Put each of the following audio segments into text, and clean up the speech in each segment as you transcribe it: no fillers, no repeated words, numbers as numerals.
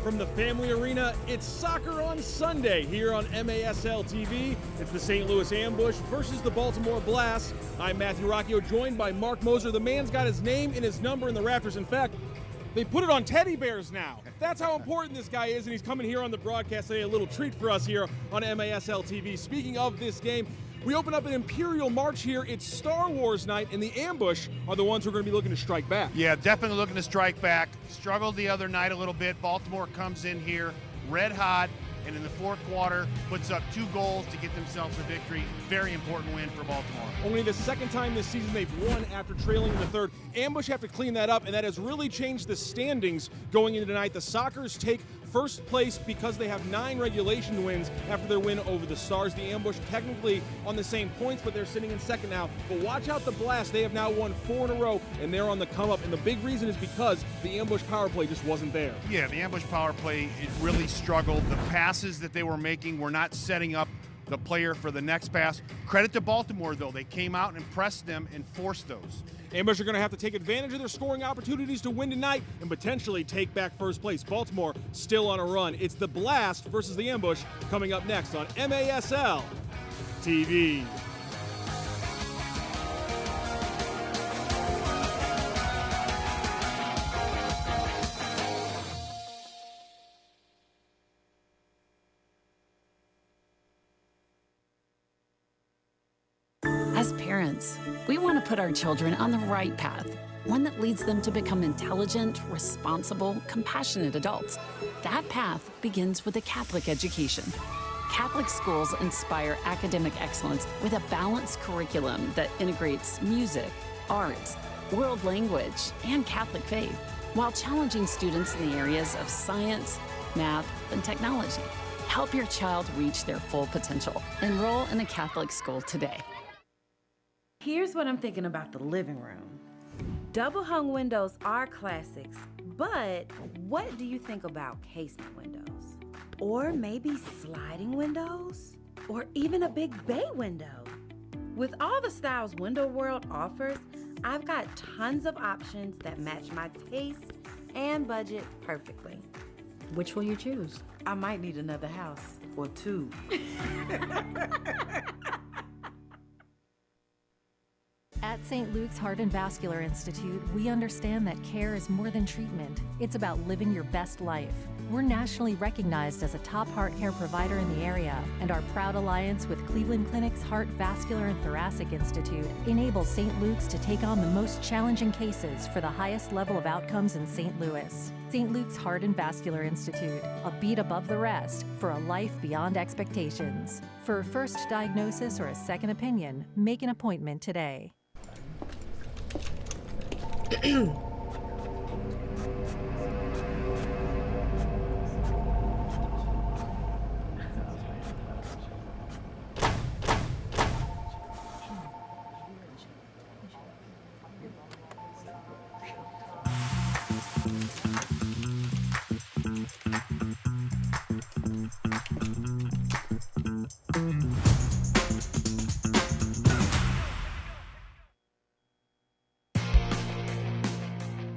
from the Family Arena, it's Soccer on Sunday here on MASL TV. It's the St. Louis Ambush versus the Baltimore Blast. I'm Matthew Rocchio, joined by Mark Moser. The man's got his name and his number in the rafters. In fact, they put it on teddy bears now. That's how important this guy is, and he's coming here on the broadcast today. A little treat for us here on MASL TV. Speaking of this game, we open up an Imperial March here. It's Star Wars night, and the Ambush are the ones who are going to be looking to strike back. Yeah, definitely looking to strike back. Struggled the other night a little bit. Baltimore comes in here red hot, and in the fourth quarter puts up 2 goals to get themselves a victory. Very important win for Baltimore. Only the second time this season they've won after trailing in the third. Ambush have to clean that up, and that has really changed the standings going into tonight. The Sockers take first place because they have 9 regulation wins after their win over the Stars. The Ambush technically on the same points, but they're sitting in second now. But watch out the Blast. They have now won 4 in a row, and they're on the come up. And the big reason is because the Ambush power play just wasn't there. Yeah, the Ambush power play, it really struggled. The passes that they were making were not setting up the player for the next pass. Credit to Baltimore, though. They came out and pressed them and forced those. Ambush are going to have to take advantage of their scoring opportunities to win tonight and potentially take back first place. Baltimore still on a run. It's the Blast versus the Ambush coming up next on MASL TV. As parents, we want to put our children on the right path, one that leads them to become intelligent, responsible, compassionate adults. That path begins with a Catholic education. Catholic schools inspire academic excellence with a balanced curriculum that integrates music, arts, world language, and Catholic faith, while challenging students in the areas of science, math, and technology. Help your child reach their full potential. Enroll in a Catholic school today. Here's what I'm thinking about the living room. Double hung windows are classics, but what do you think about casement windows? Or maybe sliding windows? Or even a big bay window? With all the styles Window World offers, I've got tons of options that match my taste and budget perfectly. Which will you choose? I might need another house or 2. At St. Luke's Heart and Vascular Institute, we understand that care is more than treatment. It's about living your best life. We're nationally recognized as a top heart care provider in the area, and our proud alliance with Cleveland Clinic's Heart, Vascular, and Thoracic Institute enables St. Luke's to take on the most challenging cases for the highest level of outcomes in St. Louis. St. Luke's Heart and Vascular Institute, a beat above the rest for a life beyond expectations. For a first diagnosis or a second opinion, make an appointment today.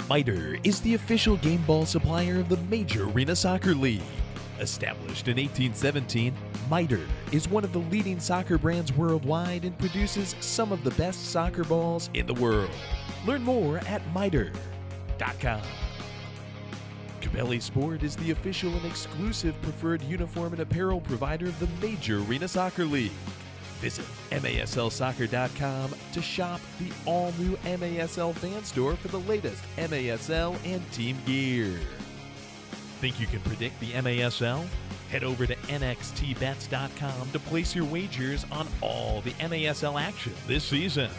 MITRE is the official game ball supplier of the Major Arena Soccer League. Established in 1817, MITRE is one of the leading soccer brands worldwide and produces some of the best soccer balls in the world. Learn more at mitre.com. Cabelli Sport is the official and exclusive preferred uniform and apparel provider of the Major Arena Soccer League. Visit MASLsoccer.com to shop the all-new MASL fan store for the latest MASL and team gear. Think you can predict the MASL? Head over to NXTbets.com to place your wagers on all the MASL action this season.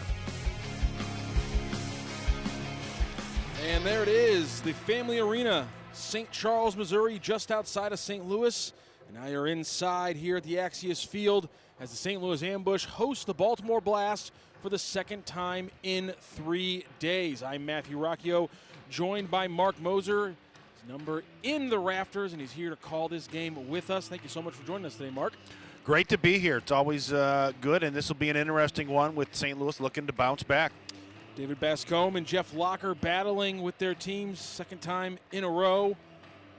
And there it is, the Family Arena, St. Charles, Missouri, just outside of St. Louis. And now you're inside here at the Axios Field as the St. Louis Ambush hosts the Baltimore Blast for the second time in 3 days. I'm Matthew Rocchio, joined by Mark Moser. His number in the rafters, and he's here to call this game with us. Thank you so much for joining us today, Mark. Great to be here. It's always good, and this will be an interesting one with St. Louis looking to bounce back. David Bascombe and Jeff Locker battling with their teams, second time in a row.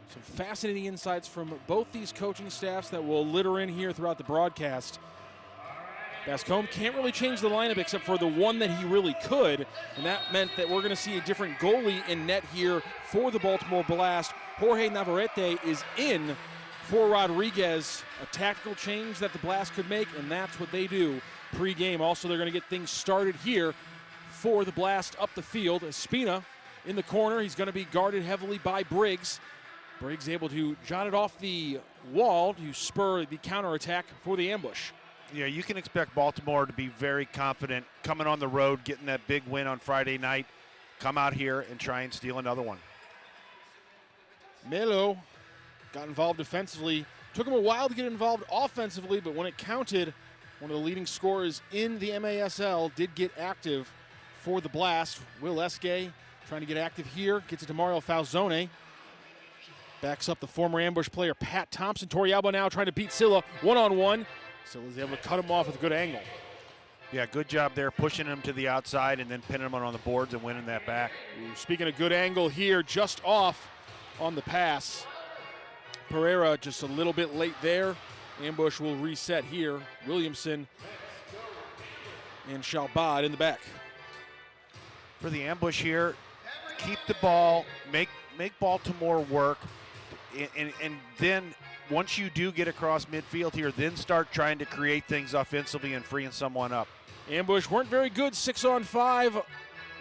Some fascinating insights from both these coaching staffs that will litter in here throughout the broadcast. Bascombe can't really change the lineup except for the one that he really could, and that meant that we're going to see a different goalie in net here for the Baltimore Blast. Jorge Navarrete is in for Rodriguez, a tactical change that the Blast could make, and that's what they do pre-game. Also, they're going to get things started here for the Blast up the field. Espina in the corner. He's going to be guarded heavily by Briggs. Briggs able to jot it off the wall to spur the counterattack for the ambush. Yeah, you can expect Baltimore to be very confident coming on the road, getting that big win on Friday night. Come out here and try and steal another one. Melo got involved defensively. Took him a while to get involved offensively, but when it counted, one of the leading scorers in the MASL did get active for the Blast. Will Esque trying to get active here. Gets it to Mario Falzone. Backs up the former ambush player Pat Thompson. Torrialba now trying to beat Silla one-on-one. Silla's able to cut him off with a good angle. Yeah, good job there, pushing him to the outside and then pinning him on the boards and winning that back. Speaking of good angle here, just off on the pass. Pereira just a little bit late there. Ambush will reset here. Williamson and Shalbad in the back. For the ambush here, keep the ball, make Baltimore work, and then once you do get across midfield here, then start trying to create things offensively and freeing someone up. Ambush weren't very good 6-on-5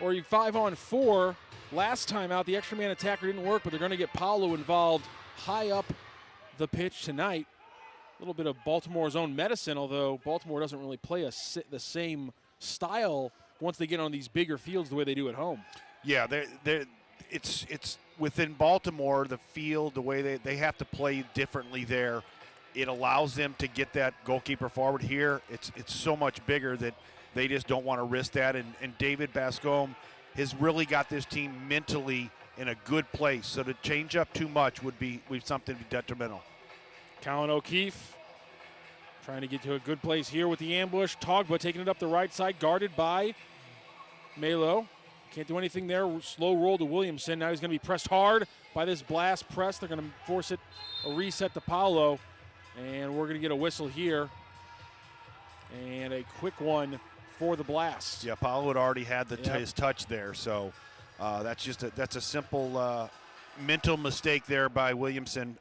or 5-on-4 last time out. The extra man attacker didn't work, but they're going to get Paolo involved high up the pitch tonight. A little bit of Baltimore's own medicine, although Baltimore doesn't really play the same style once they get on these bigger fields the way they do at home. Yeah, it's within Baltimore, the field, the way they have to play differently there. It allows them to get that goalkeeper forward. Here, it's so much bigger that they just don't want to risk that. And David Bascombe has really got this team mentally in a good place. So to change up too much would be something detrimental. Colin O'Keefe trying to get to a good place here with the ambush. Togba taking it up the right side, guarded by Melo. Can't do anything there. Slow roll to Williamson. Now he's going to be pressed hard by this Blast press. They're going to force it a reset to Paolo. And we're going to get a whistle here. And a quick one for the Blast. Yeah, Paolo had already had his touch there. So that's a simple mental mistake there by Williamson,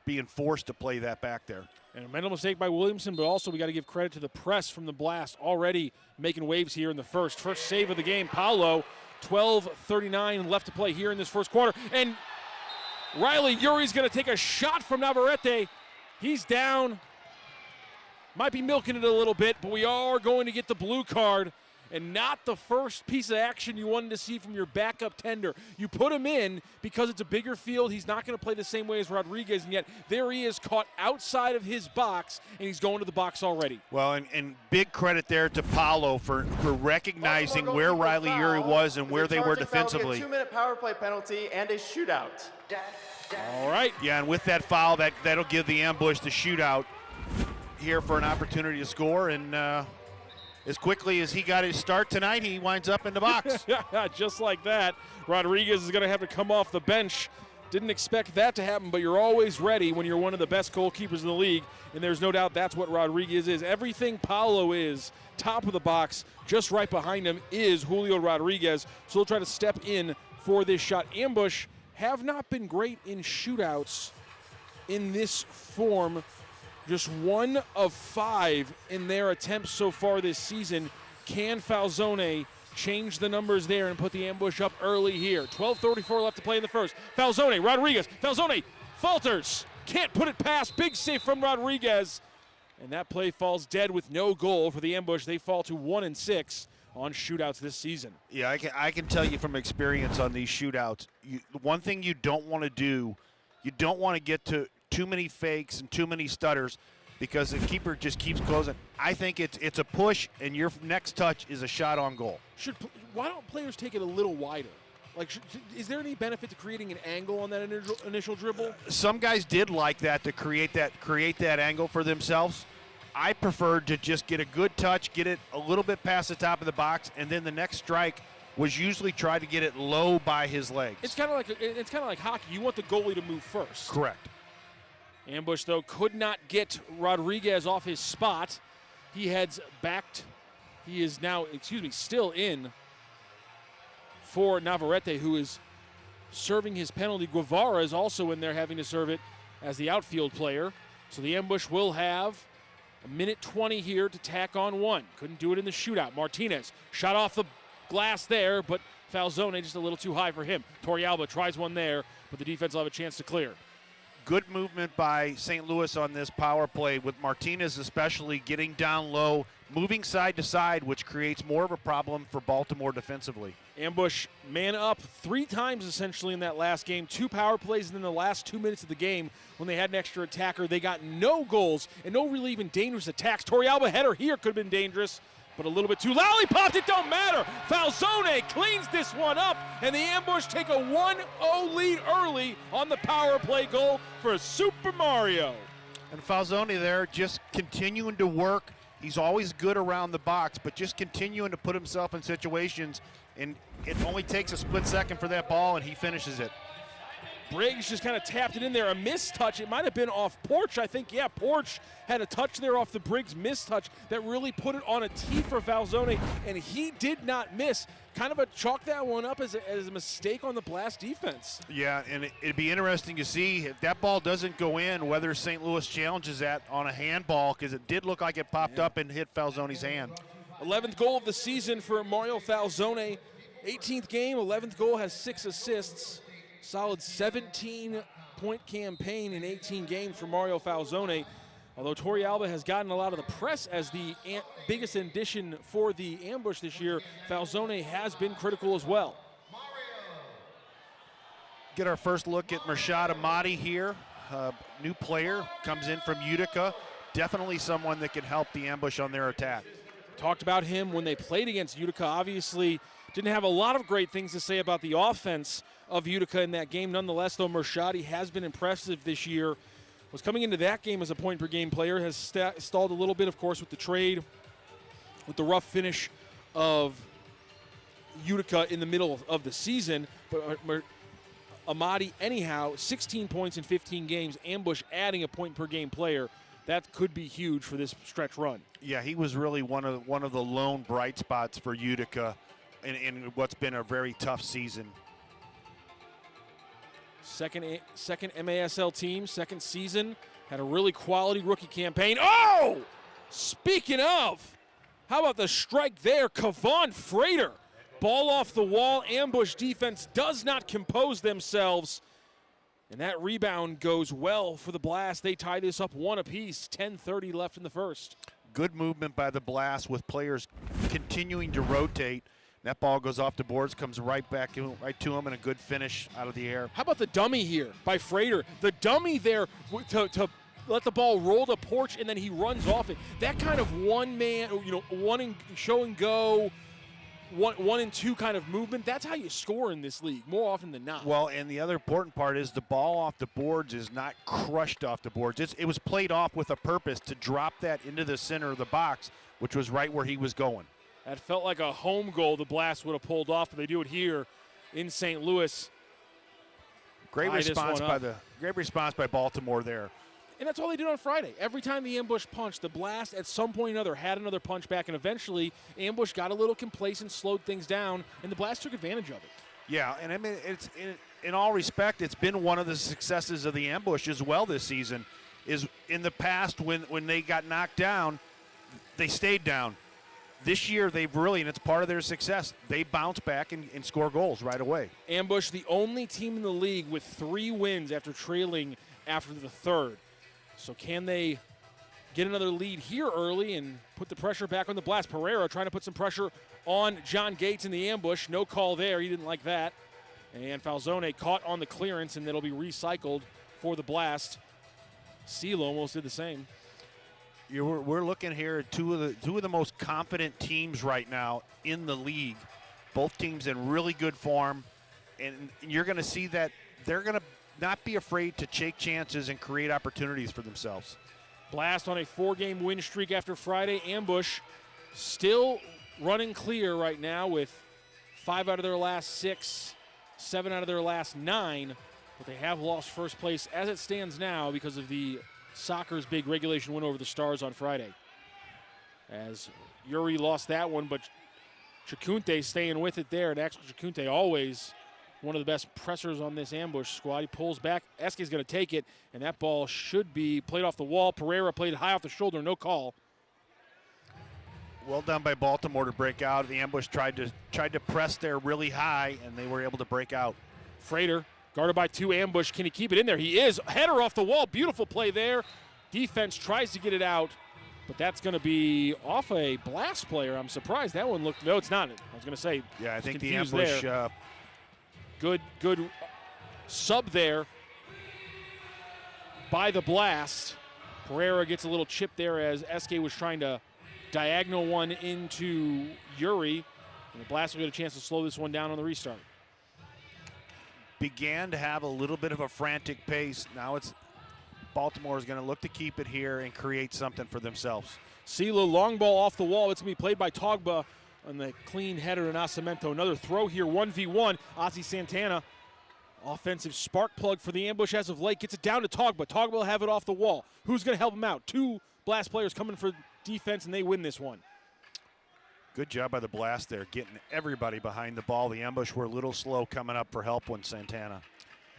being forced to play that back there. And a mental mistake by Williamson, but also we got to give credit to the press from the Blast, already making waves here in the first save of the game. Paolo, 12:39 left to play here in this first quarter. And Riley Uri's going to take a shot from Navarrete. He's down. Might be milking it a little bit, but we are going to get the blue card. And not the first piece of action you wanted to see from your backup tender. You put him in because it's a bigger field. He's not going to play the same way as Rodriguez, and yet there he is caught outside of his box, and he's going to the box already. Well, and big credit there to Paolo for recognizing where Riley Uri was and where they were defensively. A 2-minute power play penalty and a shootout. All right. Yeah, and with that foul, that'll give the ambush the shootout here for an opportunity to score, and as quickly as he got his start tonight, he winds up in the box. Just like that. Rodriguez is going to have to come off the bench. Didn't expect that to happen, but you're always ready when you're one of the best goalkeepers in the league, and there's no doubt that's what Rodriguez is. Everything Paolo is, top of the box, just right behind him is Julio Rodriguez, so he'll try to step in for this shot. Ambush have not been great in shootouts in this form. Just 1 of 5 in their attempts so far this season. Can Falzone change the numbers there and put the ambush up early here? 12:34 left to play in the first. Falzone, Rodriguez. Falzone falters. Can't put it past. Big save from Rodriguez. And that play falls dead with no goal for the ambush. They fall to 1-6 on shootouts this season. Yeah, I can tell you from experience on these shootouts, one thing you don't want to do, you don't want to get to too many fakes and too many stutters because the keeper just keeps closing. I think it's a push, and your next touch is a shot on goal. Why don't players take it a little wider? Like, is there any benefit to creating an angle on that initial dribble? Some guys did like that to create that angle for themselves. I preferred to just get a good touch, get it a little bit past the top of the box, and then the next strike, was usually try to get it low by his legs. It's kind of like hockey. You want the goalie to move first. Correct. Ambush, though, could not get Rodriguez off his spot. He heads back. He is now, still in for Navarrete, who is serving his penalty. Guevara is also in there having to serve it as the outfield player. So the Ambush will have a minute 20 here to tack on one. Couldn't do it in the shootout. Martinez shot off the glass there, but Falzone just a little too high for him. Torrealba tries one there, but the defense will have a chance to clear. Good movement by St. Louis on this power play, with Martinez especially getting down low, moving side to side, which creates more of a problem for Baltimore defensively. Ambush man up 3 times essentially in that last game. 2 power plays, and in the last 2 minutes of the game when they had an extra attacker, they got no goals and no really even dangerous attacks. Torrealba header here could have been dangerous, but a little bit too lollipop. It don't matter. Falzone cleans this one up, and the Ambush take a 1-0 lead early on the power play goal for Super Mario. And Falzone there just continuing to work. He's always good around the box, but just continuing to put himself in situations, and it only takes a split second for that ball, and he finishes it. Briggs just kind of tapped it in there. A mistouch. It might have been off Porch, I think. Yeah, Porch had a touch there off the Briggs mistouch that really put it on a tee for Falzone, and he did not miss. Kind of chalk that one up as a mistake on the Blast defense. Yeah, and it'd be interesting to see if that ball doesn't go in, whether St. Louis challenges that on a handball, because it did look like it popped up and hit Falzone's hand. 11th goal of the season for Mario Falzone. 18th game, 11th goal, has 6 assists. Solid 17-point campaign in 18 games for Mario Falzone. Although Torrealba has gotten a lot of the press as the biggest addition for the Ambush this year, Falzone has been critical as well. Get our first look at Mershad Amati here. New player, comes in from Utica. Definitely someone that can help the Ambush on their attack. Talked about him when they played against Utica. Obviously didn't have a lot of great things to say about the offense of Utica in that game. Nonetheless, though, Mershad has been impressive this year. Was coming into that game as a point-per-game player. Has stalled a little bit, of course, with the trade, with the rough finish of Utica in the middle of the season. But Amati, anyhow, 16 points in 15 games. Ambush adding a point-per-game player. That could be huge for this stretch run. Yeah, he was really one of the lone bright spots for Utica in what's been a very tough season. Second MASL team, second season, had a really quality rookie campaign. Oh! Speaking of, how about the strike there? Kevon Frater. Ball off the wall. Ambush defense does not compose themselves. And that rebound goes well for the Blast. They tie this up 1 apiece. 10:30 left in the first. Good movement by the Blast with players continuing to rotate. That ball goes off the boards, comes right back right to him, and a good finish out of the air. How about the dummy here by Frater? The dummy there to let the ball roll to Porch, and then he runs off it. That kind of one-man, show and go, one and two kind of movement, that's how you score in this league more often than not. Well, and the other important part is the ball off the boards is not crushed off the boards. It was played off with a purpose to drop that into the center of the box, which was right where he was going. That felt like a home goal the Blast would have pulled off, but they do it here in St. Louis. Great response by Baltimore there. And that's all they did on Friday. Every time the Ambush punched, the Blast at some point or another had another punch back, and eventually Ambush got a little complacent, slowed things down, and the Blast took advantage of it. Yeah, and I mean, it's in all respect, it's been one of the successes of the Ambush as well this season. Is in the past when they got knocked down, they stayed down. This year, they've really, and it's part of their success, they bounce back and score goals right away. Ambush, the only team in the league with 3 wins after trailing after the third. So can they get another lead here early and put the pressure back on the Blast? Pereira trying to put some pressure on John Gates in the Ambush. No call there. He didn't like that. And Falzone caught on the clearance, and it'll be recycled for the Blast. Seal almost did the same. We're looking here at two of the most confident teams right now in the league. Both teams in really good form, and you're going to see that they're going to not be afraid to take chances and create opportunities for themselves. Blast on a 4-game win streak after Friday. Ambush still running clear right now with 5 out of their last 6, 7 out of their last 9, but they have lost first place as it stands now because of the soccer's big regulation win over the Stars on Friday. As Uri lost that one, but Chacunte staying with it there, and actually Chacunte always one of the best pressers on this ambush squad. He pulls back. Eske's going to take it, and that ball should be played off the wall. Pereira played high off the shoulder, no call. Well done by Baltimore to break out. The ambush tried to press there really high, and they were able to break out. Frater, guarded by 2, ambush. Can he keep it in there? He is. Header off the wall. Beautiful play there. Defense tries to get it out, but that's going to be off a Blast player. I'm surprised that one looked. No, it's not. I was going to say. Yeah, I think the ambush. Good sub there by the Blast. Pereira gets a little chip there as Eske was trying to diagonal one into Uri. And the Blast will get a chance to slow this one down on the restart. Began to have a little bit of a frantic pace. Now it's Baltimore is going to look to keep it here and create something for themselves. Sila, long ball off the wall. It's going to be played by Togba on the clean header to Nascimento. Another throw here, 1v1. Ozzy Santana, offensive spark plug for the ambush as of late, gets it down to Togba. Togba will have it off the wall. Who's going to help him out? 2 Blast players coming for defense, and they win this one. Good job by the Blast there, getting everybody behind the ball. The ambush were a little slow coming up for help when Santana.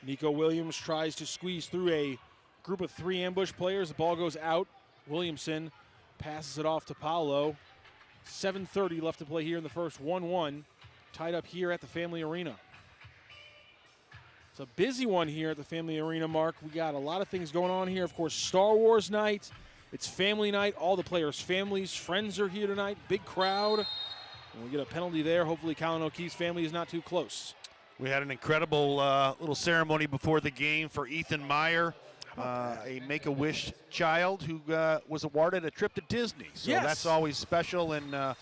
Nico Williams tries to squeeze through a group of 3 ambush players. The ball goes out. Williamson passes it off to Paolo. 7:30 left to play here in the first. 1-1, tied up here at the Family Arena. It's a busy one here at the Family Arena, Mark. We got a lot of things going on here. Of course, Star Wars night. It's family night. All the players' families, friends are here tonight. Big crowd. And we get a penalty there. Hopefully, Colin O'Keefe's family is not too close. We had an incredible little ceremony before the game for Ethan Meyer, a Make-A-Wish child who was awarded a trip to Disney. So yes, that's always special, and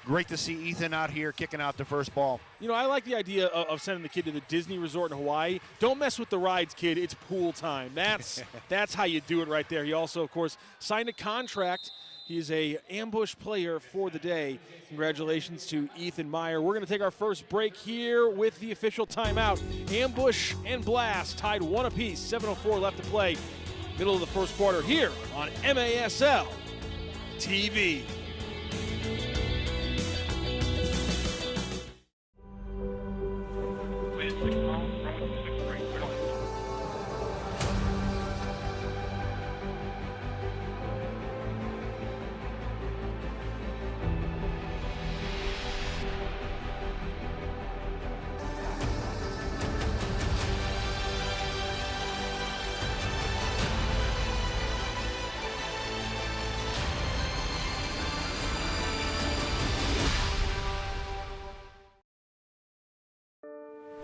great to see Ethan out here kicking out the first ball. You know, I like the idea of sending the kid to the Disney resort in Hawaii. Don't mess with the rides, kid. It's pool time. That's how you do it right there. He also, of course, signed a contract. He's a ambush player for the day. Congratulations to Ethan Meyer. We're going to take our first break here with the official timeout. Ambush and Blast tied 1 apiece. 7:04 left to play. Middle of the first quarter here on MASL TV.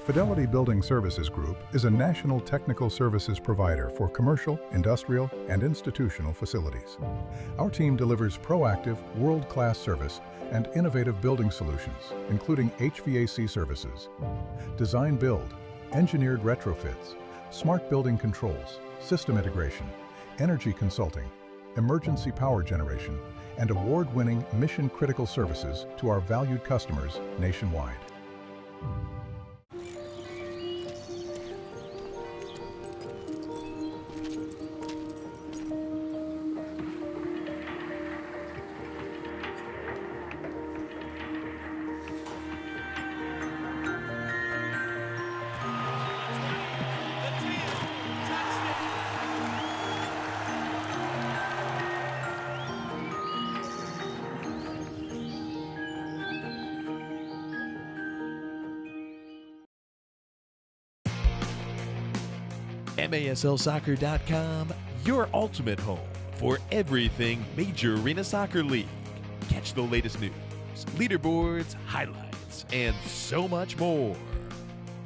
Fidelity Building Services Group is a national technical services provider for commercial, industrial, and institutional facilities. Our team delivers proactive, world-class service and innovative building solutions, including HVAC services, design build, engineered retrofits, smart building controls, system integration, energy consulting, emergency power generation, and award-winning mission-critical services to our valued customers nationwide. MASLsoccer.com, your ultimate home for everything Major Arena Soccer League. Catch the latest news, leaderboards, highlights, and so much more.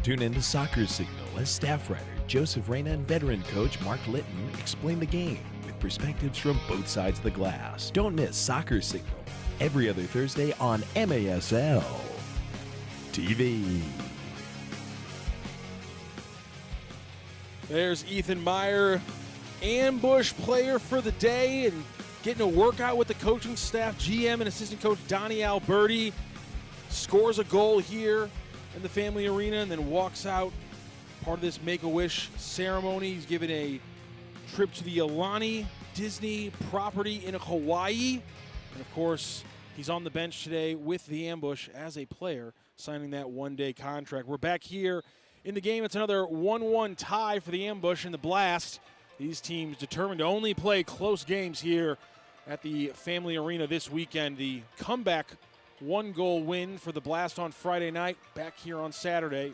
Tune in to Soccer Signal as staff writer Joseph Reyna and veteran coach Mark Litton explain the game with perspectives from both sides of the glass. Don't miss Soccer Signal every other Thursday on MASL TV. There's Ethan Meyer, ambush player for the day, and getting a workout with the coaching staff, GM and assistant coach Donnie Alberti. scores a goal here in the family arena and then walks out. Part of this Make-A-Wish ceremony. He's given a trip to the Aulani Disney property in Hawaii. And of course, he's on the bench today with the Ambush as a player, signing that one-day contract. We're back here in the game. It's another 1-1 tie for the Ambush and the Blast. These teams determined to only play close games here at the family arena this weekend. The comeback one-goal win for the Blast on Friday night. Back here on Sunday,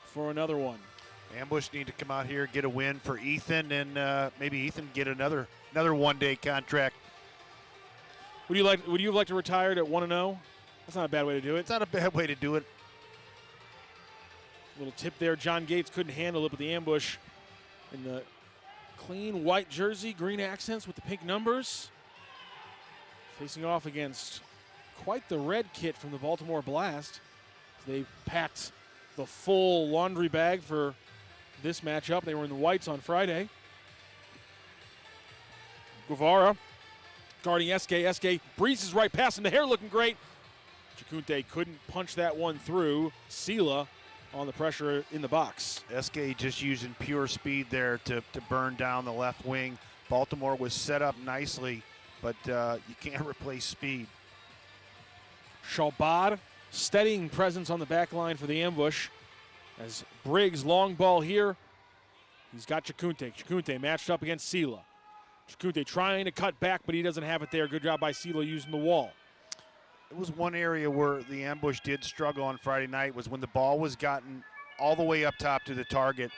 for another one. Ambush need to come out here, get a win for Ethan, and maybe Ethan get another one-day contract. Would you have liked to retire at 1-0? That's not a bad way to do it. It's not a bad way to do it. Little tip there. John Gates couldn't handle it, but the Ambush in the clean white jersey, green accents with the pink numbers, facing off against quite the red kit from the Baltimore Blast. They packed the full laundry bag for this matchup. They were in the whites on Friday. Guevara guarding SK. SK breezes right past him. The hair looking great. Chacunte couldn't punch that one through. Sela on the pressure in the box. SK just using pure speed there to burn down the left wing. Baltimore was set up nicely, but you can't replace speed. Shalbad steadying presence on the back line for the Ambush. As Briggs, long ball here. He's got Chacunte. Chacunte matched up against Sela. Chacunte trying to cut back, but he doesn't have it there. Good job by Sela using the wall. It was one area where the Ambush did struggle on Friday night, was when the ball was gotten all the way up top to the target.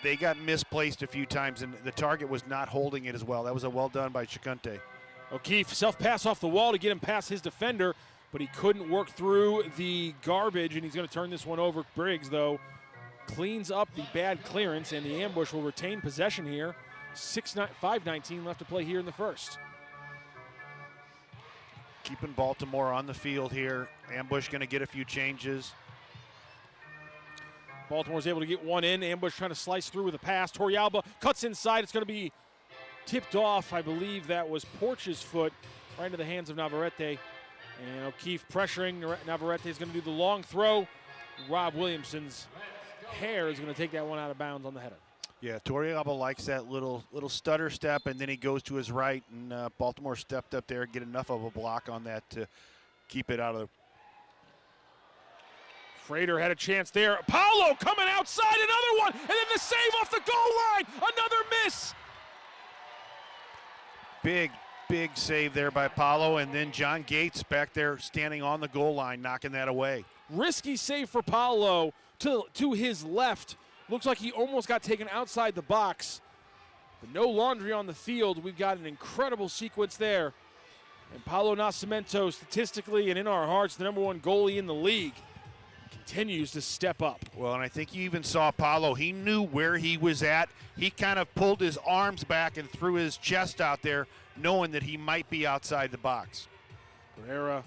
They got misplaced a few times, and the target was not holding it as well. That was a well done by Chacunte. O'Keefe self-pass off the wall to get him past his defender, but he couldn't work through the garbage, and he's going to turn this one over. Briggs, though, cleans up the bad clearance, and the Ambush will retain possession here. 5:19 left to play here in the first. Keeping Baltimore on the field here. Ambush going to get a few changes. Baltimore's able to get one in. Ambush trying to slice through with a pass. Torrealba cuts inside. It's going to be tipped off. I believe that was Porch's foot right into the hands of Navarrete. And O'Keefe pressuring. Navarrete is going to do the long throw. Rob Williamson's hair is going to take that one out of bounds on the header. Yeah, Torrealba likes that little stutter step, and then he goes to his right, and Baltimore stepped up there, get enough of a block on that to keep it out of the. Frater had a chance there. Paulo coming outside, another one, and then the save off the goal line, another miss. Big save there by Paulo, and then John Gates back there standing on the goal line, knocking that away. Risky save for Paulo to his left. Looks like he almost got taken outside the box. But no laundry on the field. We've got an incredible sequence there. And Paulo Nascimento, statistically and in our hearts, the #1 goalie in the league, continues to step up. Well, and I think you even saw Paulo. He knew where he was at. He kind of pulled his arms back and threw his chest out there, knowing that he might be outside the box. Pereira,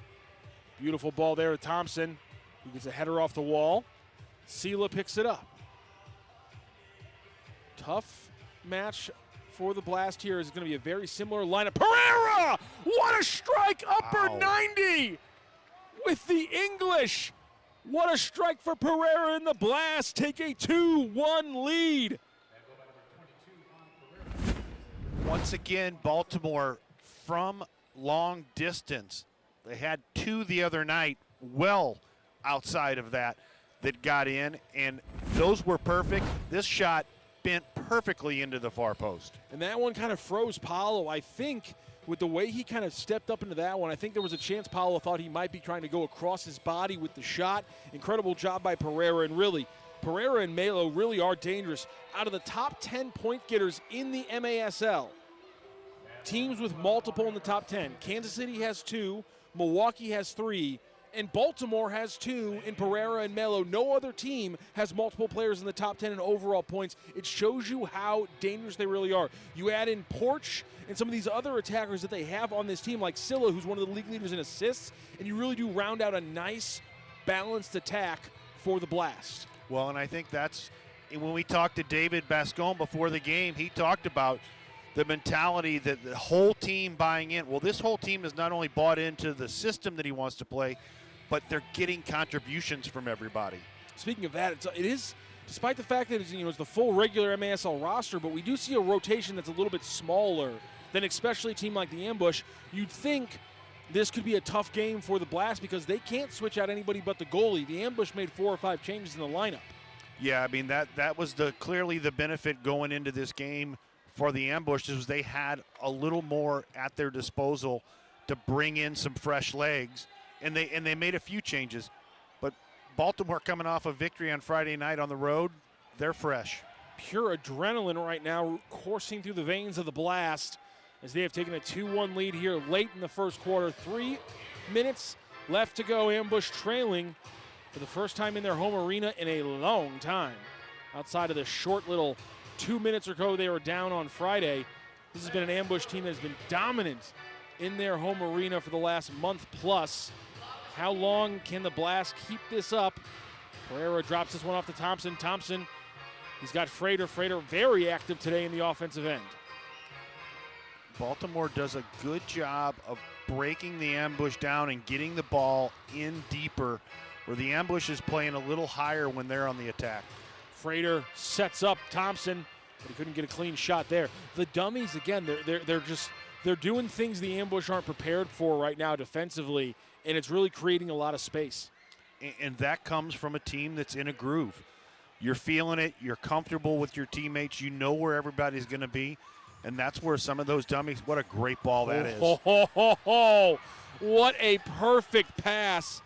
beautiful ball there to Thompson, who gets a header off the wall. Sela picks it up. Tough match for the Blast here. Is going to be a very similar lineup. Pereira! What a strike! Upper 90 with the English. What a strike for Pereira, and the Blast take a 2-1 lead. Once again, Baltimore from long distance. They had 2 the other night, well outside of that got in, and those were perfect. This shot bent perfectly into the far post. And that one kind of froze Paulo. I think with the way he kind of stepped up into that one, I think there was a chance Paulo thought he might be trying to go across his body with the shot. Incredible job by Pereira, and really, Pereira and Melo really are dangerous. Out of the top 10 point getters in the MASL, teams with multiple in the top 10. Kansas City has 2, Milwaukee has 3, and Baltimore has 2 in Pereira and Melo. No other team has multiple players in the top 10 in overall points. It shows you how dangerous they really are. You add in Porch and some of these other attackers that they have on this team, like Sela, who's one of the league leaders in assists, and you really do round out a nice, balanced attack for the Blast. Well, and I think that's, when we talked to David Bascon before the game, he talked about the mentality that the whole team buying in. Well, this whole team has not only bought into the system that he wants to play, but they're getting contributions from everybody. Speaking of that, it is, despite the fact that it's the full regular MASL roster, but we do see a rotation that's a little bit smaller than especially a team like the Ambush. You'd think this could be a tough game for the Blast because they can't switch out anybody but the goalie. The Ambush made 4 or 5 changes in the lineup. Yeah, I mean, that was clearly the benefit going into this game for the Ambush, is they had a little more at their disposal to bring in some fresh legs, and they made a few changes. But Baltimore, coming off a victory on Friday night on the road, they're fresh. Pure adrenaline right now coursing through the veins of the Blast as they have taken a 2-1 lead here late in the first quarter. 3 minutes left to go. Ambush trailing for the first time in their home arena in a long time. Outside of the short little 2 minutes or so they were down on Friday, this has been an Ambush team that has been dominant in their home arena for the last month plus. How long can the Blast keep this up? Pereira drops this one off to Thompson. Thompson, he's got Frater. Frater very active today in the offensive end. Baltimore does a good job of breaking the Ambush down and getting the ball in deeper, where the Ambush is playing a little higher when they're on the attack. Frater sets up Thompson, but he couldn't get a clean shot there. The dummies, again, they're doing things the Ambush aren't prepared for right now defensively, and it's really creating a lot of space. And that comes from a team that's in a groove. You're feeling it. You're comfortable with your teammates. You know where everybody's going to be. And that's where some of those dummies, what a great ball that is. What a perfect pass.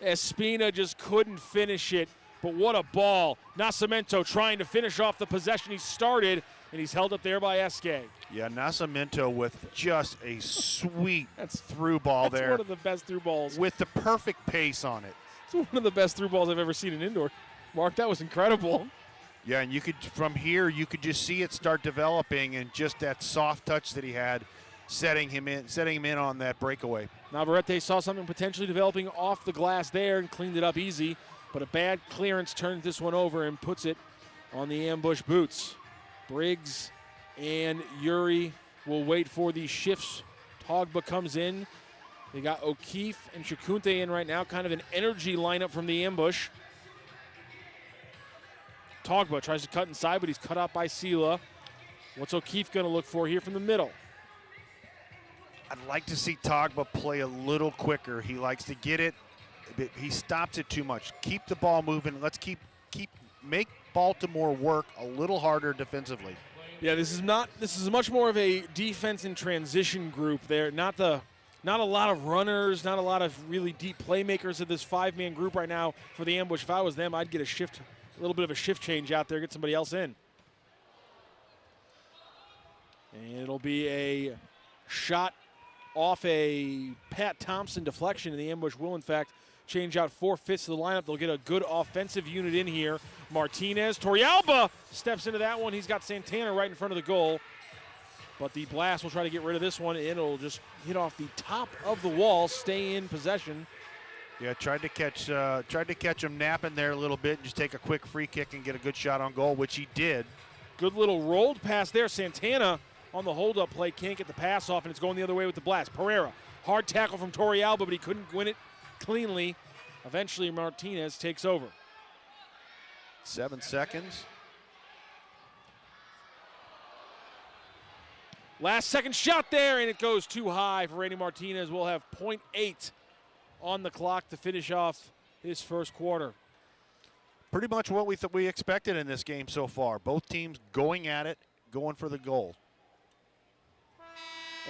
Espina just couldn't finish it, but what a ball. Nascimento trying to finish off the possession he started, and he's held up there by Esque. Yeah, Nascimento with just a sweet through ball there. That's one of the best through balls. With the perfect pace on it. It's one of the best through balls I've ever seen in indoor. Mark, that was incredible. Yeah, and from here you could just see it start developing, and just that soft touch that he had, setting him in on that breakaway. Navarrete saw something potentially developing off the glass there and cleaned it up easy, but a bad clearance turns this one over and puts it on the Ambush boots. Briggs and Yuri will wait for the shifts. Togba comes in. They got O'Keefe and Shakunte in right now, kind of an energy lineup from the Ambush. Togba tries to cut inside, but he's cut out by Sela. What's O'Keefe going to look for here from the middle? I'd like to see Togba play a little quicker. He likes to get it. He stops it too much. Keep the ball moving. Let's make Baltimore work a little harder defensively. Yeah, this is much more of a defense and transition group there. Not a lot of runners, not a lot of really deep playmakers of this 5-man group right now for the Ambush. If I was them, I'd get a little bit of a shift change out there, get somebody else in. And it'll be a shot off a Pat Thompson deflection, and the Ambush will, in fact, change out 4/5 of the lineup. They'll get a good offensive unit in here. Martinez, Torrealba steps into that one. He's got Santana right in front of the goal. But the Blast will try to get rid of this one, and it'll just hit off the top of the wall, stay in possession. Yeah, tried to catch him napping there a little bit and just take a quick free kick and get a good shot on goal, which he did. Good little rolled pass there. Santana on the hold-up play can't get the pass off, and it's going the other way with the Blast. Pereira, hard tackle from Torrealba, but he couldn't win it cleanly. Eventually, Martinez takes over. 7 seconds. Last second shot there, and it goes too high for Randy Martinez. We'll have .8 on the clock to finish off his first quarter. Pretty much what we expected in this game so far. Both teams going at it, going for the goal.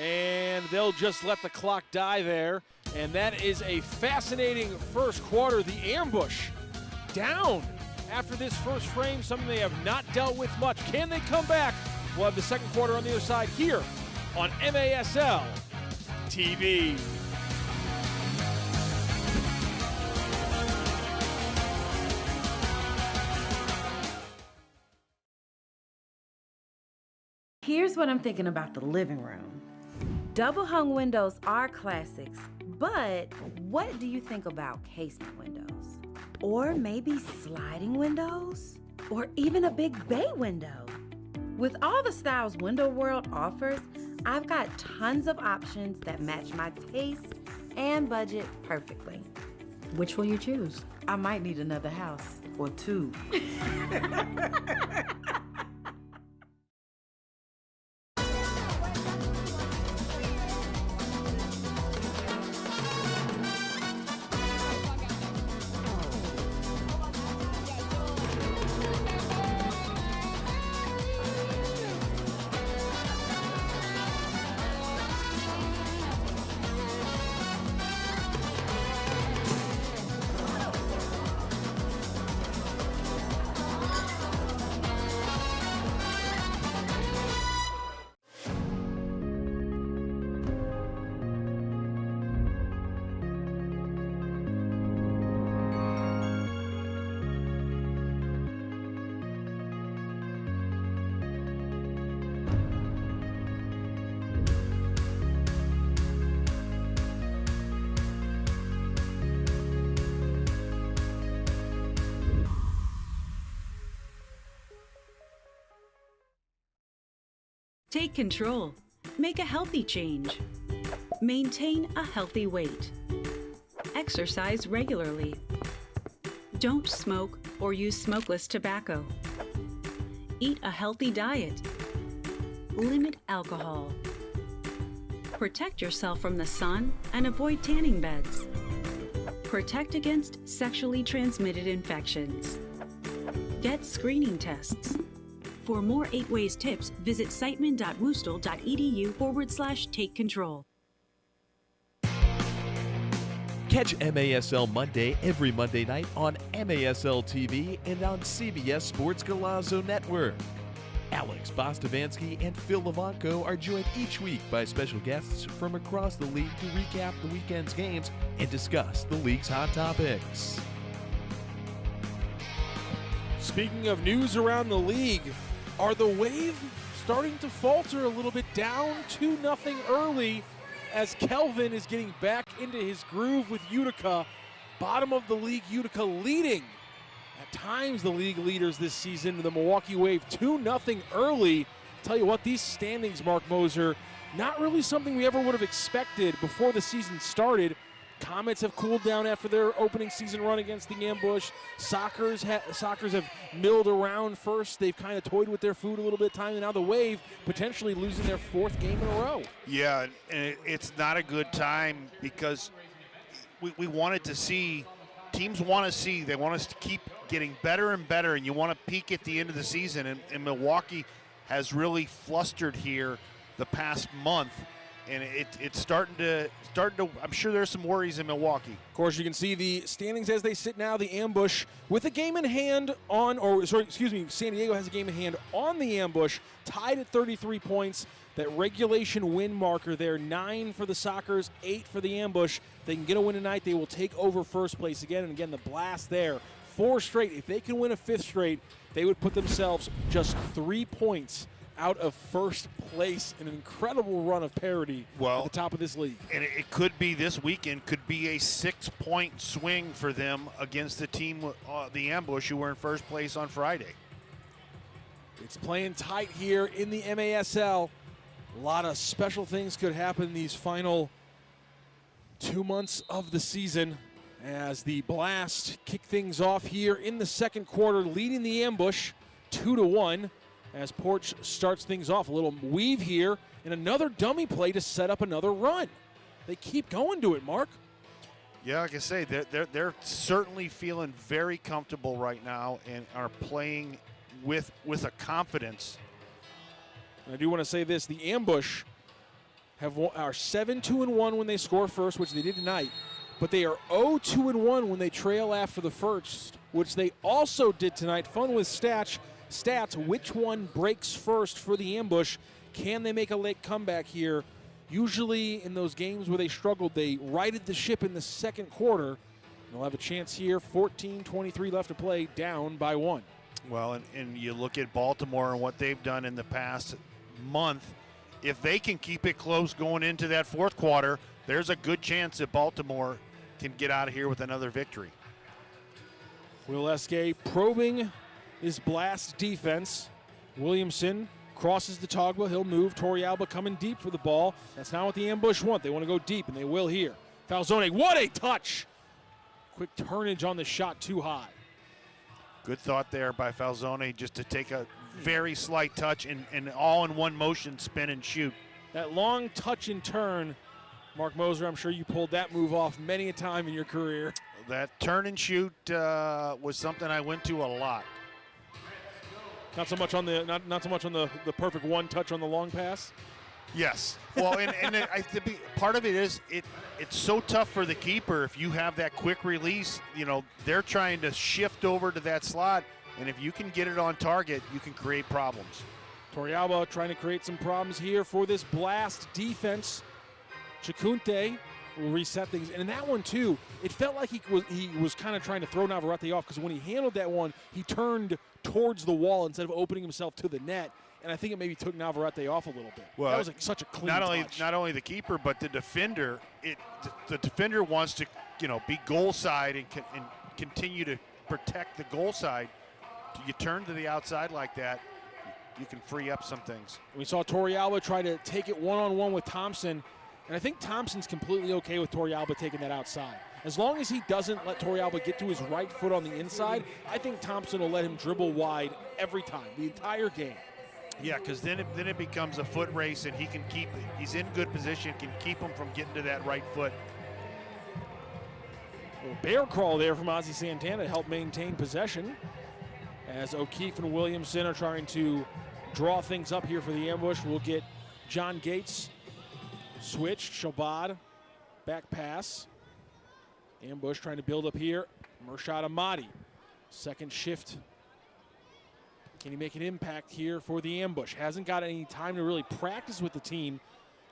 And they'll just let the clock die there. And that is a fascinating first quarter. The Ambush down after this first frame, something they have not dealt with much. Can they come back? We'll have the second quarter on the other side here on MASL TV. Here's what I'm thinking about the living room. Double hung windows are classics, but what do you think about casement windows? Or maybe sliding windows? Or even a big bay window? With all the styles Window World offers, I've got tons of options that match my taste and budget perfectly. Which will you choose? I might need another house or two. Take control. Make a healthy change. Maintain a healthy weight. Exercise regularly. Don't smoke or use smokeless tobacco. Eat a healthy diet. Limit alcohol. Protect yourself from the sun and avoid tanning beds. Protect against sexually transmitted infections. Get screening tests. For more 8 Ways tips, visit siteman.woostel.edu/take control. Catch MASL Monday every Monday night on MASL TV and on CBS Sports Golazo Network. Alex Bostavansky and Phil Levanko are joined each week by special guests from across the league to recap the weekend's games and discuss the league's hot topics. Speaking of news around the league, are the Wave starting to falter a little bit, down 2-0 early as Kelvin is getting back into his groove with Utica. Bottom of the league, Utica leading. At times the league leaders this season, the Milwaukee Wave 2-0 early. Tell you what, these standings, Mark Moser, not really something we ever would have expected before the season started. Comets have cooled down after their opening season run against the Ambush. Sockers have milled around first. They've kind of toyed with their food a little bit of time, and now the Wave potentially losing their 4th game in a row. Yeah, and it's not a good time because we wanted to see, teams want to see, they want us to keep getting better and better, and you want to peak at the end of the season, and Milwaukee has really flustered here the past month. And it's starting to. I'm sure there's some worries in Milwaukee. Of course, you can see the standings as they sit now. The Ambush with a game in hand San Diego has a game in hand on the Ambush, tied at 33 points. That regulation win marker there, 9 for the Sockers, 8 for the Ambush. If they can get a win tonight, they will take over first place again. And again, the Blast there, 4 straight. If they can win a 5th straight, they would put themselves just 3 points out of first place. An incredible run of parity at the top of this league. And it could be this weekend, could be a 6-point swing for them against the team, the Ambush, who were in first place on Friday. It's playing tight here in the MASL. A lot of special things could happen these final 2 months of the season as the Blast kick things off here in the second quarter, leading the Ambush 2-1. As Porch starts things off. A little weave here and another dummy play to set up another run. They keep going to it, Mark. Yeah, like I say, they're certainly feeling very comfortable right now and are playing with a confidence. And I do want to say this, the Ambush are 7-2-1 when they score first, which they did tonight, but they are 0-2-1 when they trail after the first, which they also did tonight. Fun with stats, which one breaks first for the Ambush? Can they make a late comeback here? Usually in those games where they struggled, they righted the ship in the second quarter. They'll have a chance here, 14:23 left to play, down by 1. Well, and you look at Baltimore and what they've done in the past month. If they can keep it close going into that fourth quarter, there's a good chance that Baltimore can get out of here with another victory. Will Esque probing his Blast defense. Williamson crosses the Togba. He'll move. Torrealba coming deep for the ball. That's not what the Ambush want. They want to go deep, and they will here. Falzone, what a touch! Quick turnage on the shot too high. Good thought there by Falzone, just to take a very slight touch and all in one motion, spin and shoot. That long touch and turn, Mark Moser, I'm sure you pulled that move off many a time in your career. That turn and shoot was something I went to a lot. Not so much on the perfect one touch on the long pass. Yes. Well, part of it is it's so tough for the keeper if you have that quick release. You know, they're trying to shift over to that slot, and if you can get it on target, you can create problems. Torrealba trying to create some problems here for this Blast defense. Chicunte will reset things. And in that one, too, it felt like he was kind of trying to throw Navarrete off, because when he handled that one, he turned towards the wall instead of opening himself to the net. And I think it maybe took Navarrete off a little bit. Well, that was such a clean touch. Not only the keeper, but the defender. The defender wants to, be goal side and continue to protect the goal side. You turn to the outside like that, you can free up some things. We saw Torrealba try to take it one-on-one with Thompson, and I think Thompson's completely okay with Torrealba taking that outside. As long as he doesn't let Torrealba get to his right foot on the inside, I think Thompson will let him dribble wide every time, the entire game. Yeah, because then it becomes a foot race, and he's in good position, can keep him from getting to that right foot. A bear crawl there from Ozzie Santana to help maintain possession, as O'Keefe and Williamson are trying to draw things up here for the ambush. We'll get John Gates switched. Shabbat, back pass. Ambush trying to build up here. Murshad Ahmadi, second shift. Can he make an impact here for the ambush? Hasn't got any time to really practice with the team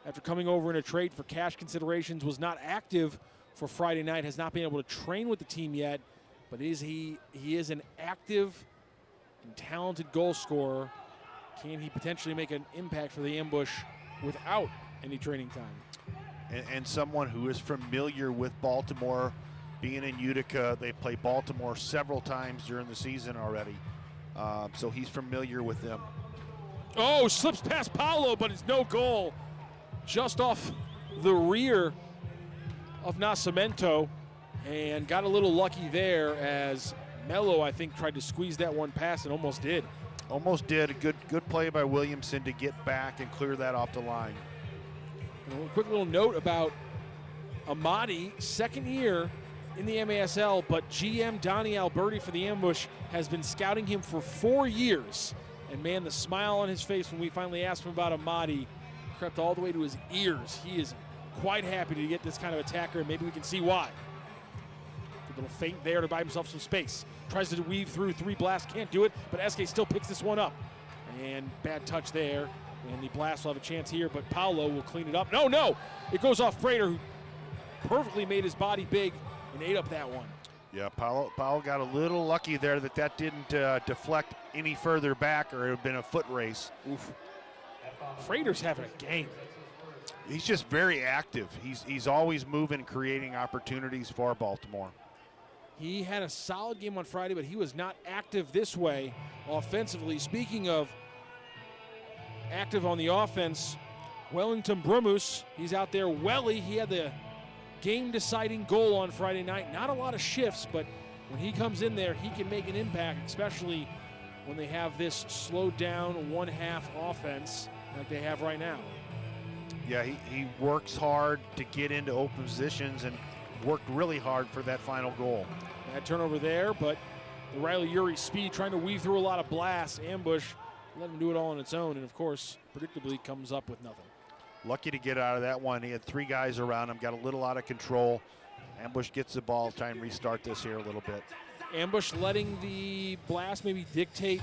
after coming over in a trade for cash considerations. Was not active for Friday night. Has not been able to train with the team yet. But he is an active and talented goal scorer. Can he potentially make an impact for the ambush without any training time? And someone who is familiar with Baltimore, being in Utica. They play Baltimore several times during the season already. So he's familiar with them. Oh, slips past Paolo, but it's no goal. Just off the rear of Nascimento, and got a little lucky there as Mello, I think, tried to squeeze that one past and almost did. Almost did. A good play by Williamson to get back and clear that off the line. And a quick little note about Ahmadi, second year in the MASL, but GM Donnie Alberti for the ambush has been scouting him for 4 years. And man, the smile on his face when we finally asked him about Ahmadi crept all the way to his ears. He is quite happy to get this kind of attacker, and maybe we can see why. A little feint there to buy himself some space. Tries to weave through three Blasts, can't do it, but SK still picks this one up. And bad touch there, and the Blast will have a chance here, but Paolo will clean it up. No, it goes off Frater, who perfectly made his body big and ate up that one. Yeah, Paolo got a little lucky there that didn't deflect any further back, or it would have been a foot race. Oof. Frater's having a game. He's just very active. He's always moving and creating opportunities for Baltimore. He had a solid game on Friday, but he was not active this way offensively. Speaking of active on the offense, Wellington Brumus, he's out there. Welly, he had the game-deciding goal on Friday night. Not a lot of shifts, but when he comes in there, he can make an impact, especially when they have this slowed down one-half offense like they have right now. Yeah, he works hard to get into open positions and worked really hard for that final goal. Bad turnover there, but the Riley Uri speed trying to weave through a lot of blasts. Ambush, let him do it all on its own, and of course, predictably comes up with nothing. Lucky to get out of that one. He had three guys around him, got a little out of control. Ambush gets the ball, try and restart this here a little bit. Ambush letting the Blast maybe dictate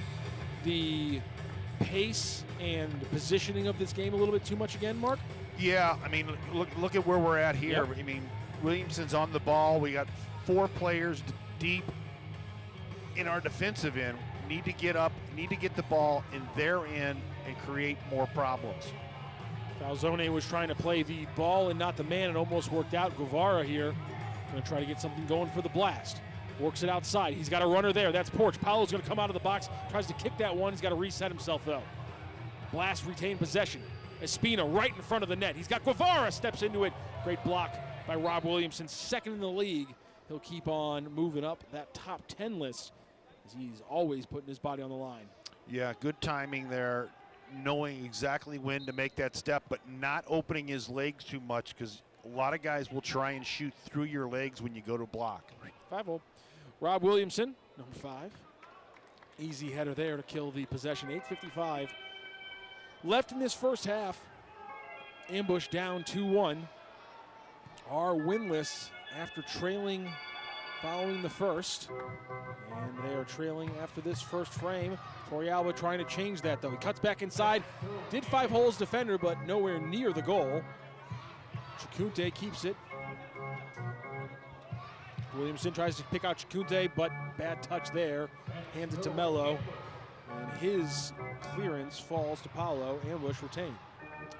the pace and positioning of this game a little bit too much again, Mark? Yeah, I mean, look at where we're at here. Yep. I mean, Williamson's on the ball. We got 4 players deep in our defensive end. Need to get up, need to get the ball in their end and create more problems. Falzone was trying to play the ball and not the man. It almost worked out. Guevara here going to try to get something going for the Blast. Works it outside. He's got a runner there. That's Porch. Paolo's going to come out of the box. Tries to kick that one. He's got to reset himself, though. Blast retain possession. Espina right in front of the net. He's got Guevara. Steps into it. Great block by Rob Williamson. Second in the league he'll keep on moving up that top 10 list as he's always putting his body on the line. Yeah, good timing there, knowing exactly when to make that step, but not opening his legs too much, because a lot of guys will try and shoot through your legs when you go to block. 5-0. Rob Williamson, number 5. Easy header there to kill the possession. 8:55 left in this first half. Ambush down 2-1. Are winless after trailing following the first. And they are trailing after this first frame. Torrealba trying to change that, though. He cuts back inside. Did 5 holes defender, but nowhere near the goal. Chacunte keeps it. Williamson tries to pick out Chacunte, but bad touch there. Hands it to Mello. And his clearance falls to Paolo. Ambush retained.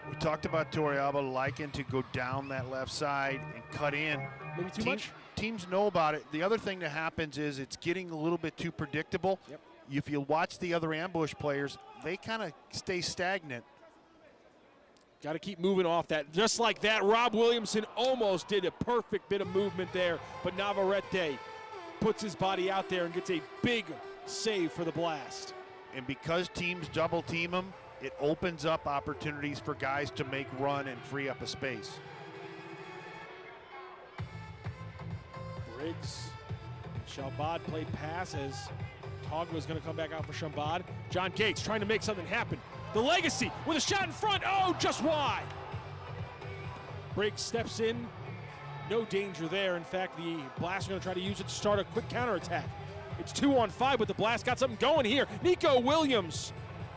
We talked about Torrealba liking to go down that left side and cut in. Maybe too much? Teams know about it. The other thing that happens is it's getting a little bit too predictable. Yep. If you watch the other ambush players, they kind of stay stagnant. Got to keep moving off that. Just like that, Rob Williamson almost did a perfect bit of movement there, but Navarrete puts his body out there and gets a big save for the Blast. And because teams double team him, it opens up opportunities for guys to make run and free up a space. Briggs, Shalbad played pass as Tog was going to come back out for Shalbad. John Gates trying to make something happen. The Legacy with a shot in front. Oh, just wide. Briggs steps in. No danger there. In fact, the Blast are going to try to use it to start a quick counterattack. It's 2-on-5, but the Blast got something going here. Nico Williams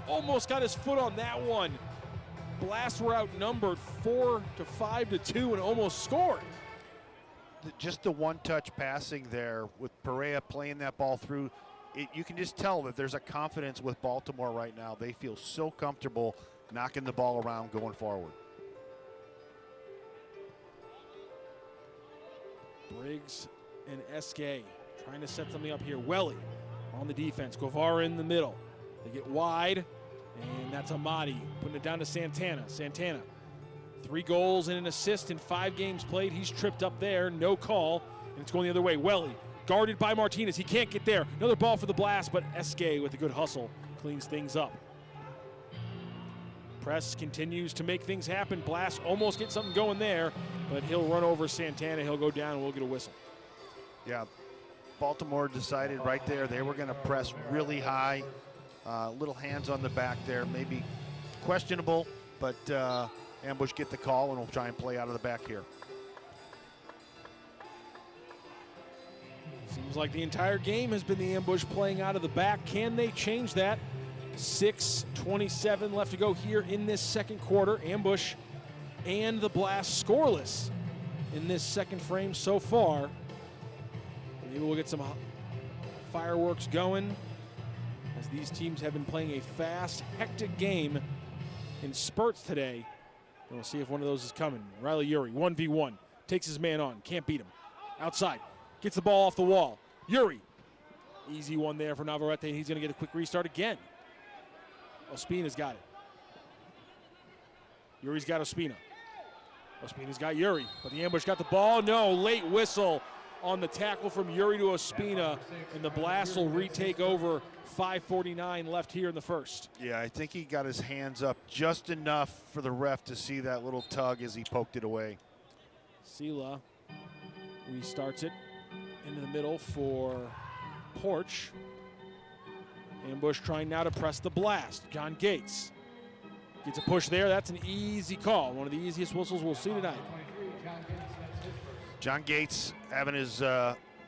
almost got his foot on that one. Blast were outnumbered 4-5-2 and almost scored. Just the one-touch passing there with Perea playing that ball through, you can just tell that there's a confidence with Baltimore right now. They feel so comfortable knocking the ball around going forward. Briggs and Eske trying to set something up here. Welly on the defense. Guevara in the middle. They get wide, and that's Amadi putting it down to Santana. Santana, 3 goals and an assist in 5 games played. He's tripped up there, no call, and it's going the other way. Welly guarded by Martinez. He can't get there. Another ball for the Blast, but Eske with a good hustle cleans things up. Press continues to make things happen. Blast almost get something going there, but he'll run over Santana. He'll go down, and we'll get a whistle. Yeah, Baltimore decided right there they were going to press really high. Little hands on the back there, maybe questionable, but Ambush get the call, and we'll try and play out of the back here. Seems like the entire game has been the Ambush playing out of the back. Can they change that? 6:27 left to go here in this second quarter. Ambush and the Blast scoreless in this second frame so far. Maybe we'll get some fireworks going as these teams have been playing a fast, hectic game in spurts today. And we'll see if one of those is coming. Riley Yuri, 1v1, takes his man on, can't beat him. Outside, gets the ball off the wall. Yuri, easy one there for Navarrete, and he's going to get a quick restart again. Ospina's got it. Yuri's got Ospina. Ospina's got Yuri, but the Ambush got the ball. No, late whistle on the tackle from Yuri to Ospina, and the Blast will retake over. 5:49 left here in the first. Yeah, I think he got his hands up just enough for the ref to see that little tug as he poked it away. Sela restarts it into the middle for Porch. Ambush trying now to press the Blast. John Gates gets a push there. That's an easy call. One of the easiest whistles we'll see tonight. John Gates, having his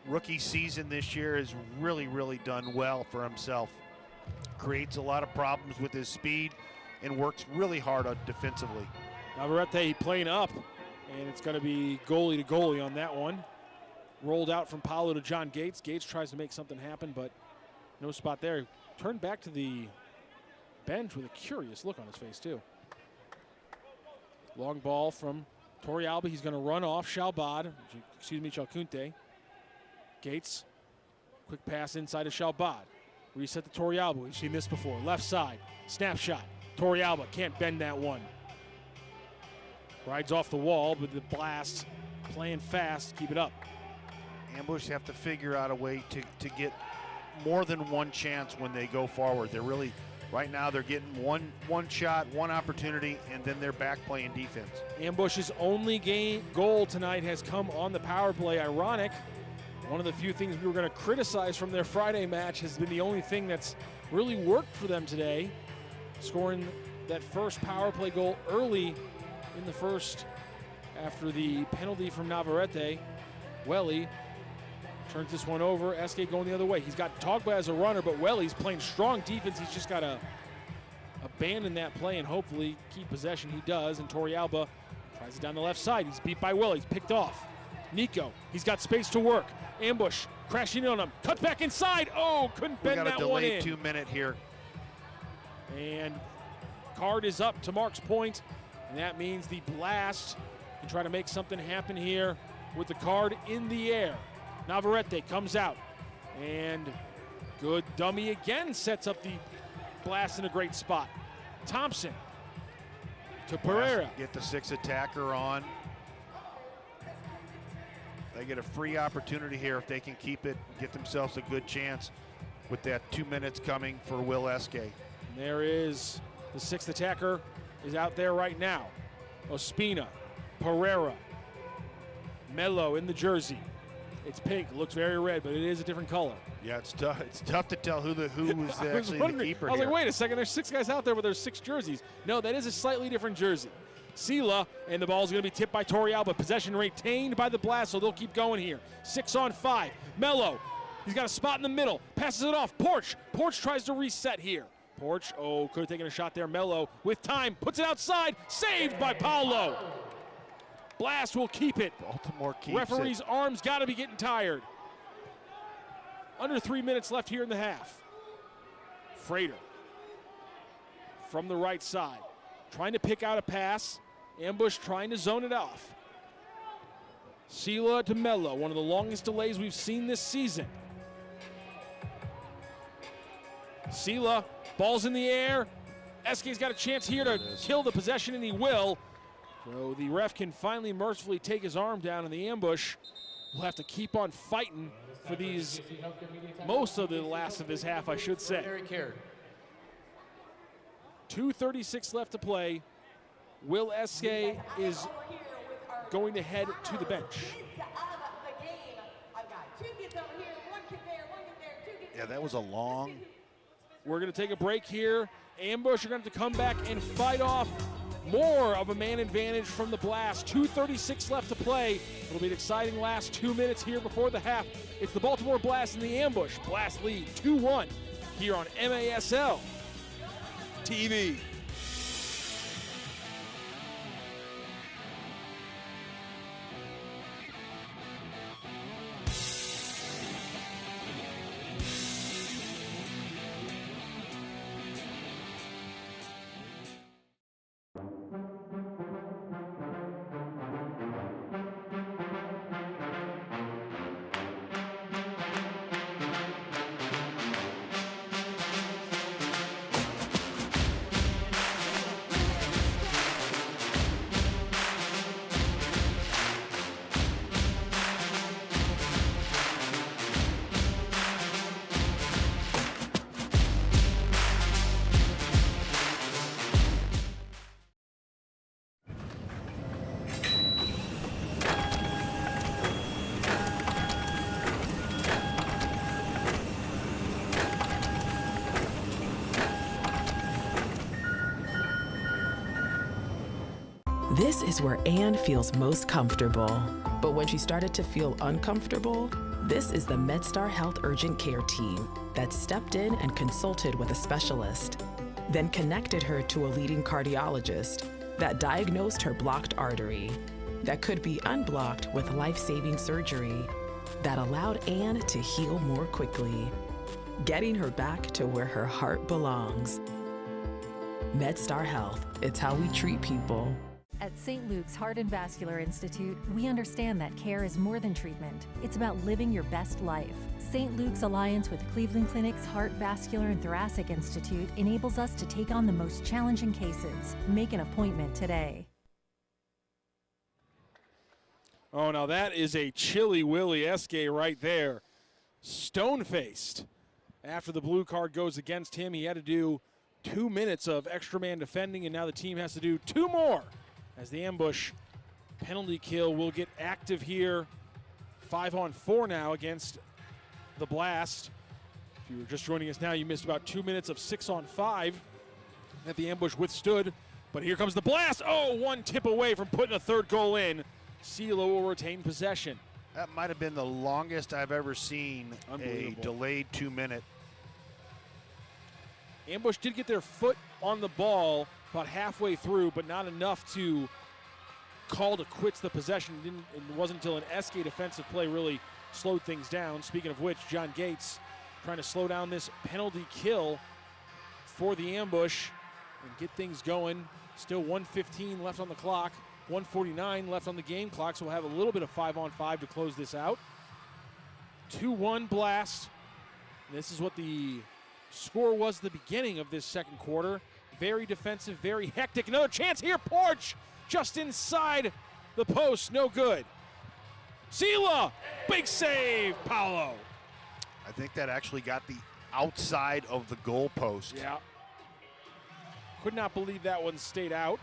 rookie season this year, has really done well for himself. Creates a lot of problems with his speed and works really hard defensively. Navarrete playing up, and it's going to be goalie to goalie on that one. Rolled out from Paolo to John Gates. Gates tries to make something happen, but no spot there. Turned back to the bench with a curious look on his face, too. Long ball from Torrealba. He's going to run off Chalcunte. Gates, quick pass inside of Shalbad. Reset to Torrealba. We've seen this before. Left side, snapshot. Torrealba can't bend that one. Rides off the wall with the Blast playing fast. Keep it up. Ambush have to figure out a way to get more than one chance when they go forward. They're really, right now, they're getting one shot, one opportunity, and then they're back playing defense. Ambush's only goal tonight has come on the power play. Ironic. One of the few things we were going to criticize from their Friday match has been the only thing that's really worked for them today. Scoring that first power play goal early in the first after the penalty from Navarrete. Welly turns this one over. Eske going the other way. He's got Togba as a runner, but Welly's playing strong defense. He's just got to abandon that play and hopefully keep possession. He does, and Torrealba tries it down the left side. He's beat by Welly. He's picked off. Nico, he's got space to work. Ambush crashing in on him. Cuts back inside. Oh, couldn't bend that one in. We got a delayed 2-minute here. And card is up to Mark's point, and that means the Blast can try to make something happen here with the card in the air. Navarrete comes out, and good dummy again sets up the Blast in a great spot. Thompson to Pereira. Get the 6 attacker on. They get a free opportunity here if they can keep it, get themselves a good chance with that 2 minutes coming for Will Eske. And there is the 6th attacker is out there right now. Ospina, Pereira, Melo in the jersey. It's pink, looks very red, but it is a different color. Yeah, it's tough. It's tough to tell who is actually the keeper I was here. like, wait a second, there's 6 guys out there, but there's 6 jerseys. No, that is a slightly different jersey. Sela, and the ball is going to be tipped by Torrealba. Possession retained by the Blast, so they'll keep going here. 6 on 5. Melo, he's got a spot in the middle. Passes it off. Porch tries to reset here. Porch, could have taken a shot there. Melo with time, puts it outside. Saved by Paulo. Blast will keep it. Baltimore keeps Referee's arms got to be getting tired. Under 3 minutes left here in the half. Frater from the right side. Trying to pick out a pass. Ambush trying to zone it off. Sela to Melo, one of the longest delays we've seen this season. Sela, ball's in the air. Eske's got a chance here to kill the possession, and he will. So the ref can finally mercifully take his arm down, and the Ambush will have to keep on fighting for these, most of the last of this half, I should say. 2:36 left to play. Will Eske is going to head to the bench. Yeah, that was a long. We're going to take a break here. Ambush are going to have to come back and fight off more of a man advantage from the Blast. 2:36 left to play. It'll be an exciting last 2 minutes here before the half. It's the Baltimore Blast and the Ambush. Blast lead 2-1 here on MASL TV. This is where Anne feels most comfortable. But when she started to feel uncomfortable, this is the MedStar Health Urgent Care team that stepped in and consulted with a specialist, then connected her to a leading cardiologist that diagnosed her blocked artery that could be unblocked with life-saving surgery that allowed Anne to heal more quickly, getting her back to where her heart belongs. MedStar Health, it's how we treat people. At St. Luke's Heart and Vascular Institute, we understand that care is more than treatment. It's about living your best life. St. Luke's alliance with Cleveland Clinic's Heart, Vascular, and Thoracic Institute enables us to take on the most challenging cases. Make an appointment today. Oh, now that is a chilly Willie Eske right there. Stone-faced. After the blue card goes against him, he had to do 2 minutes of extra man defending, and now the team has to do 2 more as the ambush penalty kill will get active here. 5-on-4 now against the Blast. If you were just joining us now, you missed about 2 minutes of 6-on-5 that the ambush withstood. But here comes the Blast. Oh, one tip away from putting a third goal in. Silo will retain possession. That might have been the longest I've ever seen a delayed 2-minute. Ambush did get their foot on the ball about halfway through, but not enough to call to quits the possession. It wasn't until an Eske defensive play really slowed things down. Speaking of which, John Gates trying to slow down this penalty kill for the ambush and get things going. Still 1:15 left on the clock. 1:49 left on the game clock, so we'll have a little bit of 5-on-5 to close this out. 2-1 Blast. And this is what the score was at the beginning of this second quarter. Very defensive, very hectic. Another chance here, Porch, just inside the post, no good. Sila, big save, Paolo. I think that actually got the outside of the goal post. Yeah. Could not believe that one stayed out.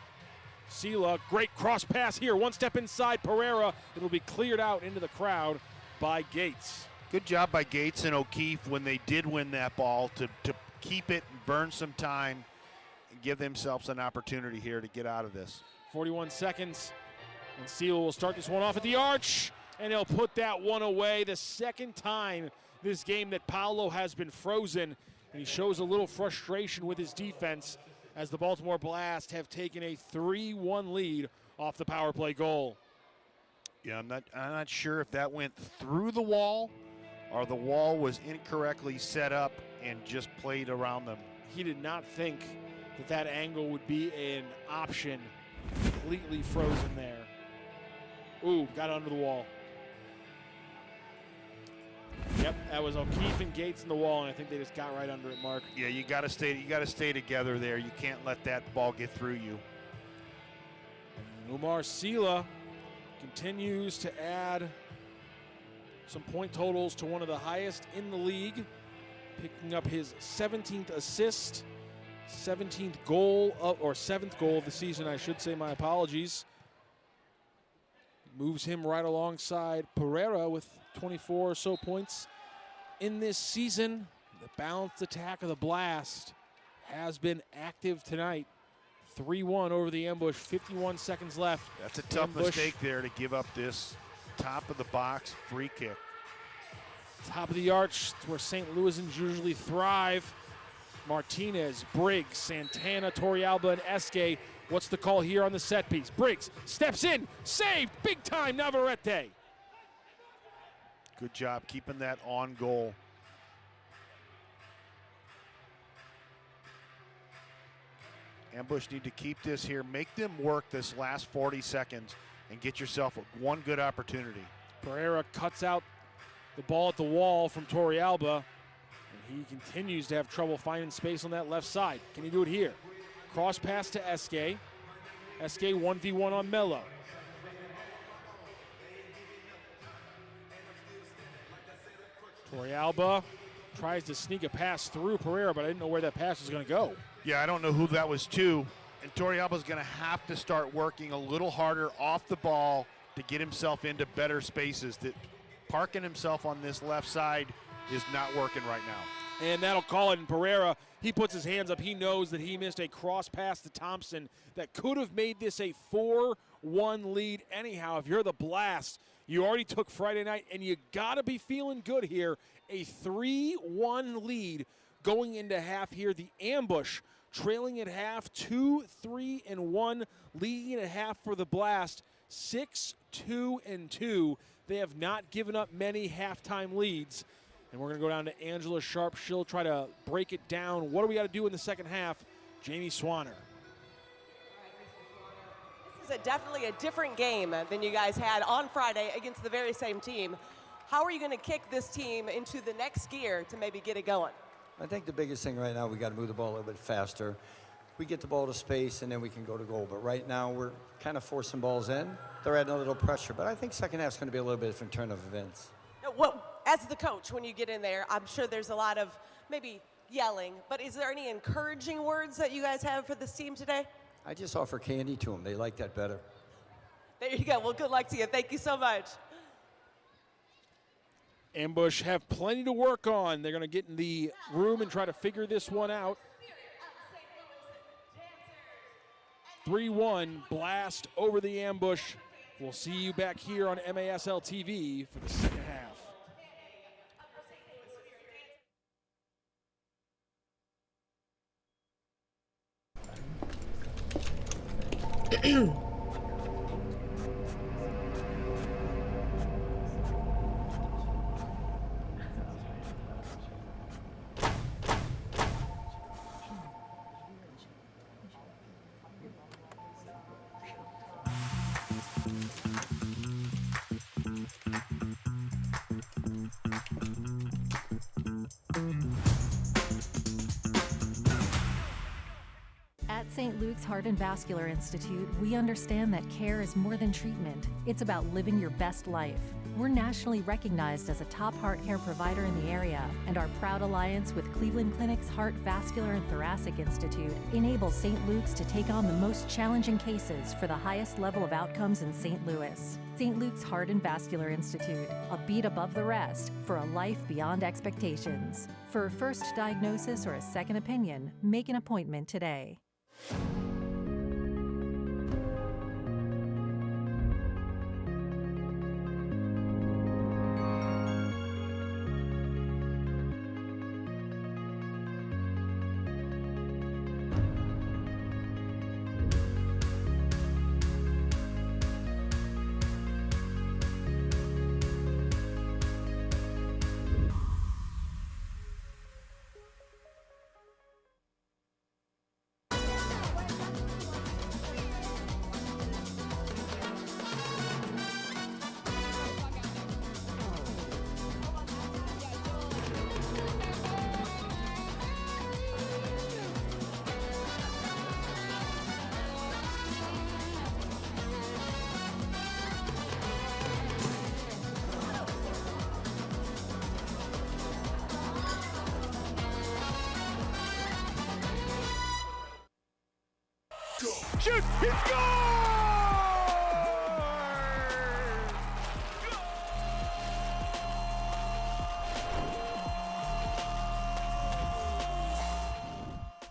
Sila, great cross pass here. One step inside Pereira. It'll be cleared out into the crowd by Gates. Good job by Gates and O'Keefe when they did win that ball to keep it and burn some time and give themselves an opportunity here to get out of this. 41 seconds, and Sila will start this one off at the arch, and he'll put that one away. The second time this game that Paolo has been frozen, and he shows a little frustration with his defense as the Baltimore Blast have taken a 3-1 lead off the power play goal. Yeah, I'm not sure if that went through the wall or the wall was incorrectly set up and just played around them. He did not think that that angle would be an option. Completely frozen there. Ooh, got under the wall. Yep, that was O'Keefe and Gates in the wall, and I think they just got right under it, Mark. Yeah, you got to stay together there. You can't let that ball get through you. And Umar Sila continues to add some point totals to one of the highest in the league, picking up his 17th assist, 17th goal or 7th goal of the season, I should say. My apologies. Moves him right alongside Pereira with 24 or so points in this season. The balanced attack of the Blast has been active tonight. 3-1 over the ambush, 51 seconds left. That's a tough mistake there to give up this top of the box free kick. Top of the arch, where St. Louisans usually thrive. Martinez, Briggs, Santana, Torrealba, and Eske. What's the call here on the set piece? Briggs steps in, saved, big time, Navarrete. Good job keeping that on goal. Ambush need to keep this here. Make them work this last 40 seconds and get yourself one good opportunity. Pereira cuts out the ball at the wall from Torrealba, and he continues to have trouble finding space on that left side. Can he do it here? Cross pass to Eske. Eske 1v1 on Melo. Torrealba tries to sneak a pass through Pereira, but I didn't know where that pass was going to go. Yeah, I don't know who that was to. And Torrealba's going to have to start working a little harder off the ball to get himself into better spaces. That parking himself on this left side is not working right now. And that'll call it. And Pereira, he puts his hands up. He knows that he missed a cross pass to Thompson that could have made this a 4-1 lead anyhow. If you're the Blast, you already took Friday night, and you got to be feeling good here. A 3-1 lead going into half here. The ambush trailing at half, 2-3-1, leading at half for the Blast, 6-2-2. They have not given up many halftime leads. And we're going to go down to Angela Sharp. She'll try to break it down. What do we got to do in the second half? Jamie Swanner. This is definitely a different game than you guys had on Friday against the very same team. How are you going to kick this team into the next gear to maybe get it going? I think the biggest thing right now, we got to move the ball a little bit faster. we get the ball to space and then we can go to goal. But right now we're kind of forcing balls in. They're adding a little pressure, but I think second half's going to be a little bit different turn of events. Well, as the coach, when you get in there, I'm sure there's a lot of maybe yelling, but is there any encouraging words that you guys have for this team today? I just offer candy to them. They like that better. There you go. Well, good luck to you. Thank you so much. Ambush have plenty to work on. They're going to get in the room and try to figure this one out. 3-1 Blast over the Ambush. We'll see you back here on MASL TV for the second half. At St. Luke's Heart and Vascular Institute, we understand that care is more than treatment. It's about living your best life. We're nationally recognized as a top heart care provider in the area, and our proud alliance with Cleveland Clinic's Heart, Vascular, and Thoracic Institute enables St. Luke's to take on the most challenging cases for the highest level of outcomes in St. Louis. St. Luke's Heart and Vascular Institute, a beat above the rest for a life beyond expectations. For a first diagnosis or a second opinion, make an appointment today. Shoot! He scores!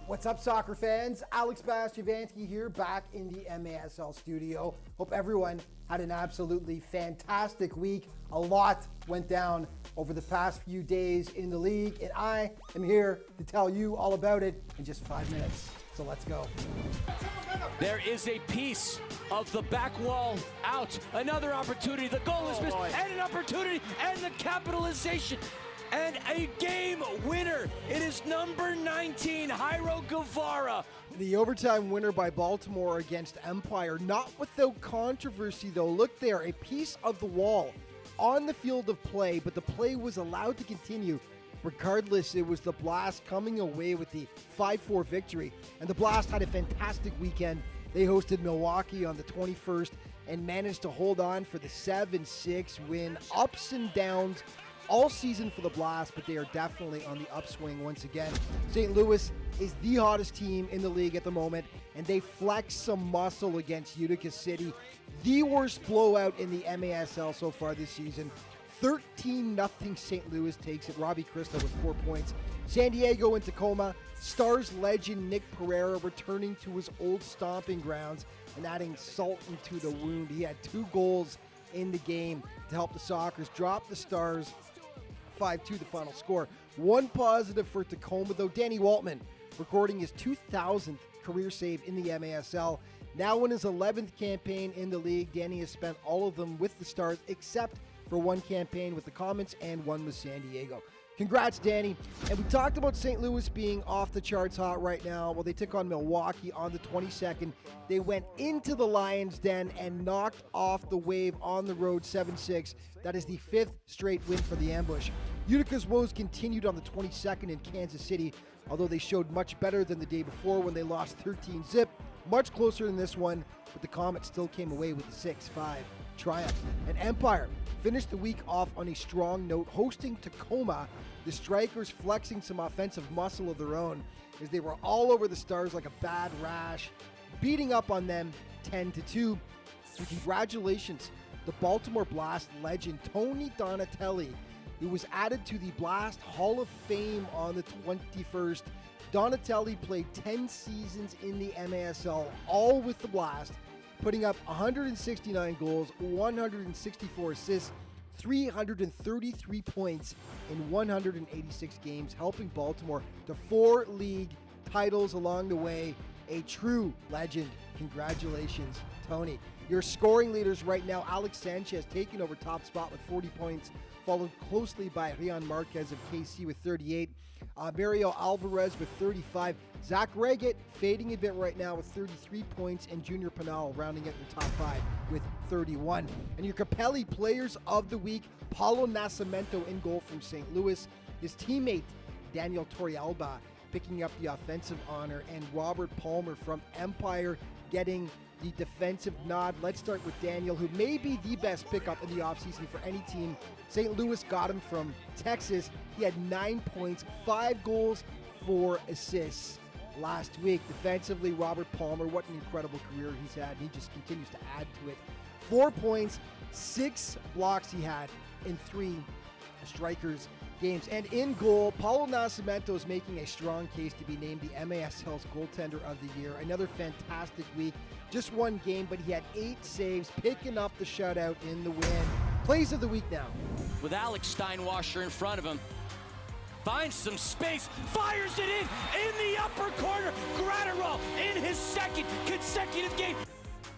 What's up, soccer fans? Alex Bastiavansky here, back in the MASL studio. Hope everyone had an absolutely fantastic week. A lot went down over the past few days in the league, and I am here to tell you all about it in just 5 minutes. So let's go. There is a piece of the back wall out. Another opportunity. The goal is missed. And an opportunity. And the capitalization. And a game winner. It is number 19, Jairo Guevara. The overtime winner by Baltimore against Empire. Not without controversy, though. Look there, a piece of the wall on the field of play, but the play was allowed to continue. Regardless, it was the Blast coming away with the 5-4 victory. And the Blast had a fantastic weekend. They hosted Milwaukee on the 21st and managed to hold on for the 7-6 win. Ups and downs all season for the Blast, but they are definitely on the upswing once again. St. Louis is the hottest team in the league at the moment, and they flexed some muscle against Utica City. The worst blowout in the MASL so far this season. 13-0 St. Louis takes it. Robbie Christo with 4 points. San Diego and Tacoma. Stars legend Nick Pereira returning to his old stomping grounds and adding salt into the wound. He had 2 goals in the game to help the Sockers drop the Stars 5-2 the final score. One positive for Tacoma, though. Danny Waltman recording his 2,000th career save in the MASL. Now in his 11th campaign in the league, Danny has spent all of them with the Stars except for one campaign with the Comets and one with San Diego. Congrats, Danny. And we talked about St. Louis being off the charts hot right now. Well, they took on Milwaukee on the 22nd. They went into the Lions' Den and knocked off the Wave on the road 7-6. That is the 5th straight win for the Ambush. Utica's woes continued on the 22nd in Kansas City although they showed much better than the day before when they lost 13-zip. Much closer than this one, but the Comets still came away with a 6-5 triumph. And Empire finished the week off on a strong note, hosting Tacoma, the Strikers flexing some offensive muscle of their own as they were all over the Stars like a bad rash, beating up on them 10-2. And congratulations, the Baltimore Blast legend Tony Donatelli, who was added to the Blast Hall of Fame on the 21st. Donatelli played 10 seasons in the MASL, all with the Blast, putting up 169 goals, 164 assists, 333 points in 186 games, helping Baltimore to 4 league titles along the way. A true legend. Congratulations, Tony. Your scoring leaders right now, Alex Sanchez taking over top spot with 40 points, followed closely by Rian Marquez of KC with 38. Mario Alvarez with 35. Zach Reggett fading a bit right now with 33 points, and Junior Pinal rounding out your top 5 with 31. And your Capelli Players of the Week, Paulo Nascimento in goal from St. Louis. His teammate, Daniel Torrealba, picking up the offensive honor, and Robert Palmer from Empire getting the defensive nod. Let's start with Daniel, who may be the best pickup in the offseason for any team. St. Louis got him from Texas. He had 9 points, 5 goals, 4 assists last week. Defensively, Robert Palmer, what an incredible career he's had. He just continues to add to it. 4 points, 6 blocks he had in 3 Strikers games. And in goal, Paulo Nascimento is making a strong case to be named the MASL's goaltender of the year. Another fantastic week. Just one game, but he had 8 saves, picking up the shutout in the win. Plays of the week now. With Alex Steinwasser in front of him. Finds some space, fires it in the upper corner. Gratterall in his 2nd consecutive game.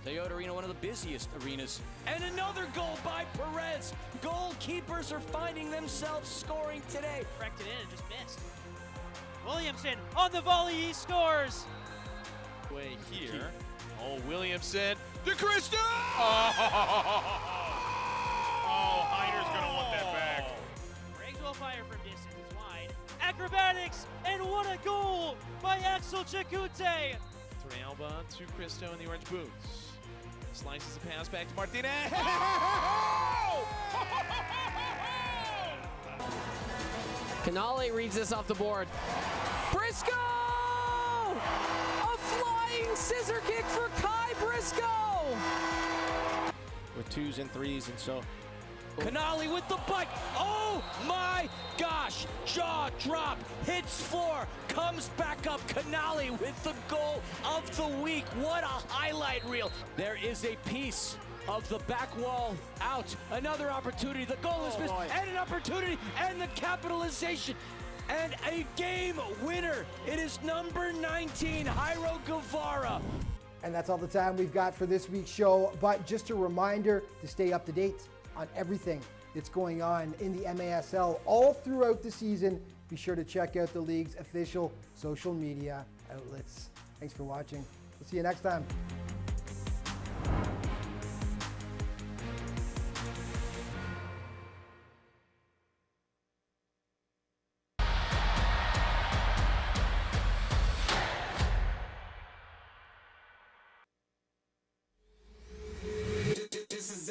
Toyota Arena, one of the busiest arenas. And another goal by Perez. Goalkeepers are finding themselves scoring today. Wrecked it in and just missed. Williamson on the volley, he scores. Way here. Oh, Williamson. DeCristo! Oh, Heiner's going to want that back. Briggs will fire from distance. It's wide. Acrobatics, and what a goal by Axel Chakute. Torrealba to Cristo in the orange boots. Slices the pass back to Martinez. Canale reads this off the board. Briscoe! A flying scissor kick for Kai Briscoe! With 2s and 3s, and so Canale with the bike. Oh my gosh! Jaw drop, hits floor, comes back up. Canale with the goal of the week. What a highlight reel. There is a piece of the back wall out. Another opportunity. The goal is missed, and an opportunity, and the capitalization. And a game winner. It is number 19, Jairo Guevara. And that's all the time we've got for this week's show. But just a reminder to stay up to date on everything that's going on in the MASL all throughout the season. Be sure to check out the league's official social media outlets. Thanks for watching. We'll see you next time. This is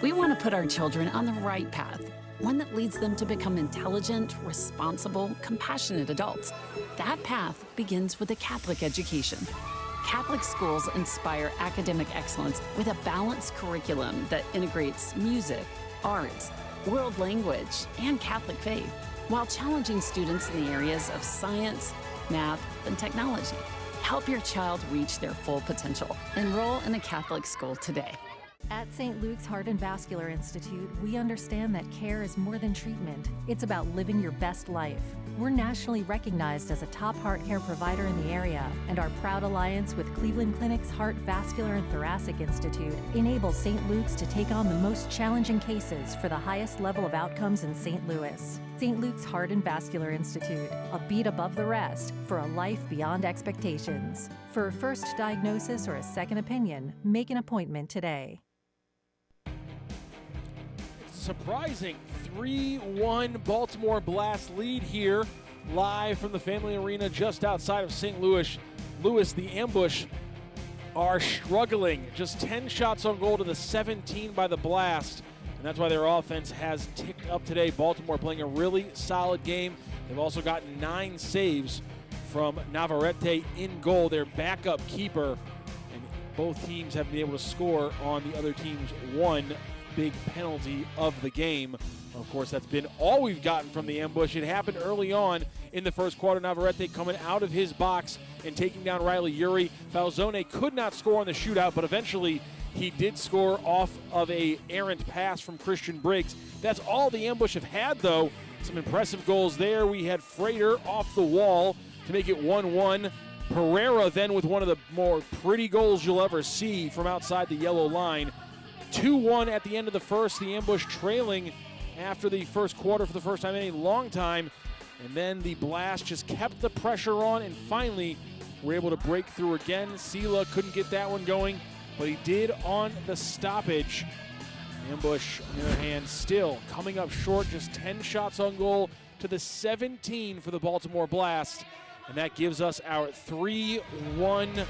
We want to put our children on the right path, one that leads them to become intelligent, responsible, compassionate adults. That path begins with a Catholic education. Catholic schools inspire academic excellence with a balanced curriculum that integrates music, arts, world language, and Catholic faith, while challenging students in the areas of science, math, and technology. Help your child reach their full potential. Enroll in a Catholic school today. At St. Luke's Heart and Vascular Institute, we understand that care is more than treatment. It's about living your best life. We're nationally recognized as a top heart care provider in the area, and our proud alliance with Cleveland Clinic's Heart, Vascular, and Thoracic Institute enables St. Luke's to take on the most challenging cases for the highest level of outcomes in St. Louis. St. Luke's Heart and Vascular Institute, a beat above the rest for a life beyond expectations. For a first diagnosis or a second opinion, make an appointment today. Surprising 3-1 Baltimore Blast lead here, live from the Family Arena just outside of St. Louis. The Ambush are struggling. Just 10 shots on goal to the 17 by the Blast, and that's why their offense has ticked up today. Baltimore playing a really solid game. They've also gotten 9 saves from Navarrete in goal, their backup keeper, and both teams have been able to score on the other team's one big penalty of the game. Of course, that's been all we've gotten from the Ambush. It happened early on in the first quarter. Navarrete coming out of his box and taking down Riley Uri. Falzone could not score on the shootout, but eventually he did score off of a errant pass from Christian Briggs. That's all the Ambush have had, though. Some impressive goals there. We had Frater off the wall to make it 1-1. Pereira then with one of the more pretty goals you'll ever see from outside the yellow line. 2-1 at the end of the first. The Ambush trailing after the first quarter for the first time in a long time. And then the Blast just kept the pressure on and finally were able to break through again. Sela couldn't get that one going, but he did on the stoppage. Ambush, on the other hand, still coming up short, just 10 shots on goal to the 17 for the Baltimore Blast. And that gives us our 3-1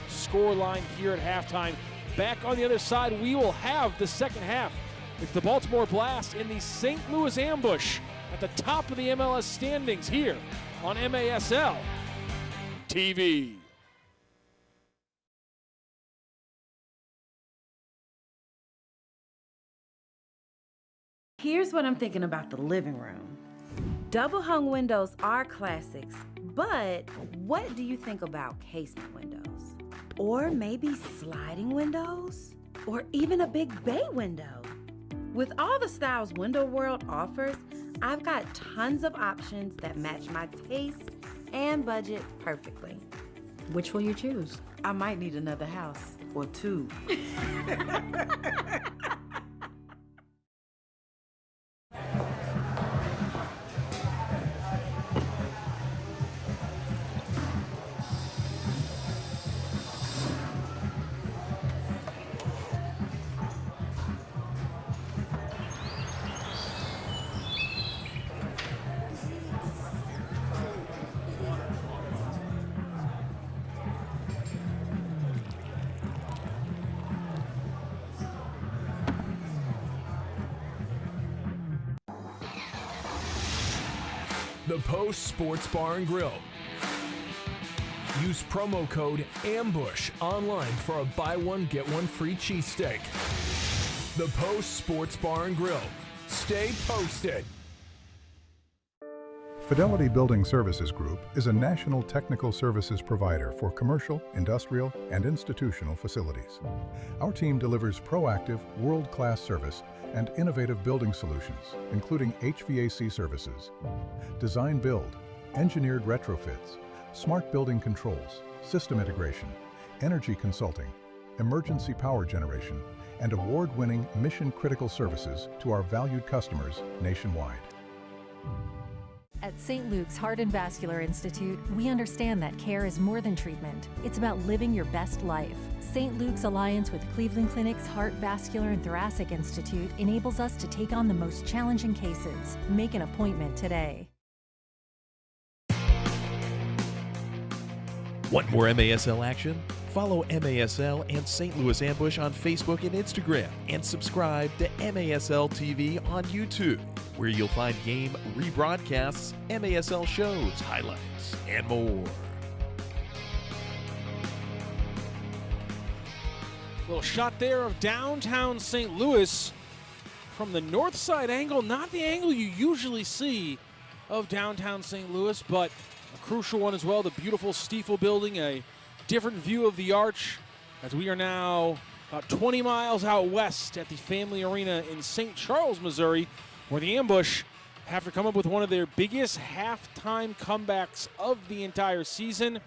scoreline here at halftime. Back on the other side, we will have the second half. It's the Baltimore Blast in the St. Louis Ambush at the top of the MLS standings here on MASL TV. Here's what I'm thinking about the living room. Double hung windows are classics, but what do you think about casement windows? Or maybe sliding windows? Or even a big bay window? With all the styles Window World offers, I've got tons of options that match my taste and budget perfectly. Which will you choose? I might need another house or two. The Post Sports Bar and Grill. Use promo code AMBUSH online for a buy one, get one free cheesesteak. The Post Sports Bar and Grill. Stay posted. Fidelity Building Services Group is a national technical services provider for commercial, industrial, and institutional facilities. Our team delivers proactive, world-class service and innovative building solutions, including HVAC services, design build, engineered retrofits, smart building controls, system integration, energy consulting, emergency power generation, and award-winning mission-critical services to our valued customers nationwide. At St. Luke's Heart and Vascular Institute, we understand that care is more than treatment. It's about living your best life. St. Luke's alliance with Cleveland Clinic's Heart, Vascular, and Thoracic Institute enables us to take on the most challenging cases. Make an appointment today. Want more MASL action? Follow MASL and St. Louis Ambush on Facebook and Instagram, and subscribe to MASL TV on YouTube, where you'll find game rebroadcasts, MASL shows, highlights, and more. Little shot there of downtown St. Louis from the north side angle. Not the angle you usually see of downtown St. Louis, but a crucial one as well. The beautiful Stiefel building, a different view of the arch, as we are now about 20 miles out west at the Family Arena in St. Charles, Missouri, where the Ambush have to come up with one of their biggest halftime comebacks of the entire season.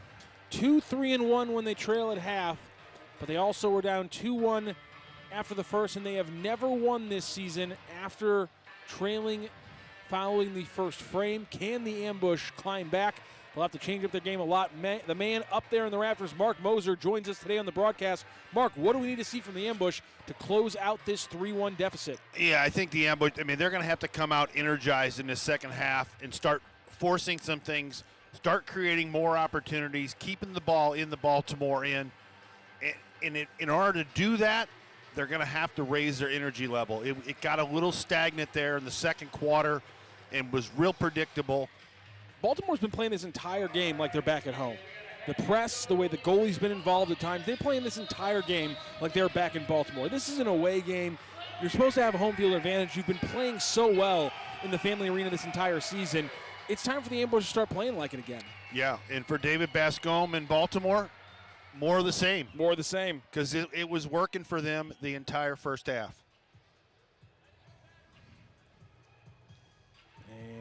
2-3-1 when they trail at half, but they also were down 2-1 after the first, and they have never won this season after trailing following the first frame. Can the Ambush climb back? They'll have to change up their game a lot. The man up there in the rafters, Mark Moser, joins us today on the broadcast. Mark, what do we need to see from the Ambush to close out this 3-1 deficit? Yeah, I think the Ambush, they're going to have to come out energized in the second half and start forcing some things, start creating more opportunities, keeping the ball in the Baltimore end. And in order to do that, they're going to have to raise their energy level. It got a little stagnant there in the second quarter and was real predictable. Baltimore's been playing this entire game like they're back at home. The press, the way the goalie's been involved at times, they're playing this entire game like they're back in Baltimore. This is an away game. You're supposed to have a home field advantage. You've been playing so well in the Family Arena this entire season. It's time for the Ambush to start playing like it again. Yeah, and for David Bascom in Baltimore, more of the same. More of the same. Because it was working for them the entire first half.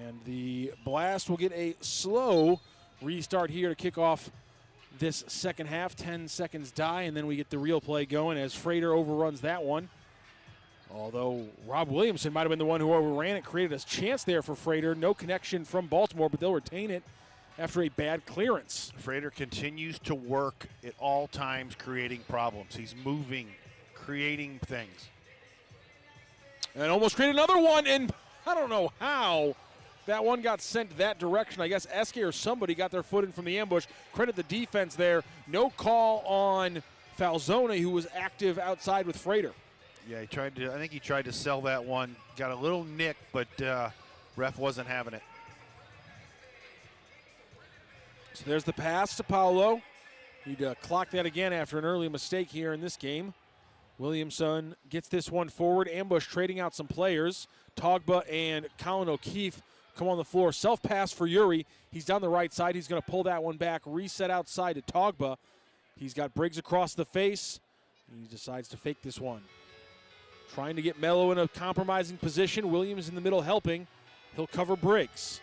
And the Blast will get a slow restart here to kick off this second half. 10 seconds die, and then we get the real play going as Frater overruns that one. Although Rob Williamson might have been the one who overran it, created a chance there for Frater. No connection from Baltimore, but they'll retain it after a bad clearance. Frater continues to work at all times creating problems. He's moving, creating things. And almost created another one, and I don't know how that one got sent that direction. I guess Eske or somebody got their foot in from the Ambush. Credit the defense there. No call on Falzone, who was active outside with Frater. Yeah, I think he tried to sell that one. Got a little nick, but ref wasn't having it. So there's the pass to Paolo. He'd clock that again after an early mistake here in this game. Williamson gets this one forward. Ambush trading out some players. Togba and Colin O'Keefe come on the floor. Self-pass for Yuri. He's down the right side. He's going to pull that one back. Reset outside to Togba. He's got Briggs across the face. He decides to fake this one. Trying to get Mello in a compromising position. Williams in the middle helping. He'll cover Briggs.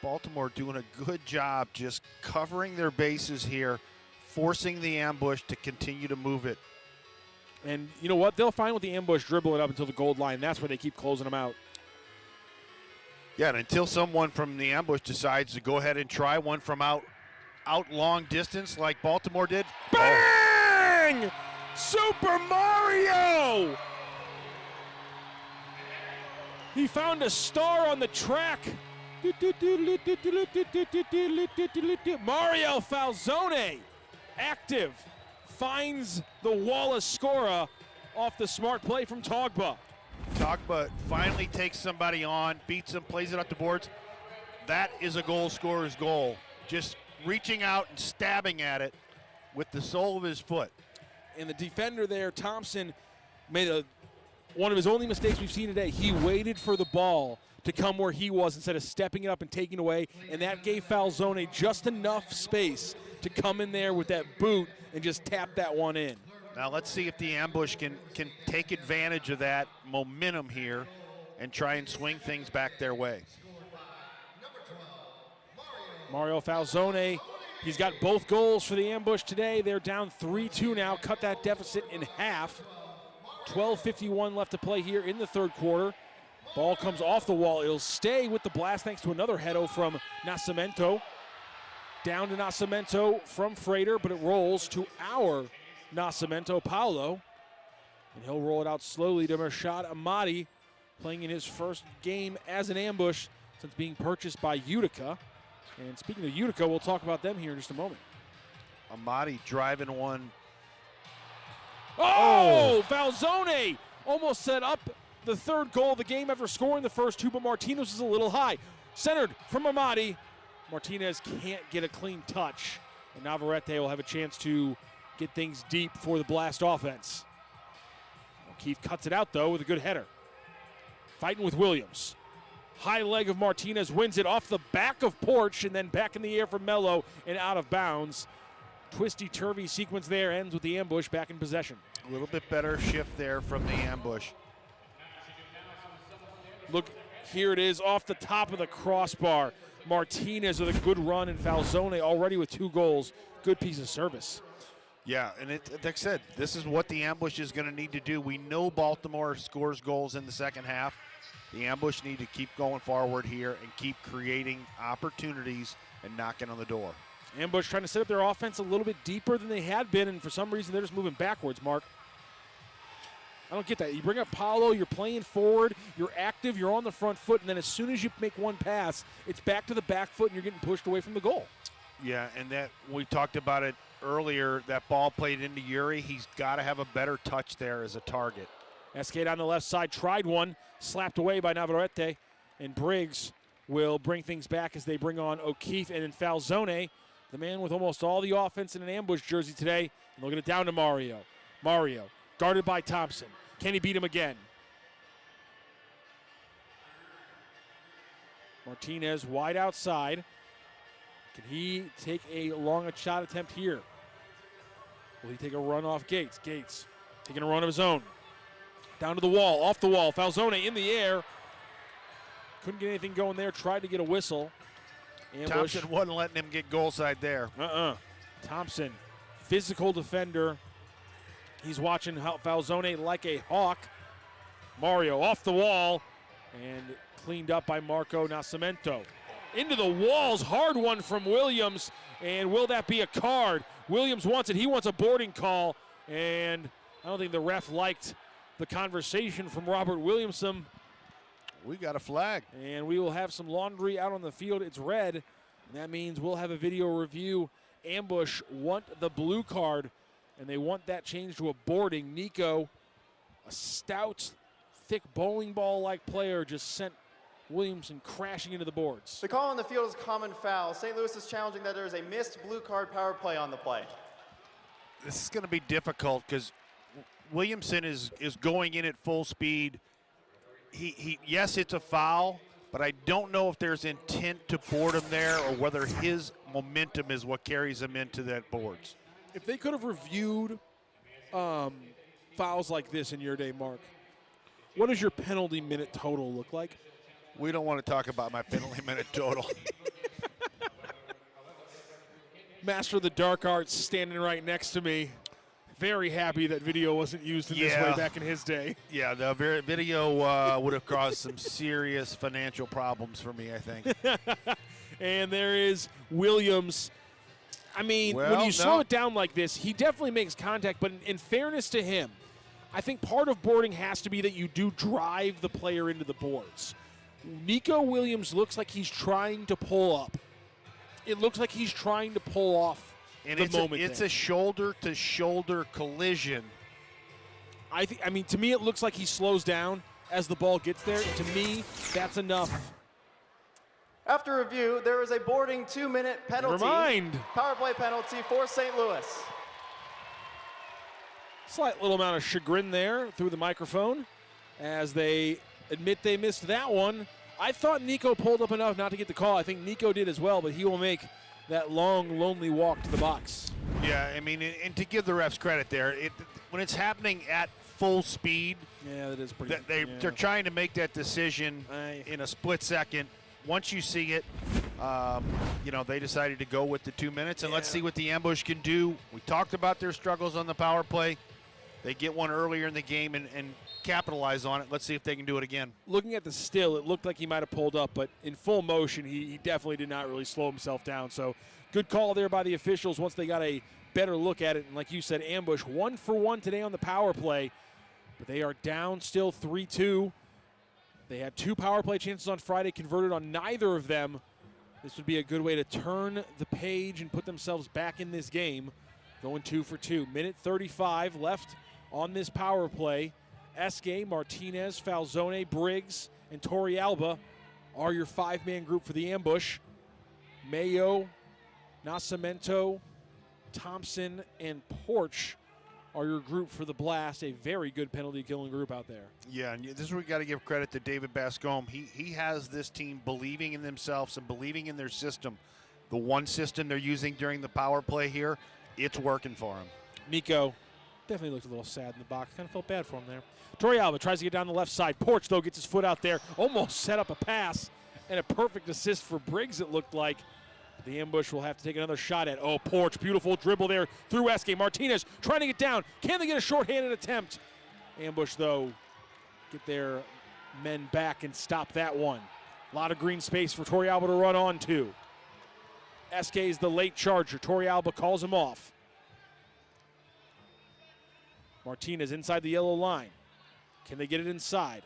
Baltimore doing a good job just covering their bases here, forcing the Ambush to continue to move it. And you know what? They'll find with the Ambush dribbling up until the goal line. That's where they keep closing them out. Yeah, and until someone from the Ambush decides to go ahead and try one from out long distance like Baltimore did. Bang! Super Mario! He found a star on the track. Mario Falzone, active, finds the Wallace Scora off the smart play from Togba. Togba finally takes somebody on, beats him, plays it up the boards. That is a goal scorer's goal. Just reaching out and stabbing at it with the sole of his foot. And the defender there, Thompson, made one of his only mistakes we've seen today. He waited for the ball to come where he was instead of stepping it up and taking it away, and that gave Falzone just enough space to come in there with that boot and just tap that one in. Now let's see if the Ambush can take advantage of that momentum here and try and swing things back their way. Mario Falzone, he's got both goals for the Ambush today. They're down 3-2 now, cut that deficit in half. 12:51 left to play here in the third quarter. Ball comes off the wall. It'll stay with the Blast thanks to another heado from Nascimento. Down to Nascimento from Frater, but it rolls to our Nascimento, Paolo. And he'll roll it out slowly to Mershad Amadi, playing in his first game as an Ambush since being purchased by Utica. And speaking of Utica, we'll talk about them here in just a moment. Amati driving one. Oh! Falzone almost set up the third goal of the game after scoring the first two, but Martinez was a little high. Centered from Amati. Martinez can't get a clean touch. And Navarrete will have a chance to get things deep for the Blast offense. O'Keefe cuts it out, though, with a good header. Fighting with Williams. High leg of Martinez wins it off the back of Porch and then back in the air for Mello and out of bounds. Twisty-turvy sequence there, ends with the ambush back in possession. A little bit better shift there from the ambush. Look, here it is off the top of the crossbar. Martinez with a good run, and Falzone already with 2 goals. Good piece of service. Yeah, and like I said, this is what the ambush is going to need to do. We know Baltimore scores goals in the second half. The ambush need to keep going forward here and keep creating opportunities and knocking on the door. Ambush trying to set up their offense a little bit deeper than they had been, and for some reason they're just moving backwards, Mark. I don't get that. You bring up Paolo, you're playing forward, you're active, you're on the front foot, and then as soon as you make one pass, it's back to the back foot and you're getting pushed away from the goal. Yeah, and that we talked about it earlier, that ball played into Yuri. He's got to have a better touch there as a target. Escade on the left side, tried one, slapped away by Navarrete, and Briggs will bring things back as they bring on O'Keefe, and then Falzone, the man with almost all the offense in an ambush jersey today, and they'll get it down to Mario. Mario, guarded by Thompson. Can he beat him again? Martinez wide outside. Can he take a long shot attempt here? Will he take a run off Gates? Gates taking a run of his own. Down to the wall, off the wall. Falzone in the air. Couldn't get anything going there. Tried to get a whistle. Ambush. Thompson wasn't letting him get goal side there. Thompson, physical defender. He's watching Falzone like a hawk. Mario off the wall and cleaned up by Marco Nascimento. Into the walls, hard one from Williams, and will that be a card? Williams wants it. He wants a boarding call, and I don't think the ref liked the conversation from Robert Williamson. We got a flag. And we will have some laundry out on the field. It's red, and that means we'll have a video review. Ambush want the blue card, and they want that changed to a boarding. Nico, a stout, thick bowling ball-like player, just sent Williamson crashing into the boards. The call on the field is common foul. St. Louis is challenging that there is a missed blue card power play on the play. This is going to be difficult because Williamson is going in at full speed. Yes, it's a foul, but I don't know if there's intent to board him there or whether his momentum is what carries him into that boards. If they could have reviewed fouls like this in your day, Mark, what does your penalty minute total look like? We don't want to talk about my penalty minute total. Master of the dark arts standing right next to me. Very happy that video wasn't used in this way back in his day. Yeah, the video would have caused some serious financial problems for me, I think. And there is Williams. I mean, when you slow it down like this, he definitely makes contact, but in fairness to him, I think part of boarding has to be that you do drive the player into the boards. Nico Williams looks like he's trying to pull up. It looks like he's trying to pull off the moment. It's a shoulder-to-shoulder collision. I mean, to me, it looks like he slows down as the ball gets there. To me, that's enough. After review, there is a boarding 2-minute penalty. Power play penalty for St. Louis. Slight little amount of chagrin there through the microphone as they admit they missed that one. I thought Nico pulled up enough not to get the call. I think Nico did as well, but he will make that long, lonely walk to the box. Yeah, I mean, and to give the refs credit there, when it's happening at full speed, yeah, that is pretty. They're trying to make that decision in a split second. Once you see it, they decided to go with the 2 minutes, and let's see what the ambush can do. We talked about their struggles on the power play. They get one earlier in the game and capitalize on it. Let's see if they can do it again. Looking at the still, it looked like he might have pulled up, but in full motion, he definitely did not really slow himself down. So good call there by the officials once they got a better look at it. And like you said, ambush 1 for 1 today on the power play, but they are down still 3-2. They had 2 power play chances on Friday, converted on neither of them. This would be a good way to turn the page and put themselves back in this game. Going 2 for 2. Minute 35 left on this power play. Esque, Martinez, Falzone, Briggs, and Torrealba are your 5-man group for the ambush. Mayo, Nascimento, Thompson, and Porch are your group for the Blast. A very good penalty-killing group out there. Yeah, and this is where we got to give credit to David Bascombe. He has this team believing in themselves and believing in their system. The one system they're using during the power play here, it's working for him. Nico definitely looked a little sad in the box. Kind of felt bad for him there. Torrealba tries to get down the left side. Porch, though, gets his foot out there. Almost set up a pass and a perfect assist for Briggs, it looked like. The ambush will have to take another shot at. Oh, Porch, beautiful dribble there through Esque. Martinez trying to get down. Can they get a shorthanded attempt? Ambush, though, get their men back and stop that one. A lot of green space for Torrealba to run on to. Esque is the late charger. Torrealba calls him off. Martinez inside the yellow line. Can they get it inside?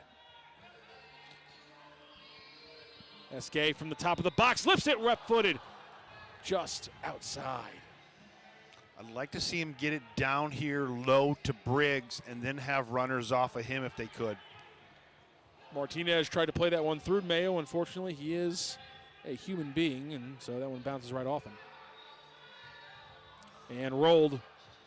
Esque from the top of the box, lifts it left-footed. Just outside. I'd like to see him get it down here low to Briggs and then have runners off of him if they could. Martinez tried to play that one through Mayo. Unfortunately, he is a human being, and so that one bounces right off him. And rolled.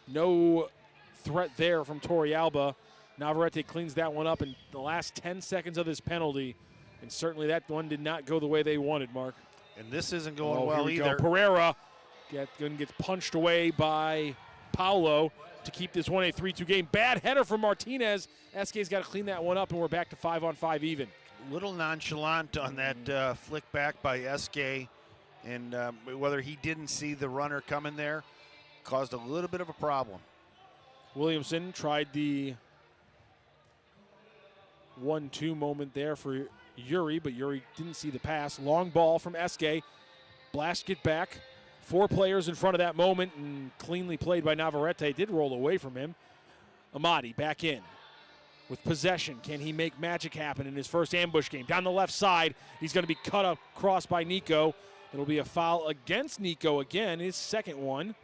No threat there from Torrealba. Navarrete cleans that one up in the last 10 seconds of this penalty, and certainly that one did not go the way they wanted, Mark. And this isn't going well either. Pereira gets punched away by Paulo to keep this one a 3-2 game. Bad header from Martinez. Esque's got to clean that one up, and we're back to 5-on-5 even. Little nonchalant on that flick back by Esque, and whether he didn't see the runner coming there caused a little bit of a problem. Williamson tried the 1-2 moment there for Yuri, but Yuri didn't see the pass. Long ball from Esque. Blast get back. 4 players in front of that moment, and cleanly played by Navarrete. Did roll away from him. Amadi back in with possession. Can he make magic happen in his first ambush game? Down the left side, he's going to be cut across by Nico. It'll be a foul against Nico again, his second one,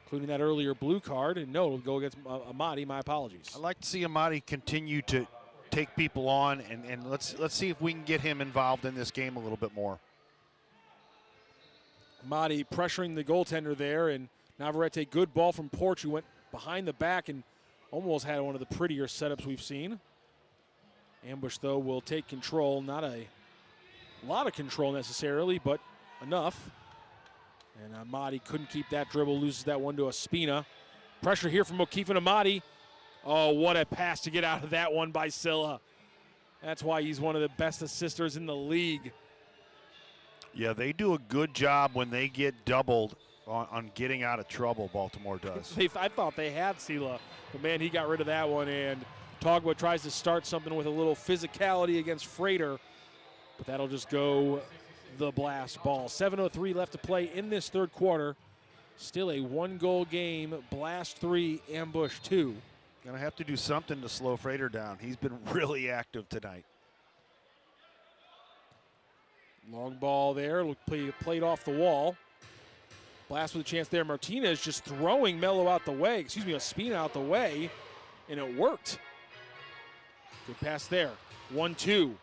including that earlier blue card. And no, it'll go against Amadi. My apologies. I'd like to see Amadi continue to take people on, and let's see if we can get him involved in this game a little bit more. Amadi pressuring the goaltender there, and Navarrete, good ball from Porch, who went behind the back and almost had one of the prettier setups we've seen. Ambush, though, will take control. Not a lot of control necessarily, but enough. And Amadi couldn't keep that dribble, loses that one to Ospina. Pressure here from O'Keefe and Amadi. Oh, what a pass to get out of that one by Silla. That's why he's one of the best assisters in the league. Yeah, they do a good job when they get doubled on getting out of trouble, Baltimore does. I thought they had Silla, but man, he got rid of that one. And Togba tries to start something with a little physicality against Frater, but that'll just go the Blast ball. 7:03 left to play in this third quarter. Still a 1-goal game. Blast 3, Ambush 2. Gonna have to do something to slow Frater down. He's been really active tonight. Long ball there, played off the wall. Blast with a chance there. Martinez just throwing Mello out the way, Ospina out the way, and it worked. Good pass there. 1-2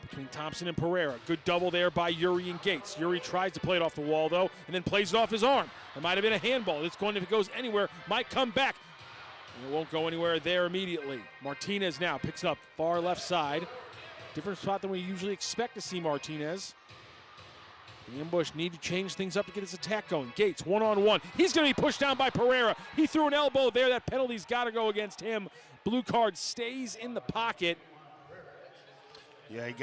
between Thompson and Pereira. Good double there by Yuri and Gates. Yuri tries to play it off the wall, though, and then plays it off his arm. It might have been a handball. It's going, if it goes anywhere, might come back. And it won't go anywhere there immediately. Martinez now picks it up far left side. Different spot than we usually expect to see Martinez. The Ambush need to change things up to get his attack going. Gates, one-on-one. He's going to be pushed down by Pereira. He threw an elbow there. That penalty's got to go against him. Blue card stays in the pocket. Yeah, he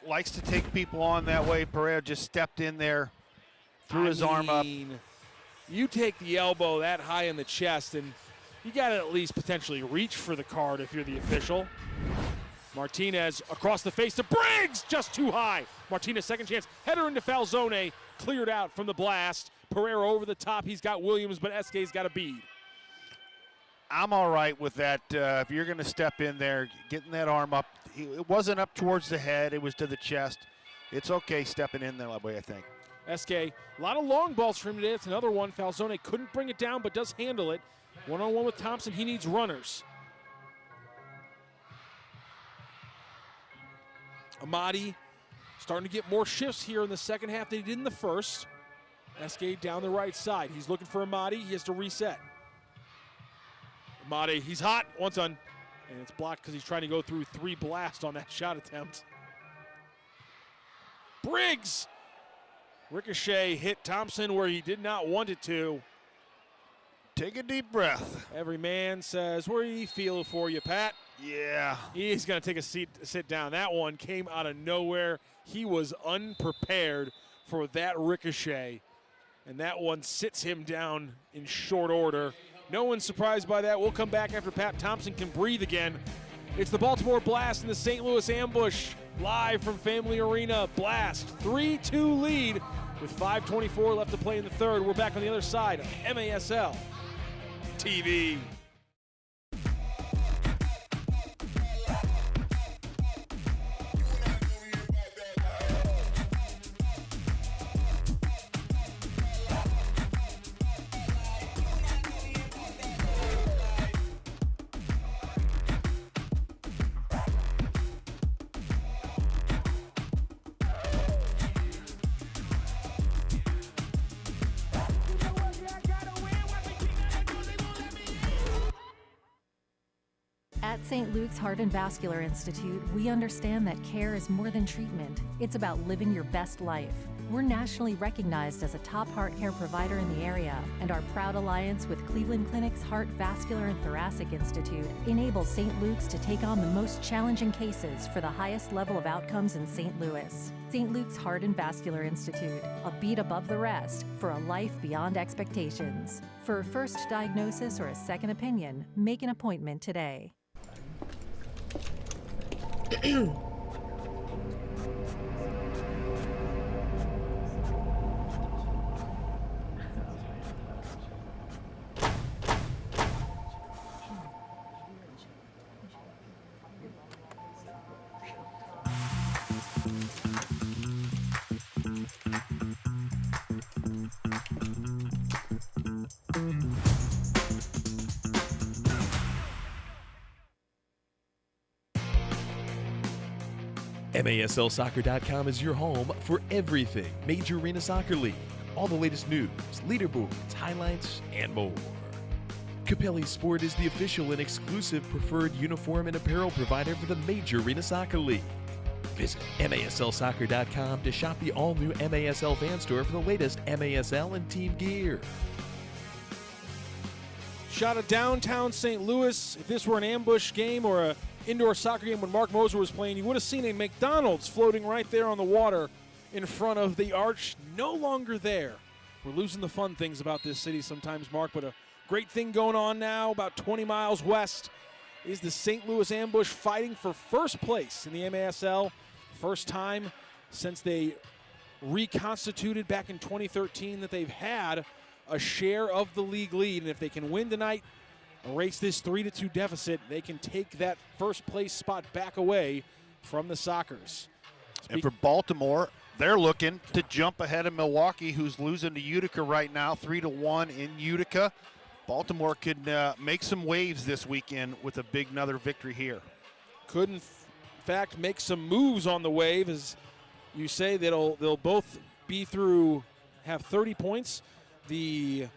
likes to take people on that way. Pereira just stepped in there, threw his arm up. You take the elbow that high in the chest, and you got to at least potentially reach for the card if you're the official. Martinez across the face to Briggs, just too high. Martinez, second chance, header into Falzone, cleared out from the Blast. Pereira over the top, he's got Williams, but Esque's got a bead. I'm all right with that. If you're going to step in there, getting that arm up, it wasn't up towards the head, it was to the chest. it's okay stepping in that way, I think. SK, a lot of long balls for him today. It's another one. Falzone couldn't bring it down, but does handle it. One-on-one with Thompson. He needs runners. Amadi starting to get more shifts here in the second half than he did in the first. SK down the right side. He's looking for Amadi. He has to reset. Amadi, he's hot. One's done. And it's blocked because he's trying to go through 3 blasts on that shot attempt. Briggs! Ricochet hit Thompson where he did not want it to. Take a deep breath. Every man says, we feel for you, Pat. Yeah. He's going to take a sit down. That one came out of nowhere. He was unprepared for that ricochet. And that one sits him down in short order. No one's surprised by that. We'll come back after Pat Thompson can breathe again. It's the Baltimore Blast and the St. Louis Ambush live from Family Arena. Blast 3-2 lead with 5:24 left to play in the third. We're back on the other side of MASL TV. At St. Luke's Heart and Vascular Institute, we understand that care is more than treatment. It's about living your best life. We're nationally recognized as a top heart care provider in the area, and our proud alliance with Cleveland Clinic's Heart, Vascular, and Thoracic Institute enables St. Luke's to take on the most challenging cases for the highest level of outcomes in St. Louis. St. Luke's Heart and Vascular Institute, a beat above the rest for a life beyond expectations. For a first diagnosis or a second opinion, make an appointment today. MASLsoccer.com is your home for everything Major Arena Soccer League. All the latest news, leaderboards, highlights, and more. Capelli Sport is the official and exclusive preferred uniform and apparel provider for the Major Arena Soccer League. Visit MASLsoccer.com to shop the all-new MASL fan store for the latest MASL and team gear. Shot of downtown St. Louis. If this were an ambush game or a indoor soccer game when Mark Moser was playing, you would have seen a McDonald's floating right there on the water in front of the arch. No longer there. We're losing the fun things about this city sometimes, Mark, but a great thing going on now about 20 miles west is the St. Louis Ambush fighting for first place in the MASL. First time since they reconstituted back in 2013 that they've had a share of the league lead. And if they can win tonight, erase this 3-2 deficit, they can take that first place spot back away from the Sockers. And for Baltimore, they're looking to jump ahead of Milwaukee, who's losing to Utica right now, 3-1 in Utica. Baltimore could make some waves this weekend with another victory here. Could, in fact, make some moves on the wave. As you say, they'll both be have 30 points. The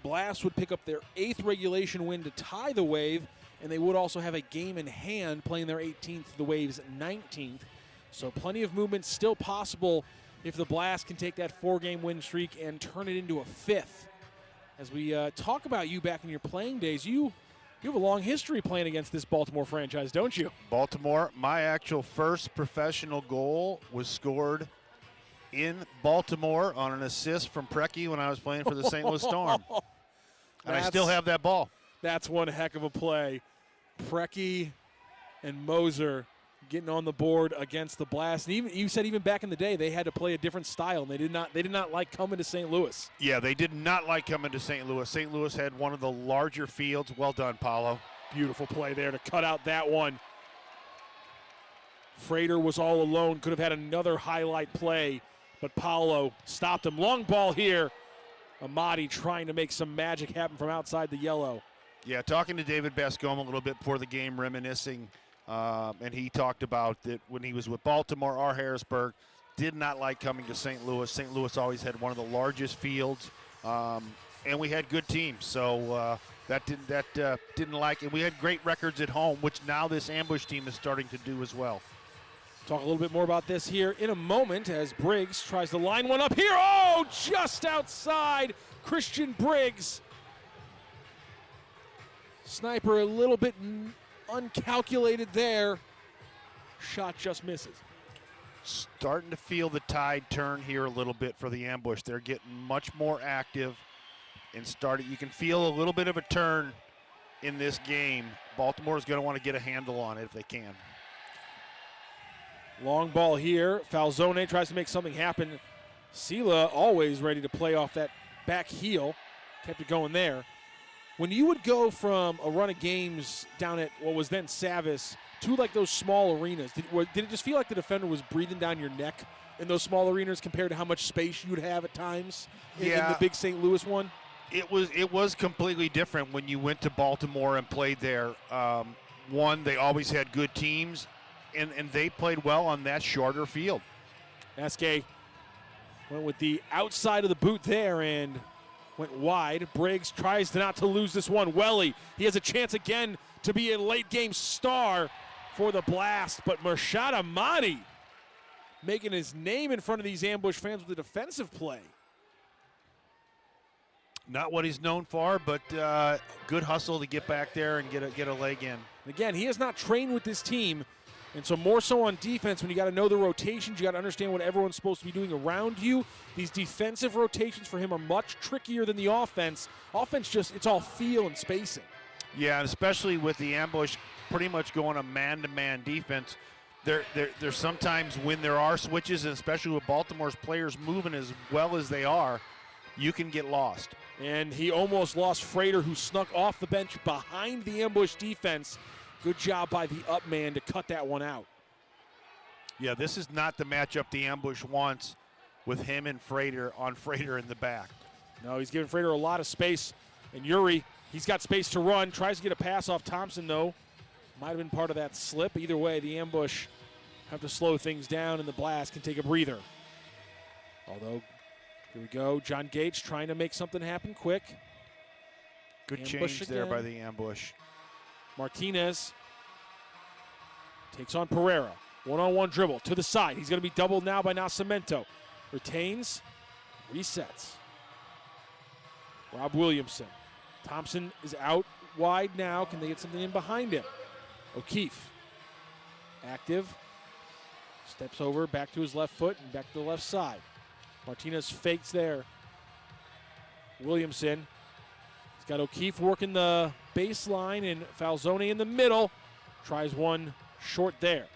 Blast would pick up their 8th regulation win to tie the Wave, and they would also have a game in hand playing their 18th, the Wave's 19th. So plenty of movement still possible if the Blast can take that 4-game win streak and turn it into a 5th. As we talk about you back in your playing days, you have a long history playing against this Baltimore franchise, don't you? Baltimore, my actual first professional goal was scored in Baltimore on an assist from Pregame when I was playing for the St. Louis Storm. And I still have that ball. That's one heck of a play. Pregame and Moser getting on the board against the Blast. And even you said even back in the day they had to play a different style, and they did not like coming to St. Louis. Yeah, they did not like coming to St. Louis. St. Louis had one of the larger fields. Well done, Paulo. Beautiful play there to cut out that one. Frater was all alone, could have had another highlight play, but Paolo stopped him. Long ball here. Amadi trying to make some magic happen from outside the yellow. Yeah, talking to David Bascom a little bit before the game, reminiscing, and he talked about that when he was with Baltimore or Harrisburg, did not like coming to St. Louis. St. Louis always had one of the largest fields, and we had good teams, so that didn't like it. We had great records at home, which now this ambush team is starting to do as well. Talk a little bit more about this here in a moment as Briggs tries to line one up here. Oh, just outside Christian Briggs. Sniper a little bit uncalculated there. Shot just misses. Starting to feel the tide turn here a little bit for the ambush. They're getting much more active and started. You can feel a little bit of a turn in this game. Baltimore is going to want to get a handle on it if they can. Long ball here. Falzone tries to make something happen. Sela always ready to play off that back heel. Kept it going there. When you would go from a run of games down at what was then Savis to like those small arenas, did it just feel like the defender was breathing down your neck in those small arenas compared to how much space you'd have at times in the big St. Louis one? It was completely different when you went to Baltimore and played there. One, they always had good teams, and they played well on that shorter field. Aske went with the outside of the boot there and went wide. Briggs tries not to lose this one. Welly, he has a chance again to be a late-game star for the Blast, but Mershad Amadi making his name in front of these ambush fans with a defensive play. Not what he's known for, but good hustle to get back there and get a leg in. Again, he has not trained with this team, and so more so on defense when you got to know the rotations, you got to understand what everyone's supposed to be doing around you. These defensive rotations for him are much trickier than the offense. Offense just, it's all feel and spacing. Yeah, and especially with the ambush pretty much going a man-to-man defense, there's sometimes when there are switches, and especially with Baltimore's players moving as well as they are, you can get lost. And he almost lost Frater, who snuck off the bench behind the ambush defense. Good job by the up man to cut that one out. Yeah, this is not the matchup the ambush wants with him and Frater in the back. No, he's giving Frater a lot of space. And Yuri, he's got space to run. Tries to get a pass off Thompson, though. Might have been part of that slip. Either way, the ambush have to slow things down, and the Blast can take a breather. Although, here we go. John Gates trying to make something happen quick. Good ambush change there again by the ambush. Martinez takes on Pereira. One-on-one dribble to the side. He's going to be doubled now by Nascimento. Retains, resets. Rob Williamson. Thompson is out wide now. Can they get something in behind him? O'Keefe. Active. Steps over, back to his left foot and back to the left side. Martinez fakes there. Williamson. He's got O'Keefe working the baseline and Falzone in the middle. Tries one short there.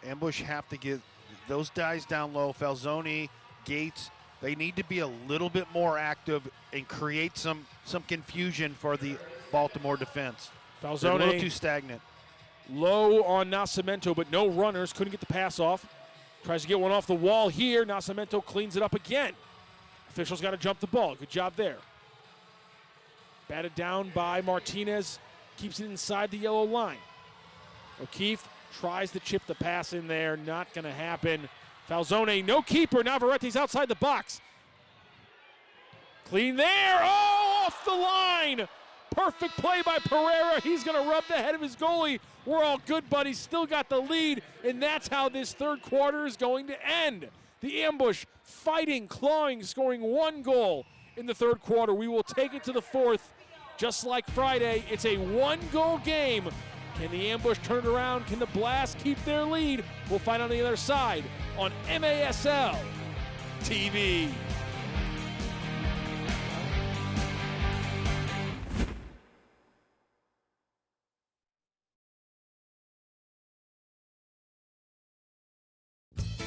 Ambush have to get those guys down low. Falzone, Gates, they need to be a little bit more active and create some confusion for the Baltimore defense. Falzone They're a little too stagnant. Low on Nascimento, but no runners. Couldn't get the pass off. Tries to get one off the wall here. Nascimento cleans it up again. Officials got to jump the ball. Good job there. Batted down by Martinez. Keeps it inside the yellow line. O'Keefe tries to chip the pass in there. Not going to happen. Falzone, no keeper. Navarrete's outside the box. Clean there. Oh, off the line. Perfect play by Pereira. He's going to rub the head of his goalie. We're all good, but he's still got the lead, and that's how this third quarter is going to end. The ambush fighting, clawing, scoring one goal in the third quarter. We will take it to the fourth. Just like Friday, it's a one-goal game. Can the ambush turn it around? Can the Blast keep their lead? We'll find out on the other side on MASL TV.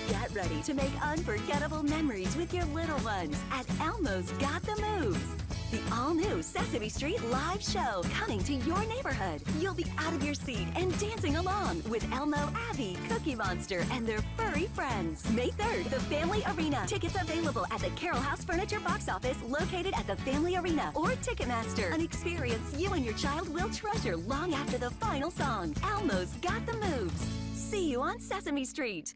Get ready to make unforgettable memories with your little ones at Elmo's Got the Moves. The all-new Sesame Street live show coming to your neighborhood. You'll be out of your seat and dancing along with Elmo, Abby, Cookie Monster, and their furry friends. May 3rd, the Family Arena. Tickets available at the Carroll House Furniture box office located at the Family Arena or Ticketmaster. An experience you and your child will treasure long after the final song. Elmo's got the moves. See you on Sesame Street.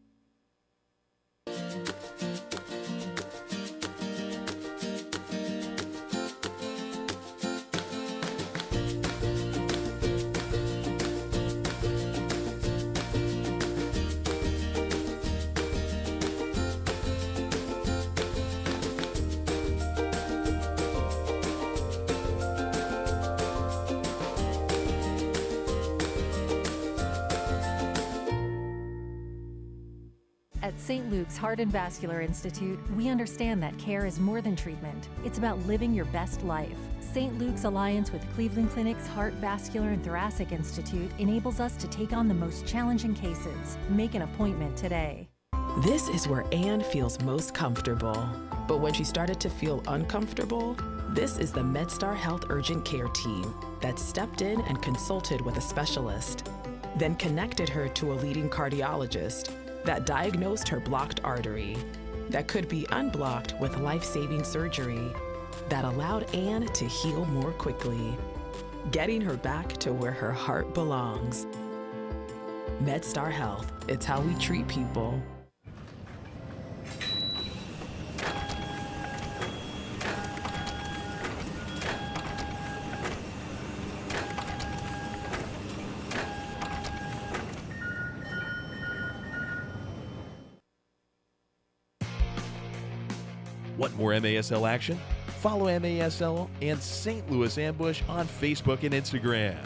At St. Luke's Heart and Vascular Institute, we understand that care is more than treatment. It's about living your best life. St. Luke's alliance with Cleveland Clinic's Heart, Vascular, and Thoracic Institute enables us to take on the most challenging cases. Make an appointment today. This is where Anne feels most comfortable. But when she started to feel uncomfortable, this is the MedStar Health Urgent Care team that stepped in and consulted with a specialist, then connected her to a leading cardiologist that diagnosed her blocked artery that could be unblocked with life-saving surgery that allowed Anne to heal more quickly, getting her back to where her heart belongs. MedStar Health, it's how we treat people. Want more MASL action? Follow MASL and St. Louis Ambush on Facebook and Instagram.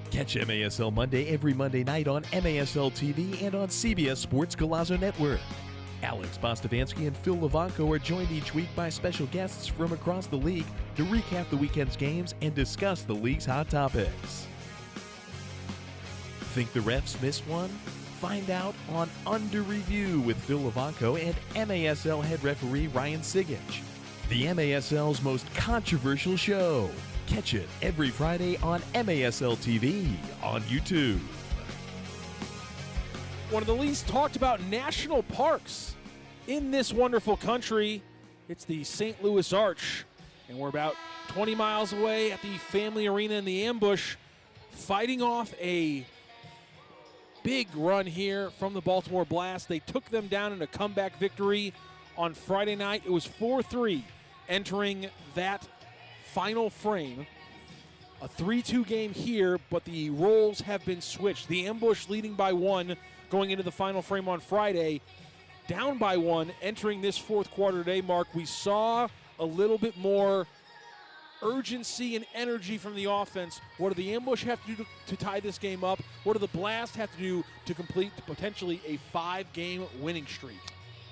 Catch MASL Monday every Monday night on MASL TV and on CBS Sports Golazo Network. Alex Bostavansky and Phil Levanko are joined each week by special guests from across the league to recap the weekend's games and discuss the league's hot topics. Think the refs missed one? Find out on Under Review with Phil Levanko and MASL head referee Ryan Sigich. The MASL's most controversial show. Catch it every Friday on MASL TV on YouTube. One of the least talked about national parks in this wonderful country. It's the St. Louis Arch, and we're about 20 miles away at the Family Arena in the Ambush, fighting off a big run here from the Baltimore Blast. They took them down in a comeback victory on Friday night. It was 4-3 entering that final frame. A 3-2 game here, but the roles have been switched. The Ambush leading by 1 going into the final frame on Friday, down by 1 entering this fourth quarter today, Mark. We saw a little bit more urgency and energy from the offense. What do the Ambush have to do to tie this game up? What do the Blast have to do to complete potentially a 5-game winning streak?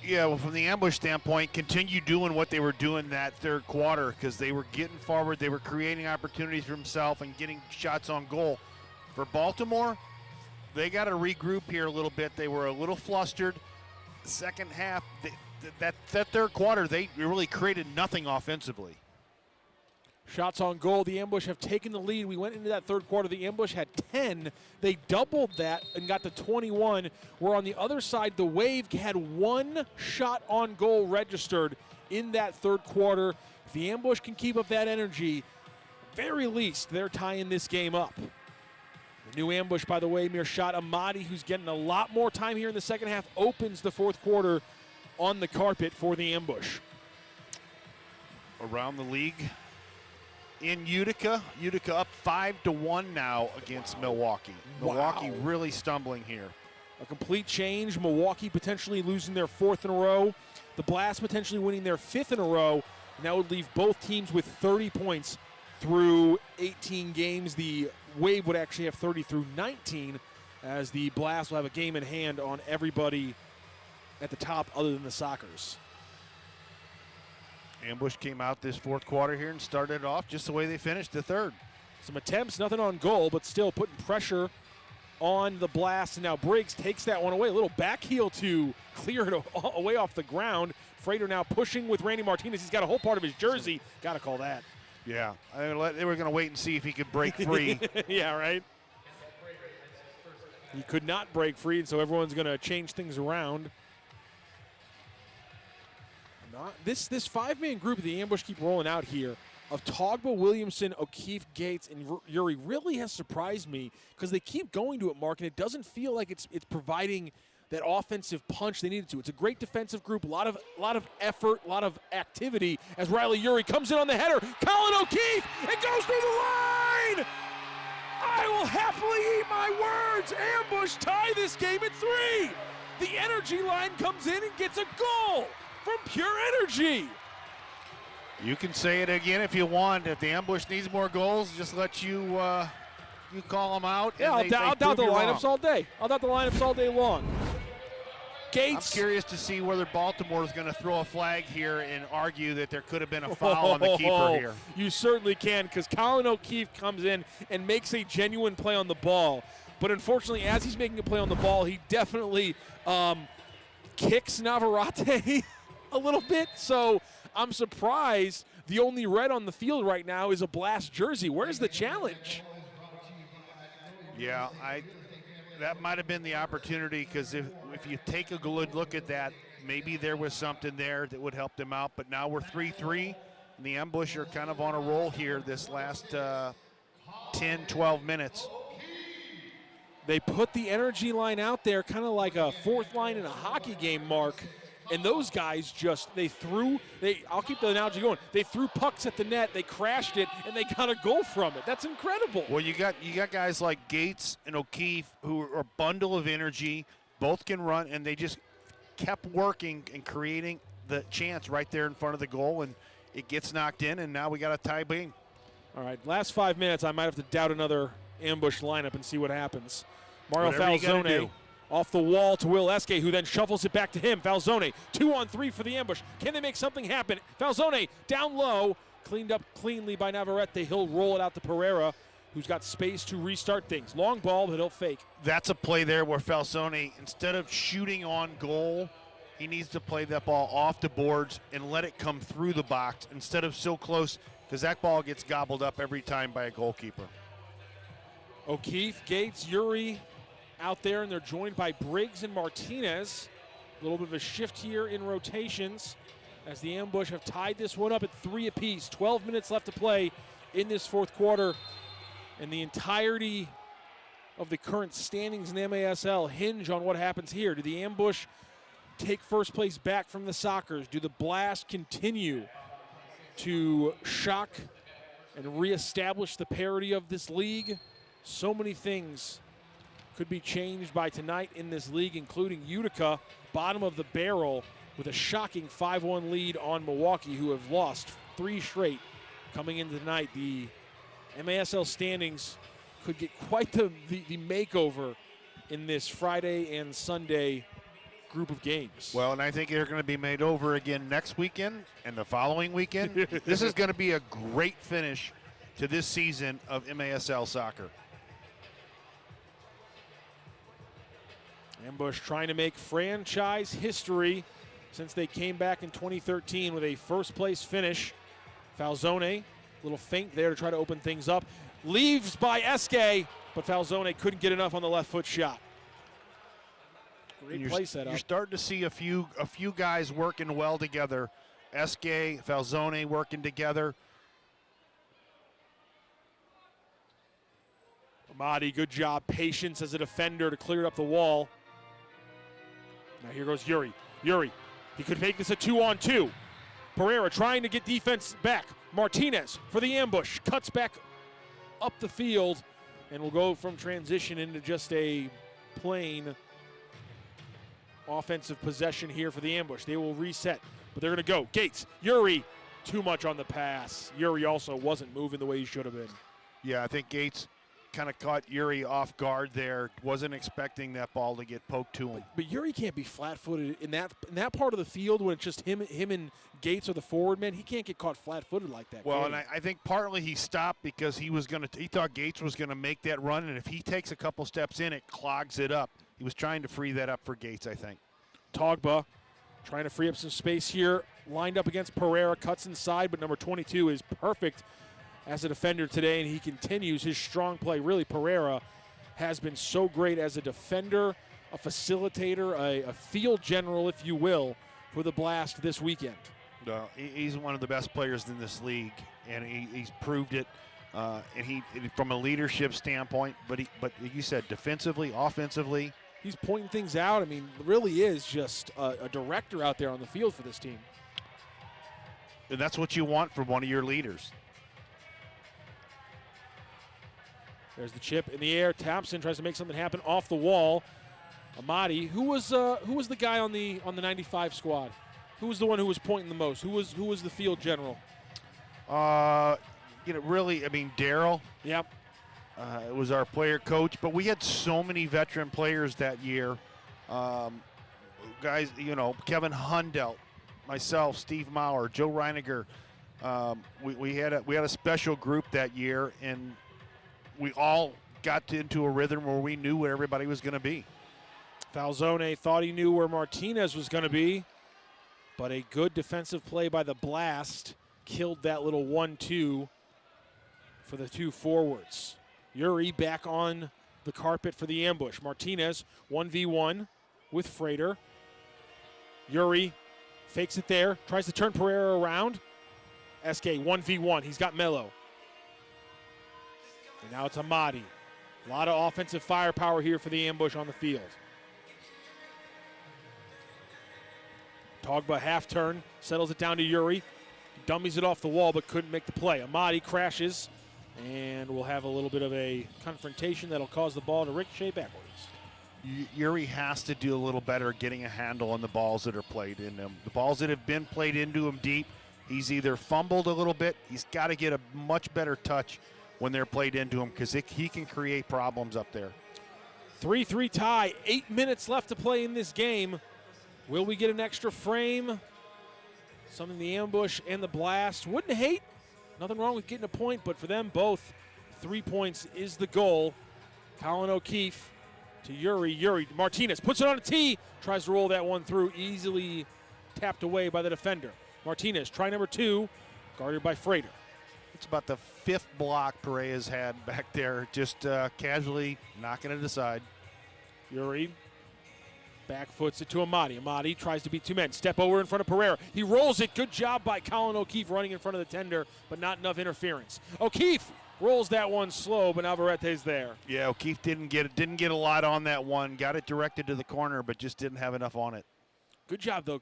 Yeah, well, from the Ambush standpoint, continue doing what they were doing that third quarter because they were getting forward. They were creating opportunities for themselves and getting shots on goal. For Baltimore, they got to regroup here a little bit. They were a little flustered. Second half, that third quarter, they really created nothing offensively. Shots on goal. The Ambush have taken the lead. We went into that third quarter. The Ambush had 10. They doubled that and got to 21. Where on the other side, the Wave had 1 shot on goal registered in that third quarter. If the Ambush can keep up that energy, very least, they're tying this game up. The new Ambush, by the way, Mirshad Ahmadi, who's getting a lot more time here in the second half, opens the fourth quarter on the carpet for the Ambush. Around the league, in Utica up 5-1 now against Milwaukee. Milwaukee really stumbling here. A complete change. Milwaukee potentially losing their 4th in a row. The Blast potentially winning their 5th in a row. And that would leave both teams with 30 points through 18 games. The Wave would actually have 30 through 19, as the Blast will have a game in hand on everybody at the top other than the Sockers. Ambush came out this fourth quarter here and started it off just the way they finished the third. Some attempts, nothing on goal, but still putting pressure on the Blast. And now Briggs takes that one away. A little back heel to clear it away off the ground. Frater now pushing with Randy Martinez. He's got a whole part of his jersey. Got to call that. Yeah, they were going to wait and see if he could break free. Yeah, right? He could not break free, and so everyone's going to change things around. This five-man group of the ambush keep rolling out here of Togba, Williamson, O'Keefe, Gates, and Yuri really has surprised me because they keep going to it, Mark, and it doesn't feel like it's providing that offensive punch they needed to. It's a great defensive group, a lot of effort, a lot of activity as Riley Yuri comes in on the header. Colin O'Keefe, it goes through the line! I will happily eat my words. Ambush tie this game at 3. The energy line comes in and gets a goal from Pure Energy. You can say it again if you want. If the ambush needs more goals, just let you call them out. Yeah, I'll doubt the lineups all day. I'll doubt the lineups all day long. Gates. I'm curious to see whether Baltimore is going to throw a flag here and argue that there could have been a foul on the keeper here. You certainly can, because Colin O'Keefe comes in and makes a genuine play on the ball. But unfortunately, as he's making a play on the ball, he definitely kicks Navarrete a little bit. So I'm surprised the only red on the field right now is a Blast jersey. Where's the challenge? Yeah, that might have been the opportunity, because if you take a good look at that, maybe there was something there that would help them out. But now we're 3-3, and the ambush are kind of on a roll here this last 10, 12 minutes. They put the energy line out there kind of like a fourth line in a hockey game, Mark. And those guys I'll keep the analogy going. They threw pucks at the net, they crashed it, and they got a goal from it. That's incredible. Well, you got guys like Gates and O'Keefe who are a bundle of energy. Both can run, and they just kept working and creating the chance right there in front of the goal, and it gets knocked in, and now we got a tie game. All right, last 5 minutes, I might have to doubt another ambush lineup and see what happens. Mario Falzone off the wall to Will Eske, who then shuffles it back to him. Falzone, 2-on-3 for the ambush. Can they make something happen? Falzone down low, cleaned up cleanly by Navarrete. He'll roll it out to Pereira, who's got space to restart things. Long ball, but he'll fake. That's a play there where Falzone, instead of shooting on goal, he needs to play that ball off the boards and let it come through the box instead of so close, because that ball gets gobbled up every time by a goalkeeper. O'Keefe, Gates, Yuri out there, and they're joined by Briggs and Martinez. A little bit of a shift here in rotations as the ambush have tied this one up at 3 apiece. 12 minutes left to play in this fourth quarter, and the entirety of the current standings in the MASL hinge on what happens here. Do the ambush take first place back from the Sockers? Do the Blast continue to shock and reestablish the parity of this league? So many things could be changed by tonight in this league, including Utica, bottom of the barrel, with a shocking 5-1 lead on Milwaukee, who have lost 3 straight coming into tonight. The MASL standings could get quite the makeover in this Friday and Sunday group of games. Well, and I think they're going to be made over again next weekend and the following weekend. This is going to be a great finish to this season of MASL soccer. Ambush trying to make franchise history since they came back in 2013 with a first-place finish. Falzone, little feint there to try to open things up. Leaves by Eske, but Falzone couldn't get enough on the left foot shot. Great play setup. You're starting to see a few guys working well together. Eske, Falzone working together. Amadi, good job. Patience as a defender to clear up the wall. Now here goes Yuri. Yuri, he could make this a 2-on-2. Pereira trying to get defense back. Martinez for the ambush. Cuts back up the field and will go from transition into just a plain offensive possession here for the ambush. They will reset, but they're going to go. Gates, Yuri, too much on the pass. Yuri also wasn't moving the way he should have been. Yeah, I think Gates kind of caught Yuri off guard there. Wasn't expecting that ball to get poked to him. But Yuri can't be flat-footed in that part of the field when it's just him and Gates are the forward men. He can't get caught flat-footed like that. Well, and I think partly he stopped because he thought Gates was going to make that run, and if he takes a couple steps in, it clogs it up. He was trying to free that up for Gates, I think. Togba Trying to free up some space here. Lined up against Pereira, cuts inside, but number 22 is perfect as a defender today, and he continues his strong play. Really, Pereira has been so great as a defender, a facilitator, a field general, if you will, for the Blast this weekend. He's one of the best players in this league, and he's proved it. And he, from a leadership standpoint, but like you said, defensively, offensively, he's pointing things out. I mean, really is just a director out there on the field for this team. And that's what you want from one of your leaders. There's the chip in the air. Thompson tries to make something happen off the wall. Amadi, who was the guy on the 95 squad? Who was the one who was pointing the most? Who was the field general? Really, I mean, Daryl. Yep. It was our player coach, but we had so many veteran players that year. Guys, Kevin Hundelt, myself, Steve Maurer, Joe Reiniger. We had a special group that year, and we all got into a rhythm where we knew where everybody was going to be. Falzone thought he knew where Martinez was going to be, but a good defensive play by the Blast killed that little 1-2 for the two forwards. Yuri back on the carpet for the ambush. Martinez 1v1 with Frater. Yuri fakes it there, tries to turn Pereira around. SK 1v1, he's got Melo. And now it's Amadi. A lot of offensive firepower here for the ambush on the field. Togba half turn, settles it down to Yuri. Dummies it off the wall but couldn't make the play. Amadi crashes, and we'll have a little bit of a confrontation that'll cause the ball to ricochet backwards. Yuri has to do a little better getting a handle on the balls that are played in him. The balls that have been played into him deep, he's either fumbled a little bit, he's got to get a much better touch when they're played into him, because he can create problems up there. 3-3 tie, 8 minutes left to play in this game. Will we get an extra frame? Something the ambush and the Blast wouldn't hate. Nothing wrong with getting a point, but for them both, 3 points is the goal. Colin O'Keefe to Yuri. Yuri, Martinez puts it on a tee, tries to roll that one through, easily tapped away by the defender. Martinez, try number 2, guarded by Frater. It's about the 5th block Pereira's had back there, just casually knocking it aside. Yuri back foots it to Amadi. Amadi tries to beat 2 men. Step over in front of Pereira. He rolls it. Good job by Colin O'Keefe running in front of the tender, but not enough interference. O'Keefe rolls that one slow, but Alvarete's there. Yeah, O'Keefe didn't get a lot on that one. Got it directed to the corner, but just didn't have enough on it. Good job, though,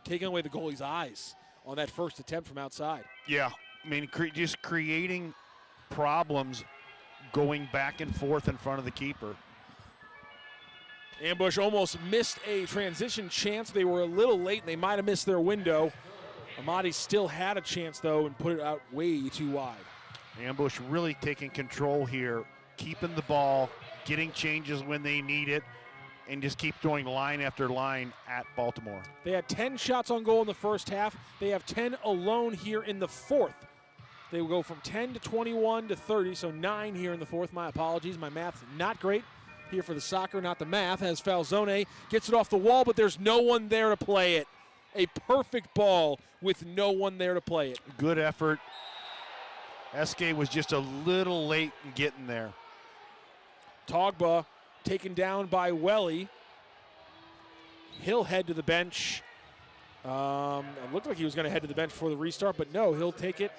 taking away the goalie's eyes on that first attempt from outside. Yeah, I mean, just creating problems going back and forth in front of the keeper. Ambush almost missed a transition chance. They were a little late, and they might have missed their window. Amadi still had a chance, though, and put it out way too wide. Ambush really taking control here, keeping the ball, getting changes when they need it, and just keep throwing line after line at Baltimore. They had 10 shots on goal in the first half. They have 10 alone here in the fourth. They will go from 10 to 21 to 30, so 9 here in the fourth. My apologies. My math's not great here for the soccer, not the math, as Falzone gets it off the wall, but there's no one there to play it. A perfect ball with no one there to play it. Good effort. SK was just a little late in getting there. Togba taken down by Welly. He'll head to the bench. It looked like he was going to head to the bench before the restart, but no, he'll take it.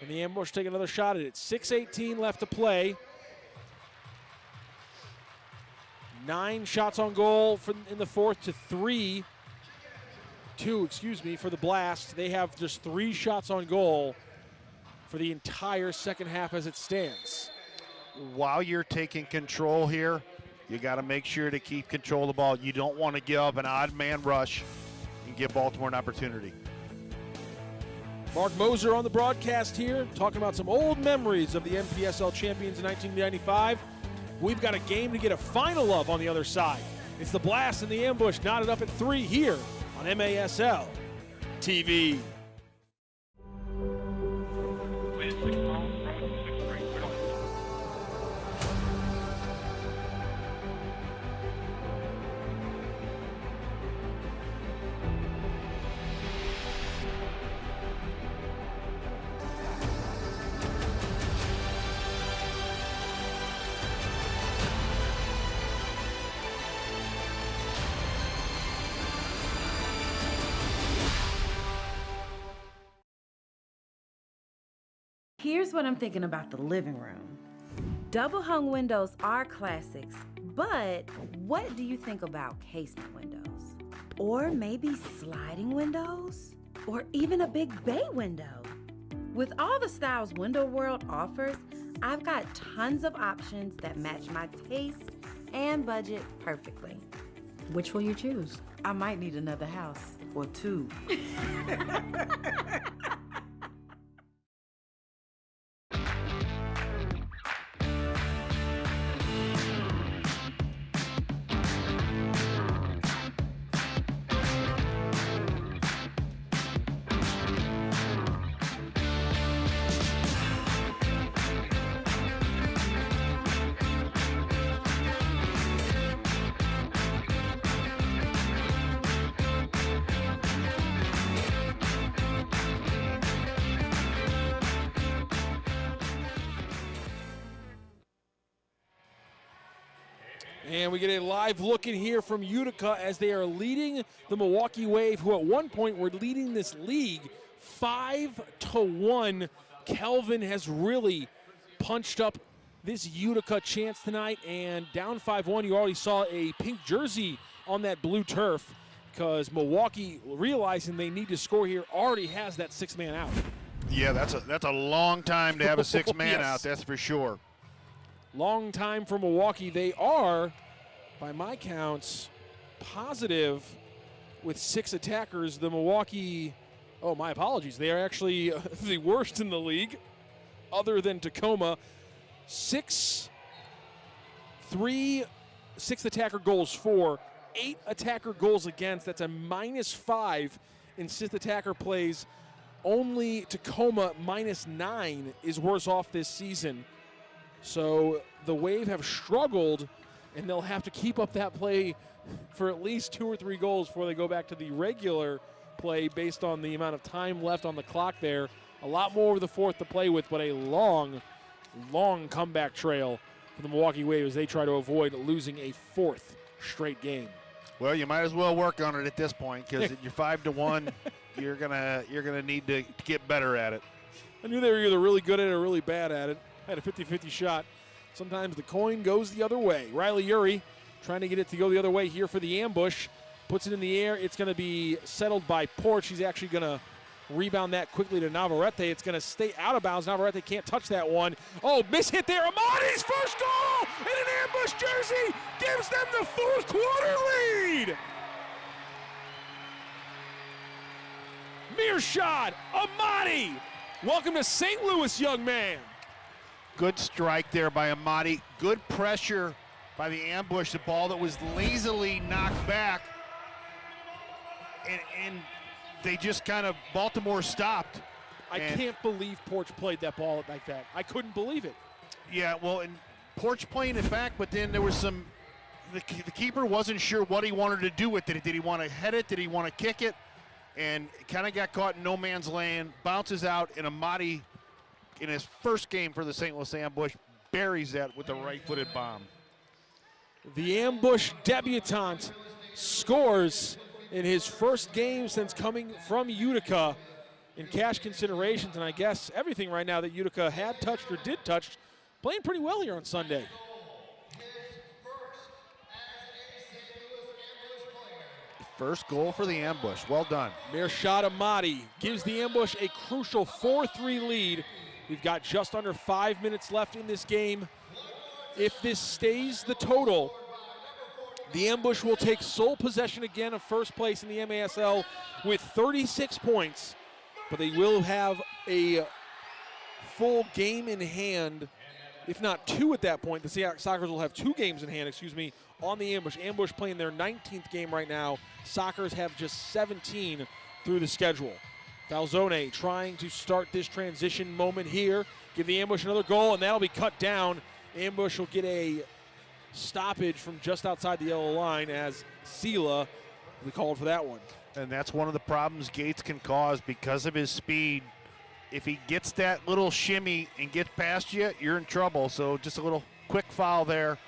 And the ambush take another shot at it. 6:18 left to play. 9 shots on goal in the fourth to 2 for the Blast. They have just 3 shots on goal for the entire second half as it stands. While you're taking control here, you got to make sure to keep control of the ball. You don't want to give up an odd man rush and give Baltimore an opportunity. Mark Moser on the broadcast here, talking about some old memories of the MPSL champions in 1995. We've got a game to get a final of on the other side. It's the Blast and the ambush knotted up at 3 here on MASL TV. Here's what I'm thinking about the living room. Double hung windows are classics, but what do you think about casement windows? Or maybe sliding windows? Or even a big bay window? With all the styles Window World offers, I've got tons of options that match my taste and budget perfectly. Which will you choose? I might need another house or two. And we get a live look in here from Utica as they are leading the Milwaukee Wave, who at one point were leading this league 5-1. Kelvin has really punched up this Utica chance tonight, and down 5-1, you already saw a pink jersey on that blue turf because Milwaukee, realizing they need to score here, already has that six-man out. Yeah, that's a long time to have a six-man Yes. out, that's for sure. Long time for Milwaukee. They are, by my counts, positive with 6 attackers. The Milwaukee, oh, my apologies. They are actually the worst in the league, other than Tacoma. 6 attacker goals for, 8 attacker goals against. That's a -5 in 6 attacker plays. Only Tacoma -9 is worse off this season. So the Wave have struggled, and they'll have to keep up that play for at least 2 or 3 goals before they go back to the regular play based on the amount of time left on the clock there. A lot more of the fourth to play with, but a long, long comeback trail for the Milwaukee Wave as they try to avoid losing a 4th straight game. Well, you might as well work on it at this point because you're 5-1. You're gonna need to get better at it. I knew they were either really good at it or really bad at it. Had a 50-50 shot. Sometimes the coin goes the other way. Riley Urey trying to get it to go the other way here for the ambush. Puts it in the air. It's going to be settled by Porch. He's actually going to rebound that quickly to Navarrete. It's going to stay out of bounds. Navarrete can't touch that one. Oh, mishit there. Amati's first goal in an ambush jersey gives them the 4th quarter lead. Mearshad Amati. Welcome to St. Louis, young man. Good strike there by Amati. Good pressure by the ambush. The ball that was lazily knocked back. And they just kind of, Baltimore stopped. I can't believe Porch played that ball like that. I couldn't believe it. Yeah, well, and Porch playing it back, but then there was some, the keeper wasn't sure what he wanted to do with it. Did he want to head it? Did he want to kick it? And kind of got caught in no man's land, bounces out, and Amati, in his first game for the St. Louis Ambush, buries that with a right-footed bomb. The ambush debutant scores in his first game since coming from Utica in cash considerations, and I guess everything right now that Utica had touched or did touch, playing pretty well here on Sunday. First goal for the ambush. Well done. Mearshad Amati gives the ambush a crucial 4-3 lead. We've got just under 5 minutes left in this game. If this stays the total, the ambush will take sole possession again of first place in the MASL with 36 points, but they will have a full game in hand, if not 2 at that point. The Sockers will have 2 games in hand, on the ambush. Ambush playing their 19th game right now. Sockers have just 17 through the schedule. Falzone trying to start this transition moment here. Give the ambush another goal, and that'll be cut down. Ambush will get a stoppage from just outside the yellow line as Sela, we called for that one. And that's one of the problems Gates can cause because of his speed. If he gets that little shimmy and gets past you, you're in trouble. So just a little quick foul there.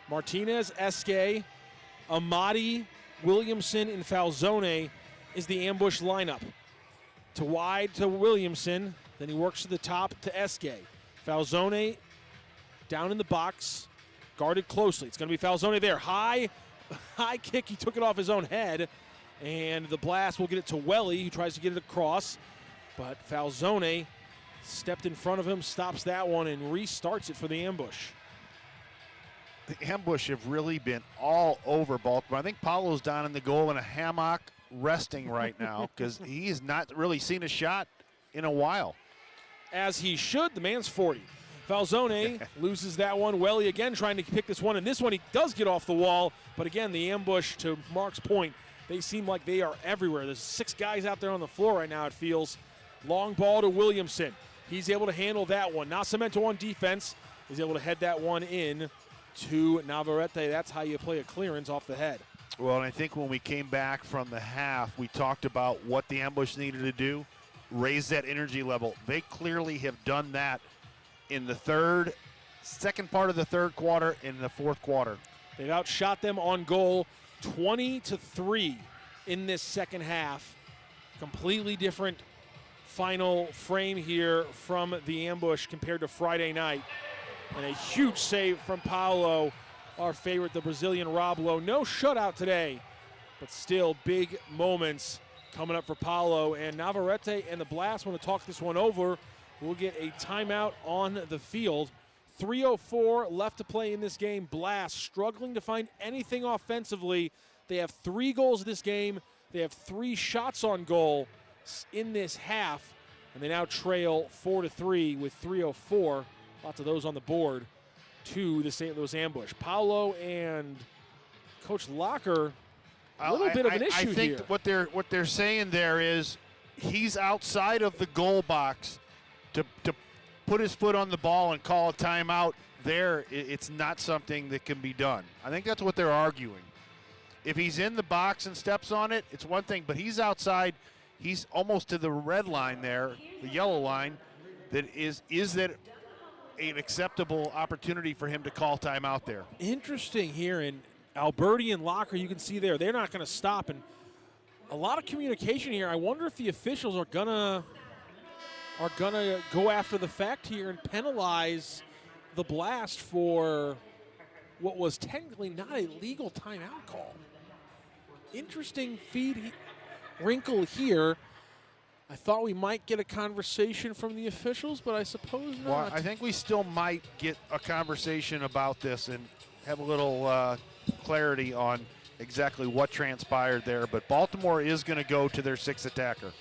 Martinez, Esque, Amati, Williamson, and Falzone is the ambush lineup. To wide to Williamson. Then he works to the top to Eske. Falzone down in the box, guarded closely. It's going to be Falzone there. High kick. He took it off his own head. And the Blast will get it to Welly, who tries to get it across. But Falzone stepped in front of him, stops that one, and restarts it for the Ambush. The Ambush have really been all over Baltimore. I think Paulo's down in the goal in a hammock resting right now because he has not really seen a shot in a while. As he should. The man's 40. Falzone loses that one. Welly again trying to pick this one, and this one he does get off the wall. But again, the Ambush, to Mark's point, they seem like they are everywhere. There's 6 guys out there on the floor right now, it feels. Long ball to Williamson. He's able to handle that one. Nascimento on defense. He's able to head that one in to Navarrete. That's how you play a clearance off the head. Well, and I think when we came back from the half, we talked about what the Ambush needed to do, raise that energy level. They clearly have done that in the second part of the third quarter and the fourth quarter. They've outshot them on goal 20-3 in this second half. Completely different final frame here from the Ambush compared to Friday night. And a huge save from Paulo, our favorite, the Brazilian Rob Lowe. No shutout today, but still big moments coming up for Paulo. And Navarrete and the Blast want to talk this one over. We'll get a timeout on the field. 3:04 left to play in this game. Blast struggling to find anything offensively. They have 3 goals this game. They have 3 shots on goal in this half. And they now trail 4-3 with 3:04. Lots of those on the board to the St. Louis Ambush. Paulo and Coach Locker, a little bit of an issue here. I think here. what they're saying there is he's outside of the goal box to put his foot on the ball and call a timeout there. It's not something that can be done. I think that's what they're arguing. If he's in the box and steps on it, it's one thing, but he's outside. He's almost to the red line there, the yellow line. That is that an acceptable opportunity for him to call timeout there? Interesting here, in Alberti and Locker, you can see there, they're not going to stop. And a lot of communication here. I wonder if the officials are gonna go after the fact here and penalize the Blast for what was technically not a legal timeout call. Interesting wrinkle here. I thought we might get a conversation from the officials, but I suppose not. Well, I think we still might get a conversation about this and have a little clarity on exactly what transpired there. But Baltimore is going to go to their 6th attacker.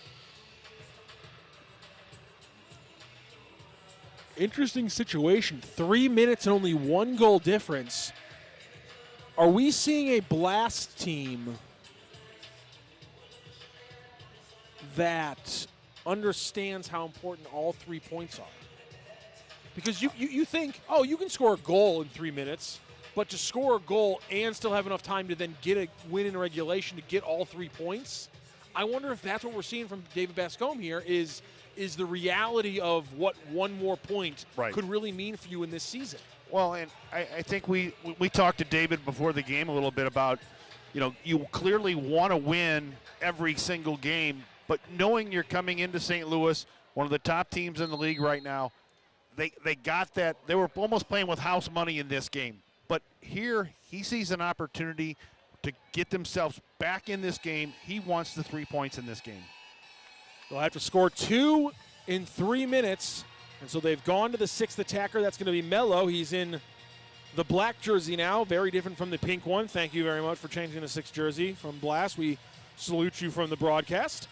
Interesting situation. 3 minutes and only 1 goal difference. Are we seeing a Blast team that understands how important all 3 points are? Because you think, oh, you can score a goal in 3 minutes, but to score a goal and still have enough time to then get a win in regulation to get all 3 points, I wonder if that's what we're seeing from David Bascombe here is the reality of what 1 more point could really mean for you in this season. Well, and I think we talked to David before the game a little bit about, you clearly want to win every single game, but knowing you're coming into St. Louis, one of the top teams in the league right now, they got that. They were almost playing with house money in this game. But here he sees an opportunity to get themselves back in this game. He wants the 3 points in this game. They'll have to score 2 in 3 minutes, and so they've gone to the 6th attacker. That's going to be Melo. He's in the black jersey now, very different from the pink one. Thank you very much for changing the 6th jersey from Blast. We salute you from the broadcast.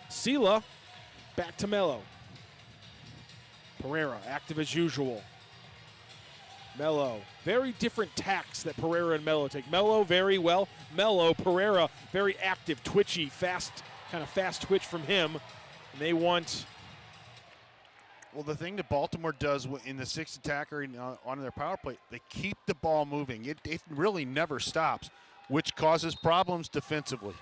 Sela, back to Melo. Pereira, active as usual. Melo, very different tacks that Pereira and Melo take. Melo, very well. Melo, Pereira, very active, twitchy, fast twitch from him. And they want... Well, the thing that Baltimore does in the 6th attacker on their power play, they keep the ball moving. It really never stops, which causes problems defensively.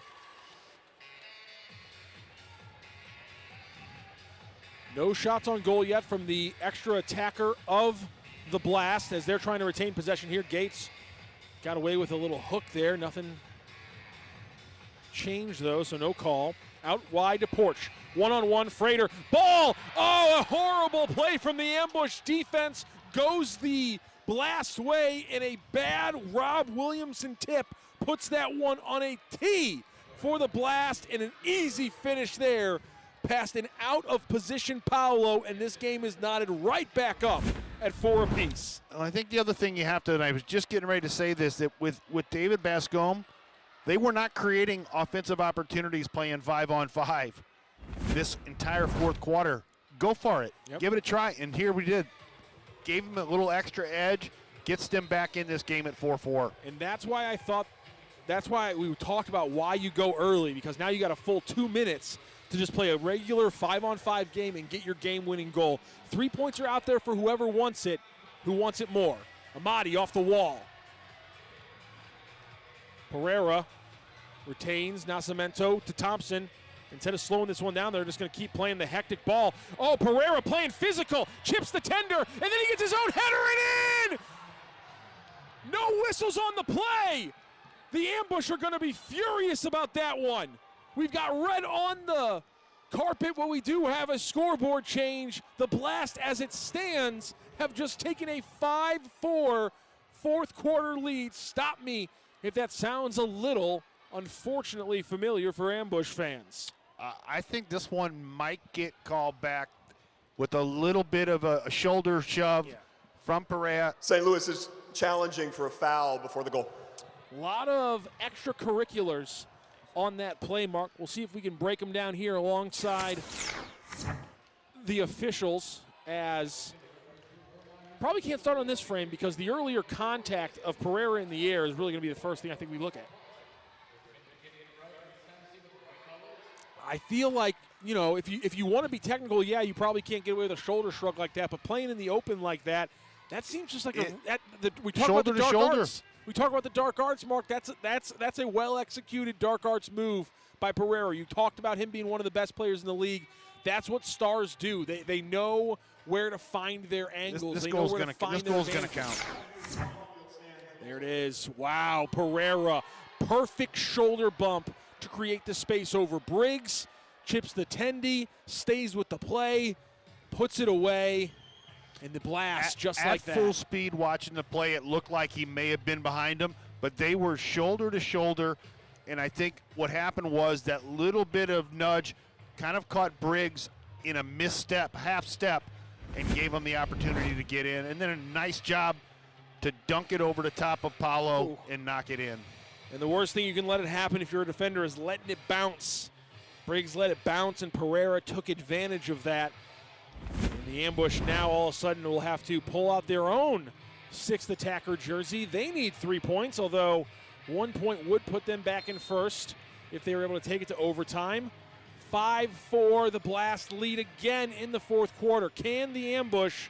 No shots on goal yet from the extra attacker of the Blast as they're trying to retain possession here. Gates got away with a little hook there. Nothing changed, though, so no call. Out wide to Porch. One-on-one, Frater. Ball! Oh, a horrible play from the ambush defense. Goes the Blast way, and a bad Rob Williamson tip puts that one on a tee for the Blast, and an easy finish there past an out-of-position Paolo, and this game is knotted right back up at 4 apiece. Well, I think the other thing you have to, and I was just getting ready to say this, that with David Bascom, they were not creating offensive opportunities playing 5-on-5 this entire fourth quarter. Go for it. Yep. Give it a try, and here we did. Gave them a little extra edge, gets them back in this game at 4-4. And that's why that's why we talked about why you go early, because now you got a full 2 minutes to just play a regular 5-on-5 game and get your game-winning goal. 3 points are out there for whoever wants it, who wants it more. Amadi off the wall. Pereira retains Nascimento to Thompson. Instead of slowing this one down, they're just going to keep playing the hectic ball. Oh, Pereira playing physical, chips the tender, and then he gets his own header and in! No whistles on the play! The ambush are going to be furious about that one. We've got red on the carpet, but we do have a scoreboard change. The Blast, as it stands, have just taken a 5-4 fourth quarter lead. Stop me if that sounds a little, unfortunately, familiar for ambush fans. I think this one might get called back with a little bit of a shoulder shove from Pereira. St. Louis is challenging for a foul before the goal. A lot of extracurriculars on that play, Mark. We'll see if we can break them down here alongside the officials, as probably can't start on this frame because the earlier contact of Pereira in the air is really going to be the first thing I think we look at. I feel like, you know, if you want to be technical, yeah, you probably can't get away with a shoulder shrug like that, but playing in the open like that seems just like we talk about the dark arts. We talk about the dark arts, Mark. That's a well-executed dark arts move by Pereira. You talked about him being one of the best players in the league. That's what stars do. They know where to find their angles. This goal's going to count. There it is. Wow, Pereira. Perfect shoulder bump to create the space over Briggs. Chips the tendy, stays with the play, puts it away, and the Blast just like that. At full speed watching the play, it looked like he may have been behind him, but they were shoulder to shoulder, and I think what happened was that little bit of nudge kind of caught Briggs in a misstep, half step, and gave him the opportunity to get in. And then a nice job to dunk it over the top of Paulo and knock it in. And the worst thing you can let it happen if you're a defender is letting it bounce. Briggs let it bounce, and Pereira took advantage of that. And the ambush now all of a sudden will have to pull out their own sixth attacker jersey. They need 3 points, although 1 point would put them back in first if they were able to take it to overtime. 5-4, the Blast lead again in the fourth quarter. Can the ambush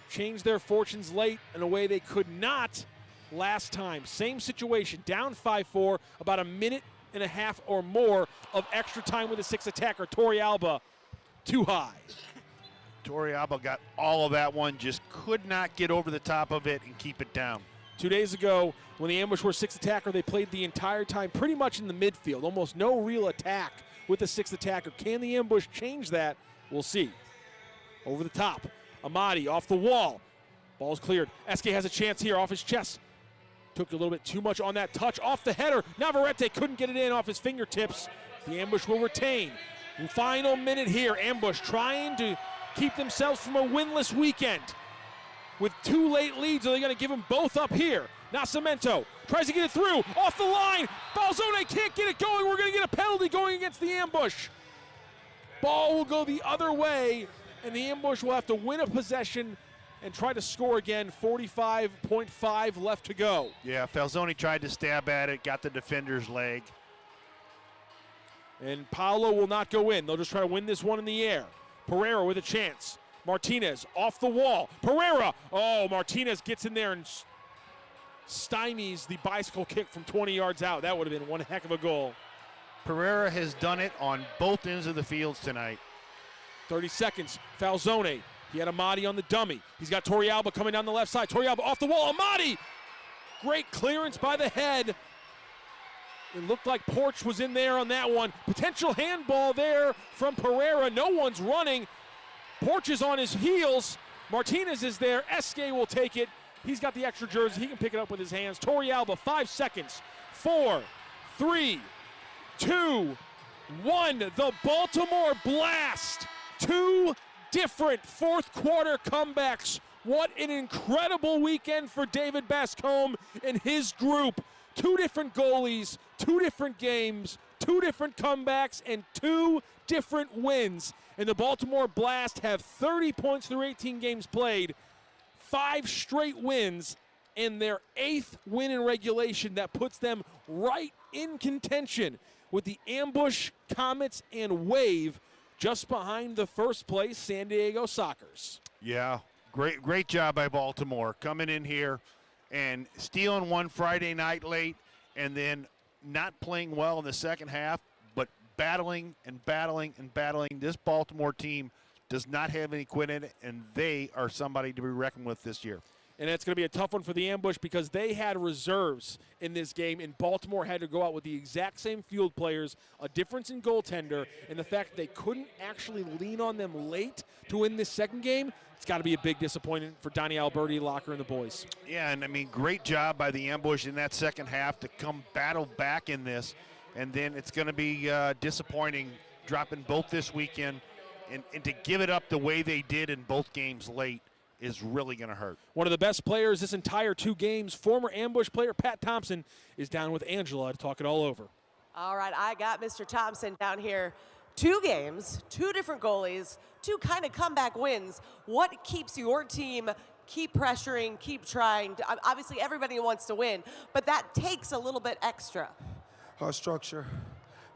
change their fortunes late in a way they could not last time? Same situation, down 5-4, about a minute and a half or more of extra time with the sixth attacker. Torrealba too high. Torrealba got all of that one, just could not get over the top of it and keep it down. 2 days ago, when the ambush were sixth attacker, they played the entire time pretty much in the midfield. Almost no real attack with the sixth attacker. Can the ambush change that? We'll see. Over the top, Amadi off the wall. Ball's cleared. Eske has a chance here off his chest. Took a little bit too much on that touch off the header. Navarrete couldn't get it in off his fingertips. The ambush will retain. Final minute here. Ambush trying to keep themselves from a winless weekend. With 2 late leads, are they going to give them both up here? Nascimento tries to get it through. Off the line. Balzone can't get it going. We're going to get a penalty going against the ambush. Ball will go the other way, and the ambush will have to win a possession and try to score again. 45.5 left to go. Yeah, Falzone tried to stab at it, got the defender's leg. And Paulo will not go in. They'll just try to win this one in the air. Pereira with a chance. Martinez off the wall. Pereira. Oh, Martinez gets in there and stymies the bicycle kick from 20 yards out. That would have been one heck of a goal. Pereira has done it on both ends of the fields tonight. 30 seconds. Falzone. He had Amadi on the dummy. He's got Torrealba coming down the left side. Torrealba off the wall. Amadi! Great clearance by the head. It looked like Porch was in there on that one. Potential handball there from Pereira. No one's running. Porch is on his heels. Martinez is there. Esque will take it. He's got the extra jersey. He can pick it up with his hands. Torrealba, 5 seconds. 4, 3, 2, 1. The Baltimore Blast. 2 different fourth quarter comebacks. What an incredible weekend for David Bascombe and his group. 2 different goalies, 2 different games, 2 different comebacks, and 2 different wins. And the Baltimore Blast have 30 points through 18 games played, 5 straight wins, and their 8th win in regulation. That puts them right in contention with the Ambush, Comets, and Wave just behind the first place San Diego Sockers. Yeah, great job by Baltimore coming in here and stealing one Friday night late and then not playing well in the second half, but battling and battling and battling. This Baltimore team does not have any quit in it, and they are somebody to be reckoned with this year. And it's going to be a tough one for the Ambush because they had reserves in this game, and Baltimore had to go out with the exact same field players, a difference in goaltender, and the fact that they couldn't actually lean on them late to win this second game. It's got to be a big disappointment for Donnie Alberti, Locker, and the boys. Yeah, and I mean, great job by the Ambush in that second half to come battle back in this. And then it's going to be disappointing dropping both this weekend. And to give it up the way they did in both games late is really going to hurt. One of the best players this entire 2 games, former Ambush player Pat Thompson, is down with Angela to talk it all over. All right, I got Mr. Thompson down here. 2 games, 2 different goalies, 2 kind of comeback wins. What keeps your team keep pressuring, keep trying? Obviously, everybody wants to win, but that takes a little bit extra. Our structure.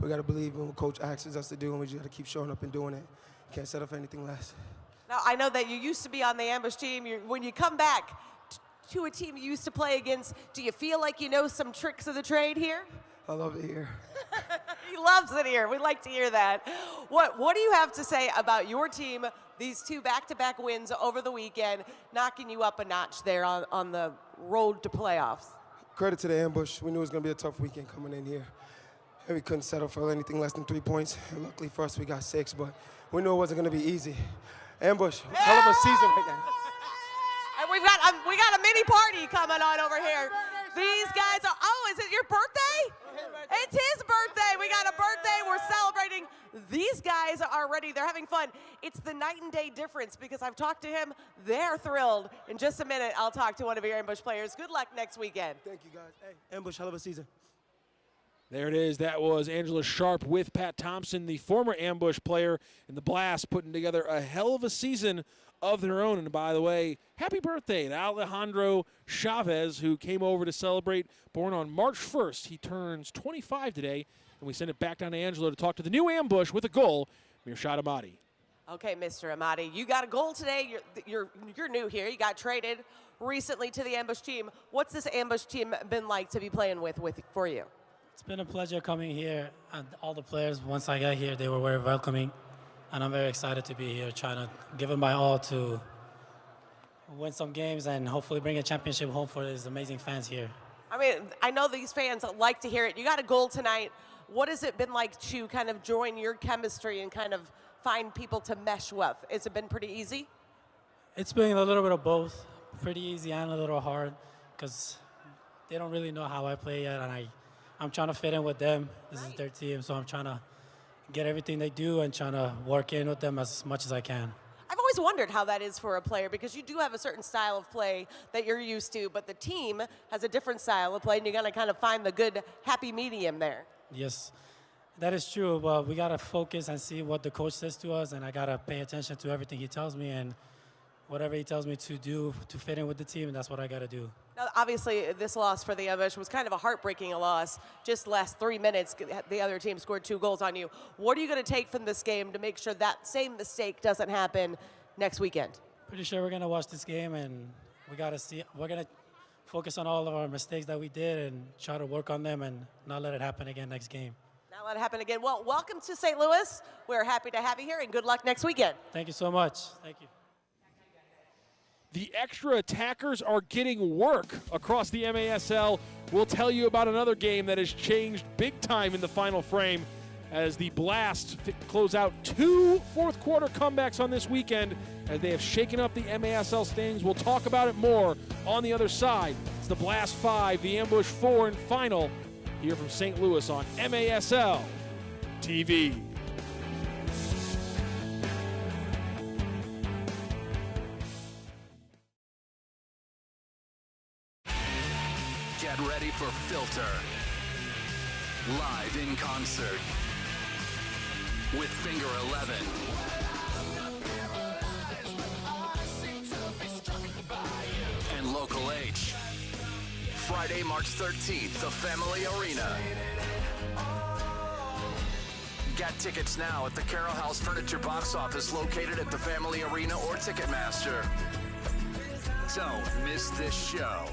We got to believe in what Coach asks us to do, and we just got to keep showing up and doing it. Can't settle for anything less. Now, I know that you used to be on the Ambush team. When you come back to a team you used to play against, do you feel like you know some tricks of the trade here? I love it here. He loves it here. We like to hear that. What do you have to say about your team, these 2 back-to-back wins over the weekend, knocking you up a notch there on the road to playoffs? Credit to the Ambush. We knew it was going to be a tough weekend coming in here. And we couldn't settle for anything less than 3 points. And luckily for us, we got 6, but we knew it wasn't going to be easy. Ambush, hell of a season right now. And we got a mini party coming on over here. These guys are, oh, is it your birthday? It's his birthday. We got a birthday. We're celebrating. These guys are ready. They're having fun. It's the night and day difference because I've talked to him. They're thrilled. In just a minute, I'll talk to one of your Ambush players. Good luck next weekend. Thank you, guys. Hey, Ambush, hell of a season. There it is. That was Angela Sharp with Pat Thompson, the former Ambush player, and the Blast putting together a hell of a season of their own. And by the way, happy birthday to Alejandro Chavez, who came over to celebrate, born on March 1st. He turns 25 today, and we send it back down to Angelo to talk to the new Ambush with a goal, Mirshad Ahmadi. Okay, Mr. Ahmadi, you got a goal today. You're new here. You got traded recently to the Ambush team. What's this Ambush team been like to be playing with for you? It's been a pleasure coming here, and all the players, once I got here, they were very welcoming, and I'm very excited to be here, trying to give it my all to win some games and hopefully bring a championship home for these amazing fans here. I mean, I know these fans like to hear it. You got a goal tonight. What has it been like to kind of join your chemistry and kind of find people to mesh with? Has it been pretty easy? It's been a little bit of both, pretty easy and a little hard, because they don't really know how I play yet, and I'm trying to fit in with them. This is their team, so I'm trying to get everything they do and trying to work in with them as much as I can. I've always wondered how that is for a player because you do have a certain style of play that you're used to, but the team has a different style of play, and you're going to kind of find the good, happy medium there. Yes, that is true, but we got to focus and see what the coach says to us, and I got to pay attention to everything he tells me, and whatever he tells me to do to fit in with the team, that's what I got to do. Now, obviously, this loss for the Ambush was kind of a heartbreaking loss. Just last 3 minutes, the other team scored 2 goals on you. What are you going to take from this game to make sure that same mistake doesn't happen next weekend? Pretty sure we're going to watch this game, and we're going to focus on all of our mistakes that we did and try to work on them and not let it happen again next game. Not let it happen again. Well, welcome to St. Louis. We're happy to have you here, and good luck next weekend. Thank you so much. Thank you. the extra attackers are getting work across the MASL. We'll tell you about another game that has changed big time in the final frame as the Blast close out 2 fourth-quarter comebacks on this weekend as they have shaken up the MASL standings. We'll talk about it more on the other side. It's the Blast 5, the Ambush 4, and final here from St. Louis on MASL TV. Get ready for Filter. Live in concert with Finger 11. And Local H. Friday, March 13th, the Family Arena. Get tickets now at the Carroll House Furniture box office located at the Family Arena or Ticketmaster. Don't miss this show.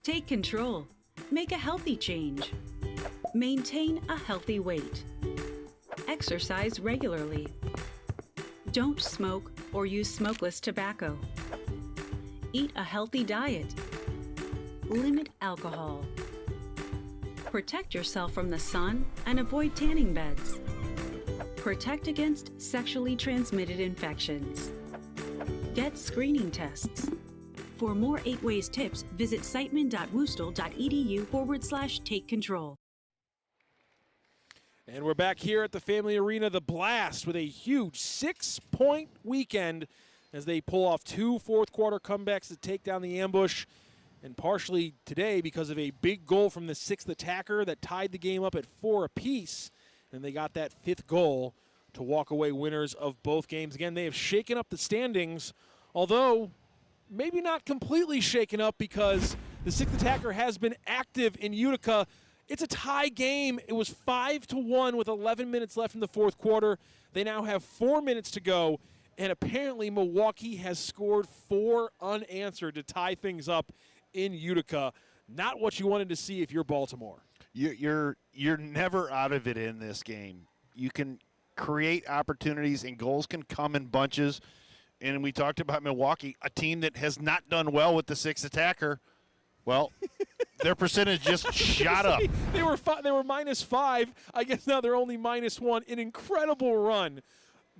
Take control. Make a healthy change. Maintain a healthy weight. Exercise regularly. Don't smoke or use smokeless tobacco. Eat a healthy diet. Limit alcohol. Protect yourself from the sun and avoid tanning beds. Protect against sexually transmitted infections. Get screening tests. For more 8 Ways tips, visit siteman.woostel.edu/take control. And we're back here at the Family Arena, the Blast, with a huge 6-point weekend as they pull off 2 fourth-quarter comebacks to take down the Ambush. And partially today because of a big goal from the 6th attacker that tied the game up at 4 apiece. And they got that 5th goal to walk away winners of both games. Again, they have shaken up the standings, although maybe not completely shaken up because the 6th attacker has been active in Utica. It's a tie game. It was 5-1 with 11 minutes left in the fourth quarter. They now have 4 minutes to go, and apparently Milwaukee has scored 4 unanswered to tie things up in Utica. Not what you wanted to see if you're Baltimore. You're never out of it in this game. You can create opportunities, and goals can come in bunches. And we talked about Milwaukee, a team that has not done well with the 6th attacker. Well, their percentage just shot up. They were -5. I guess now they're only -1. An incredible run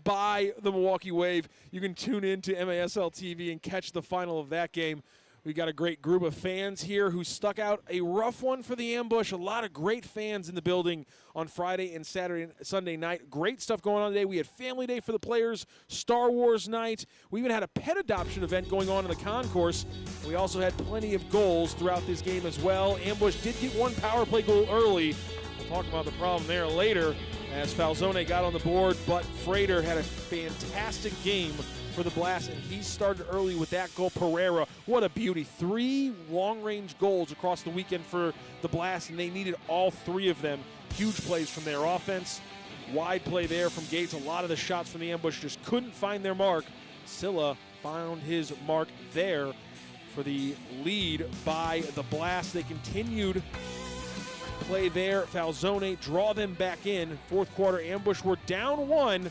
by the Milwaukee Wave. You can tune in to MASL TV and catch the final of that game. We got a great group of fans here who stuck out a rough one for the Ambush. A lot of great fans in the building on Friday and Saturday and Sunday night. Great stuff going on today. We had Family Day for the players, Star Wars night. We even had a pet adoption event going on in the concourse. We also had plenty of goals throughout this game as well. Ambush did get 1 power play goal early. We'll talk about the problem there later as Falzone got on the board, but Frater had a fantastic game for the Blast, and he started early with that goal. Pereira, what a beauty. 3 long-range goals across the weekend for the Blast, and they needed all 3 of them. Huge plays from their offense. Wide play there from Gates. A lot of the shots from the Ambush just couldn't find their mark. Silla found his mark there for the lead by the Blast. They continued play there. Falzone draw them back in. Fourth quarter, Ambush were down 1.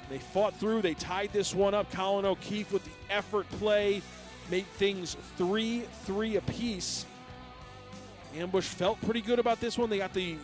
They fought through. They tied this one up. Colin O'Keefe with the effort play made things 3-3 apiece. Ambush felt pretty good about this one. They got the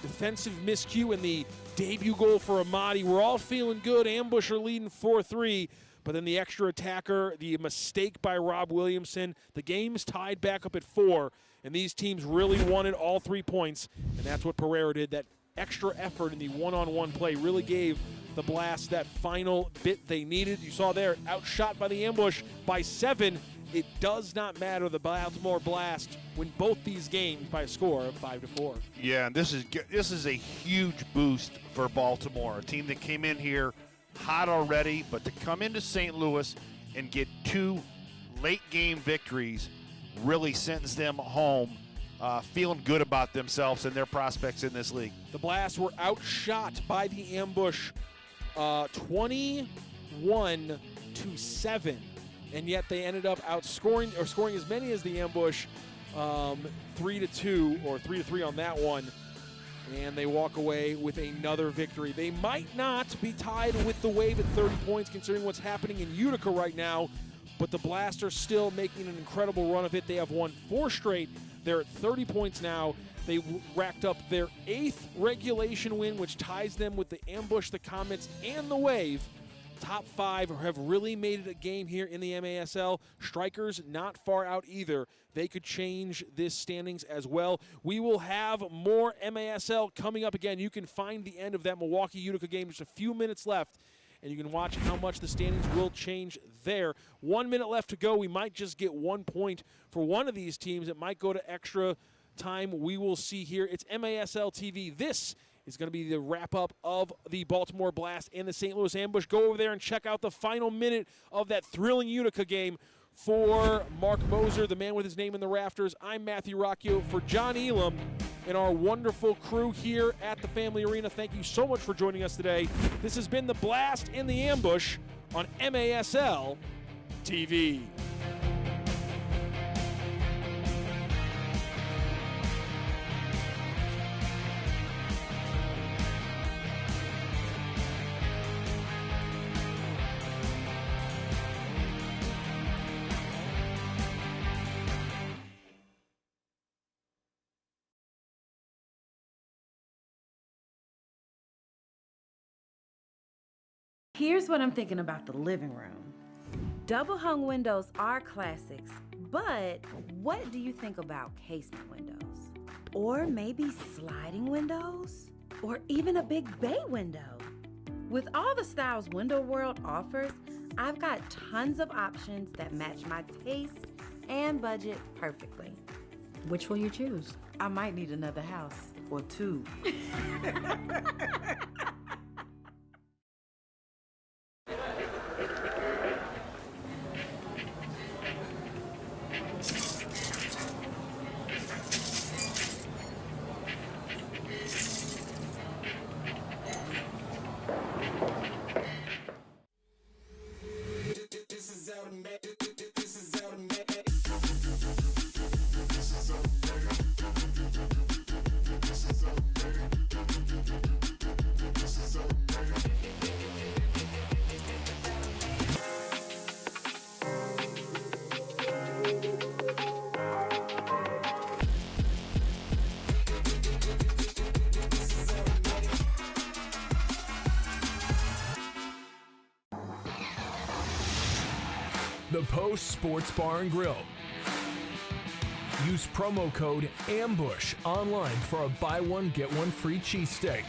defensive miscue and the debut goal for Amadi. We're all feeling good. Ambush are leading 4-3. but then the extra attacker, the mistake by Rob Williamson, the game's tied back up at 4, and these teams really wanted all 3 points, and that's what Pereira did. That extra effort in the one-on-one play really gave the Blast that final bit they needed. You saw there, outshot by the ambush by 7. It does not matter. The Baltimore Blast win both these games by a score of 5-4. Yeah, and this is a huge boost for Baltimore, a team that came in here hot already, but to come into St. Louis and get 2 late-game victories really sends them home feeling good about themselves and their prospects in this league. The Blast were outshot by the ambush 21-7. And yet they ended up outscoring or scoring as many as the ambush, 3-2 or 3-3 on that one. And they walk away with another victory. They might not be tied with the Wave at 30 points considering what's happening in Utica right now, but the Blast are still making an incredible run of it. They have won 4 straight. They're at 30 points now. They racked up their 8th regulation win, which ties them with the ambush, the Comets, and the Wave. Top 5 have really made it a game here in the MASL. Strikers not far out either. They could change this standings as well. We will have more MASL coming up again. You can find the end of that Milwaukee-Utica game. Just a few minutes left, and you can watch how much the standings will change there. 1 minute left to go. We might just get 1 point for one of these teams. It might go to extra time. We will see here. It's MASL TV. This is going to be the wrap-up of the Baltimore Blast and the St. Louis Ambush. Go over there and check out the final minute of that thrilling Utica game. For Mark Moser, the man with his name in the rafters, I'm Matthew Rocchio. For John Elam and our wonderful crew here at the Family Arena, thank you so much for joining us today. This has been the Blast and the Ambush on MASL TV. Here's what I'm thinking about the living room. Double hung windows are classics, but what do you think about casement windows? Or maybe sliding windows? Or even a big bay window? With all the styles Window World offers, I've got tons of options that match my taste and budget perfectly. Which will you choose? I might need another house or 2. The Post Sports Bar and Grill. Use promo code AMBUSH online for a buy one, get one free cheesesteak.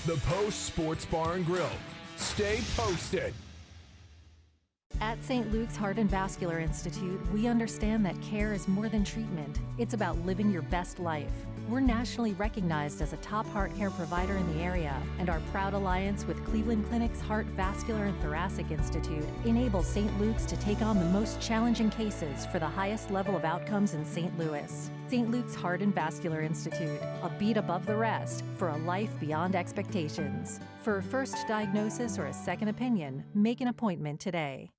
The Post Sports Bar and Grill. Stay posted. At St. Luke's Heart and Vascular Institute, we understand that care is more than treatment. It's about living your best life. We're nationally recognized as a top heart care provider in the area, and our proud alliance with Cleveland Clinic's Heart, Vascular, and Thoracic Institute enables St. Luke's to take on the most challenging cases for the highest level of outcomes in St. Louis. St. Luke's Heart and Vascular Institute, a beat above the rest for a life beyond expectations. For a first diagnosis or a second opinion, make an appointment today.